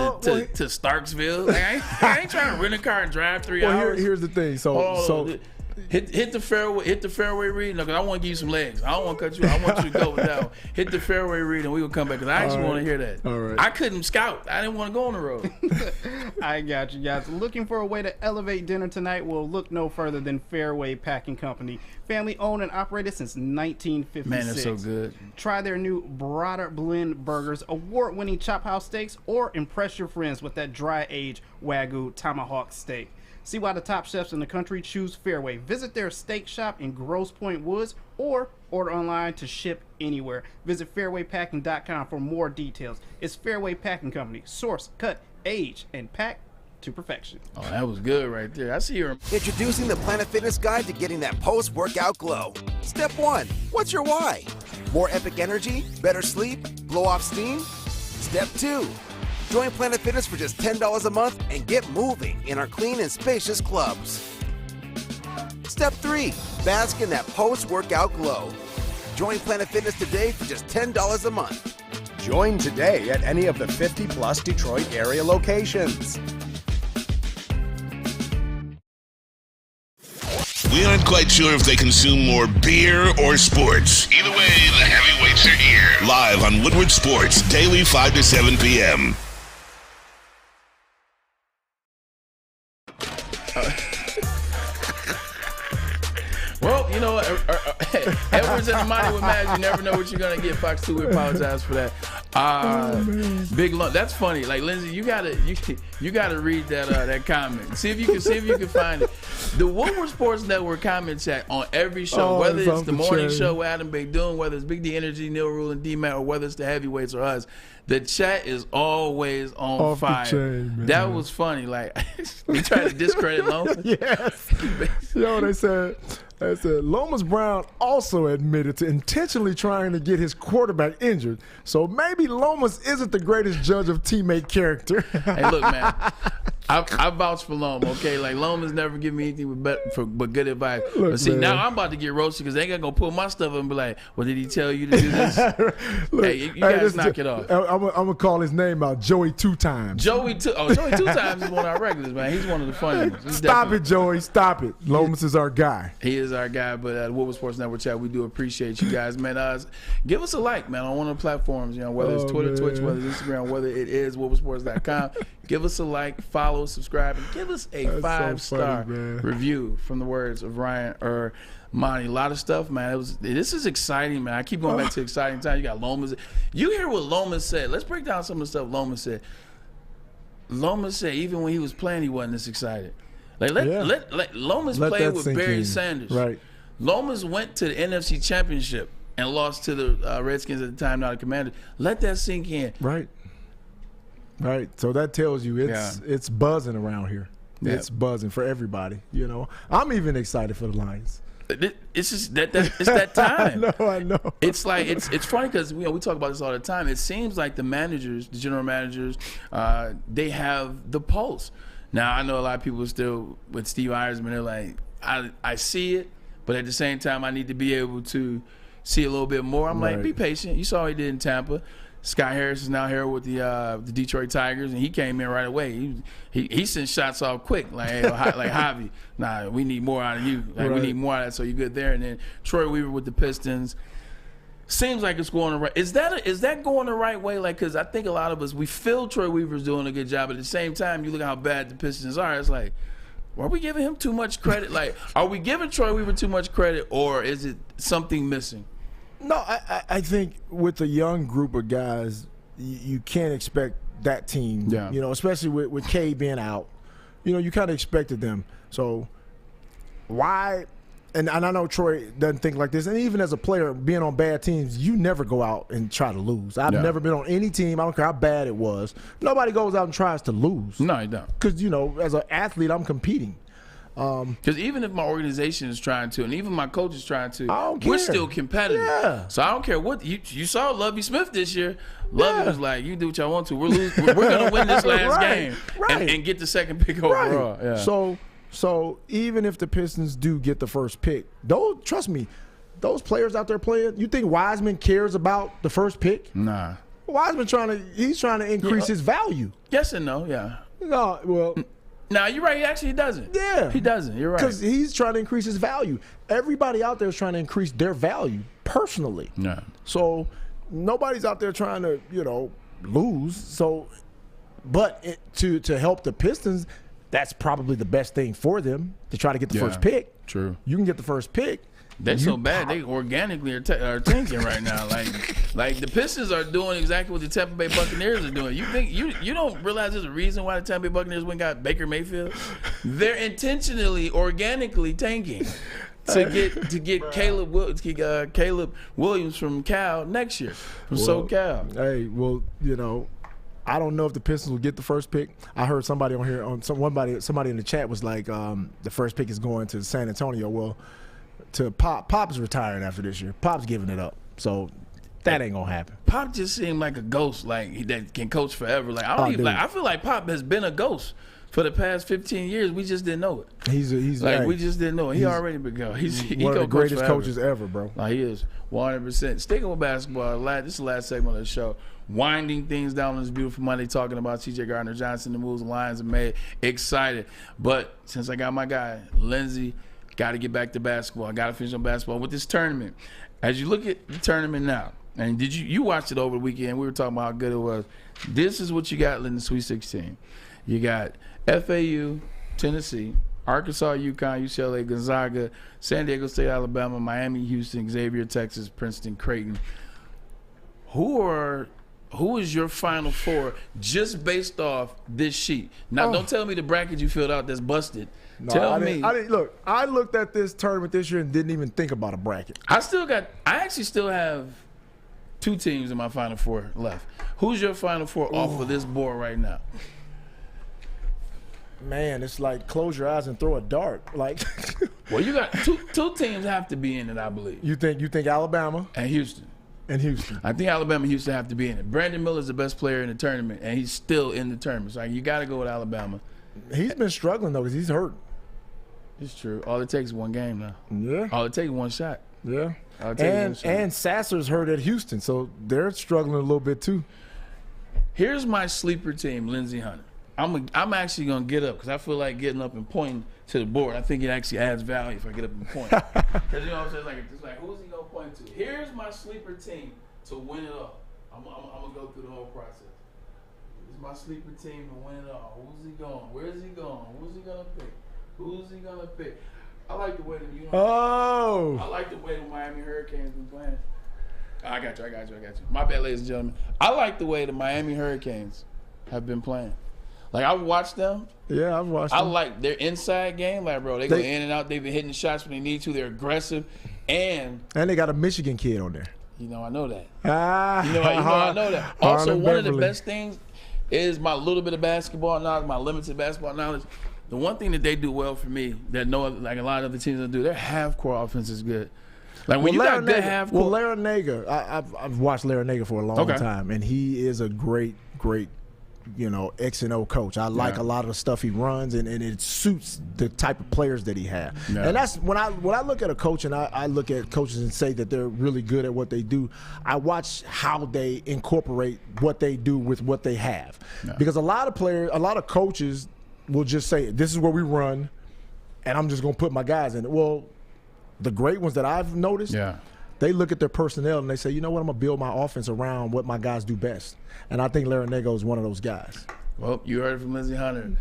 Starksville. Like, I ain't trying to rent a car and drive 3 hours. Here's the thing. So hit the fairway read. No, because I want to give you some legs. I don't want to cut you. I want you to go with that one. Hit the fairway read, and we will come back. Because I actually want to hear that. All right. I couldn't scout. I didn't want to go on the road. I got you guys. Looking for a way to elevate dinner tonight? Well, look no further than Fairway Packing Company. Family owned and operated since 1956. Man, they're so good. Try their new Broader Blend burgers, award-winning chop house steaks, or impress your friends with that dry-aged Wagyu tomahawk steak. See why the top chefs in the country choose Fairway. Visit their steak shop in Grosse Pointe Woods or order online to ship anywhere. Visit fairwaypacking.com for more details. It's Fairway Packing Company. Source, cut, age, and pack to perfection. Oh, that was good right there. I see her. Introducing the Planet Fitness Guide to getting that post-workout glow. Step 1. What's your why? More epic energy? Better sleep? Blow off steam? Step 2. Join Planet Fitness for just $10 a month and get moving in our clean and spacious clubs. Step 3. Bask in that post-workout glow. Join Planet Fitness today for just $10 a month. Join today at any of the 50-plus Detroit area locations. We aren't quite sure if they consume more beer or sports. Either way, the heavyweights are here. Live on Woodward Sports, daily 5 to 7 p.m. Well, Edwards and Ermanni with Maz, you never know what you're gonna get. Fox 2, we apologize for that. Big lump. That's funny. Like Lindsey, you gotta read that comment. See if you can find it. The Woodward Sports Network comment chat on every show, whether it's the morning show with Adam Beydoun, whether it's Big D Energy, Neil Rule, and D-Matt, or whether it's the heavyweights or us. The chat is always on Off fire. the chain, man. That was funny. Like we tried to discredit Lomas. Yes. They said Lomas Brown also admitted to intentionally trying to get his quarterback injured. So maybe Lomas isn't the greatest judge of teammate character. Hey, look, man. I vouch for Lomas, okay? Like, Lomas never give me anything but good advice. Look, but see, man. now I'm about to get roasted because they ain't going to pull my stuff up and be like, well, did he tell you to do this? Look, hey, you guys knock it off. I'm going to call his name out, Joey 2 times. Joey 2 times is one of our regulars, man. He's one of the funny ones. Stop it, Joey. Stop it. Lomas is our guy. He is our guy, but Woodward Sports Network chat, we do appreciate you guys, man. Give us a like, man, on one of the platforms, whether it's Twitter, man. Twitch, whether it's Instagram, whether it is woodwardsports.com. Give us a like, follow, subscribe, and give us a 5-star review from the words of Ryan Ermanni. A lot of stuff, man. This is exciting, man. I keep going back to exciting time. You got Lomas. You hear what Lomas said. Let's break down some of the stuff Lomas said. Lomas said even when he was playing, he wasn't this excited. Lomas played with Barry Sanders. Right. Lomas went to the NFC Championship and lost to the Redskins at the time, not the Commanders. Let that sink in. Right. So that tells you it's buzzing around here. Yeah. It's buzzing for everybody. I'm even excited for the Lions. It's just it's that time. I know. It's like it's funny because we talk about this all the time. It seems like the managers, the general managers, they have the pulse. Now I know a lot of people still with Steve Eiersman. They're like, I see it, but at the same time, I need to be able to see a little bit more. I'm like, be patient. You saw what he did in Tampa. Scott Harris is now here with the Detroit Tigers, and he came in right away. He sent shots off quick, like Javi. Nah, we need more out of you. We need more out of that, so you're good there. And then Troy Weaver with the Pistons. Seems like it's going the right. Is that going the right way? Like, because I think a lot of us, we feel Troy Weaver's doing a good job. But at the same time, you look at how bad the Pistons are. It's like, are we giving him too much credit? Like, are we giving Troy Weaver too much credit, or is it something missing? No, I think with a young group of guys, you can't expect that team. Yeah. You know, especially with K being out. You know, you kind of expected them. So why? And I know Troy doesn't think like this. And even as a player, being on bad teams, you never go out and try to lose. I've never been on any team. I don't care how bad it was. Nobody goes out and tries to lose. No, you don't. Because, you know, as an athlete, I'm competing. Because even if my organization is trying to, and even my coach is trying to, we're care. still competitive. Yeah. So I don't care what you saw. Lovey Smith this year. Lovey was like, "You do what y'all want to. We're gonna win this last game and get the second pick overall." Yeah. So even if the Pistons do get the first pick, trust me, those players out there playing, you think Wiseman cares about the first pick? Nah. Wiseman he's trying to increase his value. Yes and no. Yeah. No. Well. No, you're right. He doesn't. Yeah. He doesn't. You're right. Because he's trying to increase his value. Everybody out there is trying to increase their value personally. Yeah. So nobody's out there trying to, you know, lose. So, but to help the Pistons, that's probably the best thing for them to try to get the first pick. True. You can get the first pick. They're so bad. They organically are tanking right now. Like the Pistons are doing exactly what the Tampa Bay Buccaneers are doing. You think you don't realize there's a reason why the Tampa Bay Buccaneers went and got Baker Mayfield? They're intentionally, organically tanking to get Caleb Williams from Cal next year from SoCal. Hey, well, you know, I don't know if the Pistons will get the first pick. I heard somebody on here somebody in the chat was like, the first pick is going to San Antonio. Well, to Pop's retiring after this year. Pop's giving it up. So that ain't gonna happen. Pop just seemed like a ghost, like that can coach forever. Like I feel like Pop has been a ghost for the past 15 years. We just didn't know it. He's like hey, we just didn't know it. He already been gone. He one of the greatest forever. coaches ever, bro. Like he is 100%. Sticking with basketball, this is the last segment of the show. Winding things down on this beautiful Monday, talking about TJ Gardner Johnson, the moves the Lions have made. Excited, but since I got my guy Lindsey. Got to get back to basketball. I got to finish on basketball with this tournament. As you look at the tournament now, and you watched it over the weekend. We were talking about how good it was. This is what you got in the Sweet 16. You got FAU, Tennessee, Arkansas, UConn, UCLA, Gonzaga, San Diego State, Alabama, Miami, Houston, Xavier, Texas, Princeton, Creighton. Who is your Final Four just based off this sheet? Now, don't tell me the bracket you filled out that's busted. No, Tell me. I looked at this tournament this year and didn't even think about a bracket. I actually still have 2 teams in my Final Four left. Who's your Final Four off of this board right now? Man, it's like close your eyes and throw a dart. Like, well, you got two teams have to be in it, I believe. You think Alabama and Houston? I think Alabama and Houston have to be in it. Brandon Miller's the best player in the tournament, and he's still in the tournament. So you got to go with Alabama. He's been struggling though because he's hurt. It's true. All it takes is one game now. Yeah. All it takes is one shot. Yeah. And Sasser's hurt at Houston, so they're struggling a little bit too. Here's my sleeper team, Lindsey Hunter. I'm actually gonna get up because I feel like getting up and pointing to the board. I think it actually adds value if I get up and point. Because you know what I'm saying? It's like who's he gonna point to? Here's my sleeper team to win it all. I'm gonna go through the whole process. It's my sleeper team to win it all. Who's he going? Where's he going? Who's he gonna pick? Who's he gonna pick? I like the way I like the way the Miami Hurricanes been playing. I got you. My bad, ladies and gentlemen. I like the way the Miami Hurricanes have been playing. Like, I've watched them. Yeah, I've watched them. I like their inside game. Like, bro, they go in and out. They've been hitting shots when they need to. They're aggressive. And they got a Michigan kid on there. You know, I know that. I know that. Also, one of the best things is my little bit of basketball knowledge, my limited basketball knowledge. The one thing that they do well for me that like a lot of other teams don't do, their half-court offense is good. Like when you got good half-court. Well, Larinaga, I've watched Larinaga for a long time, and he is a great, X and O coach. I like a lot of the stuff he runs, and it suits the type of players that he has. Yeah. And that's when I look at a coach, and I look at coaches and say that they're really good at what they do. I watch how they incorporate what they do with what they have, because a lot of coaches will just say, this is where we run, and I'm just going to put my guys in it. Well, the great ones that I've noticed, they look at their personnel and they say, you know what, I'm going to build my offense around what my guys do best. And I think Larinaga is one of those guys. Well, you heard it from Lindsey Hunter.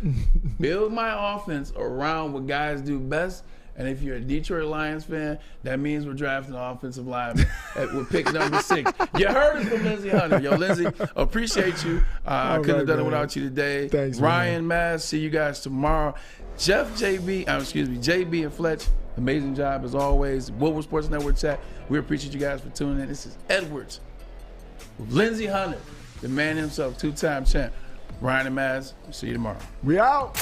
Build my offense around what guys do best. And if you're a Detroit Lions fan, that means we're drafting an offensive lineman with pick number 6. You heard it from Lindsey Hunter. Yo, Lindsey, appreciate you. I couldn't have done it without you today. Thanks, Ryan, Maz, see you guys tomorrow. JB and Fletch, amazing job as always. Woodward Sports Network chat. We appreciate you guys for tuning in. This is Edwards with Lindsey Hunter, the man himself, 2-time champ. Ryan and Maz, see you tomorrow. We out.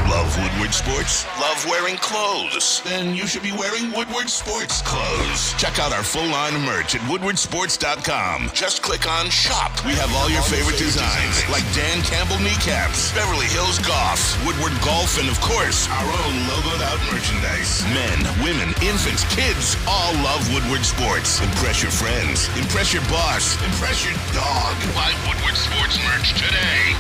Love Woodward Sports? Love wearing clothes? Then you should be wearing Woodward Sports clothes. Check out our full line of merch at woodwardsports.com. Just click on Shop. We have all your favorite designs, like Dan Campbell kneecaps, Beverly Hills Golf, Woodward Golf, and of course, our own logoed out merchandise. Men, women, infants, kids, all love Woodward Sports. Impress your friends. Impress your boss. Impress your dog. Buy Woodward Sports merch today.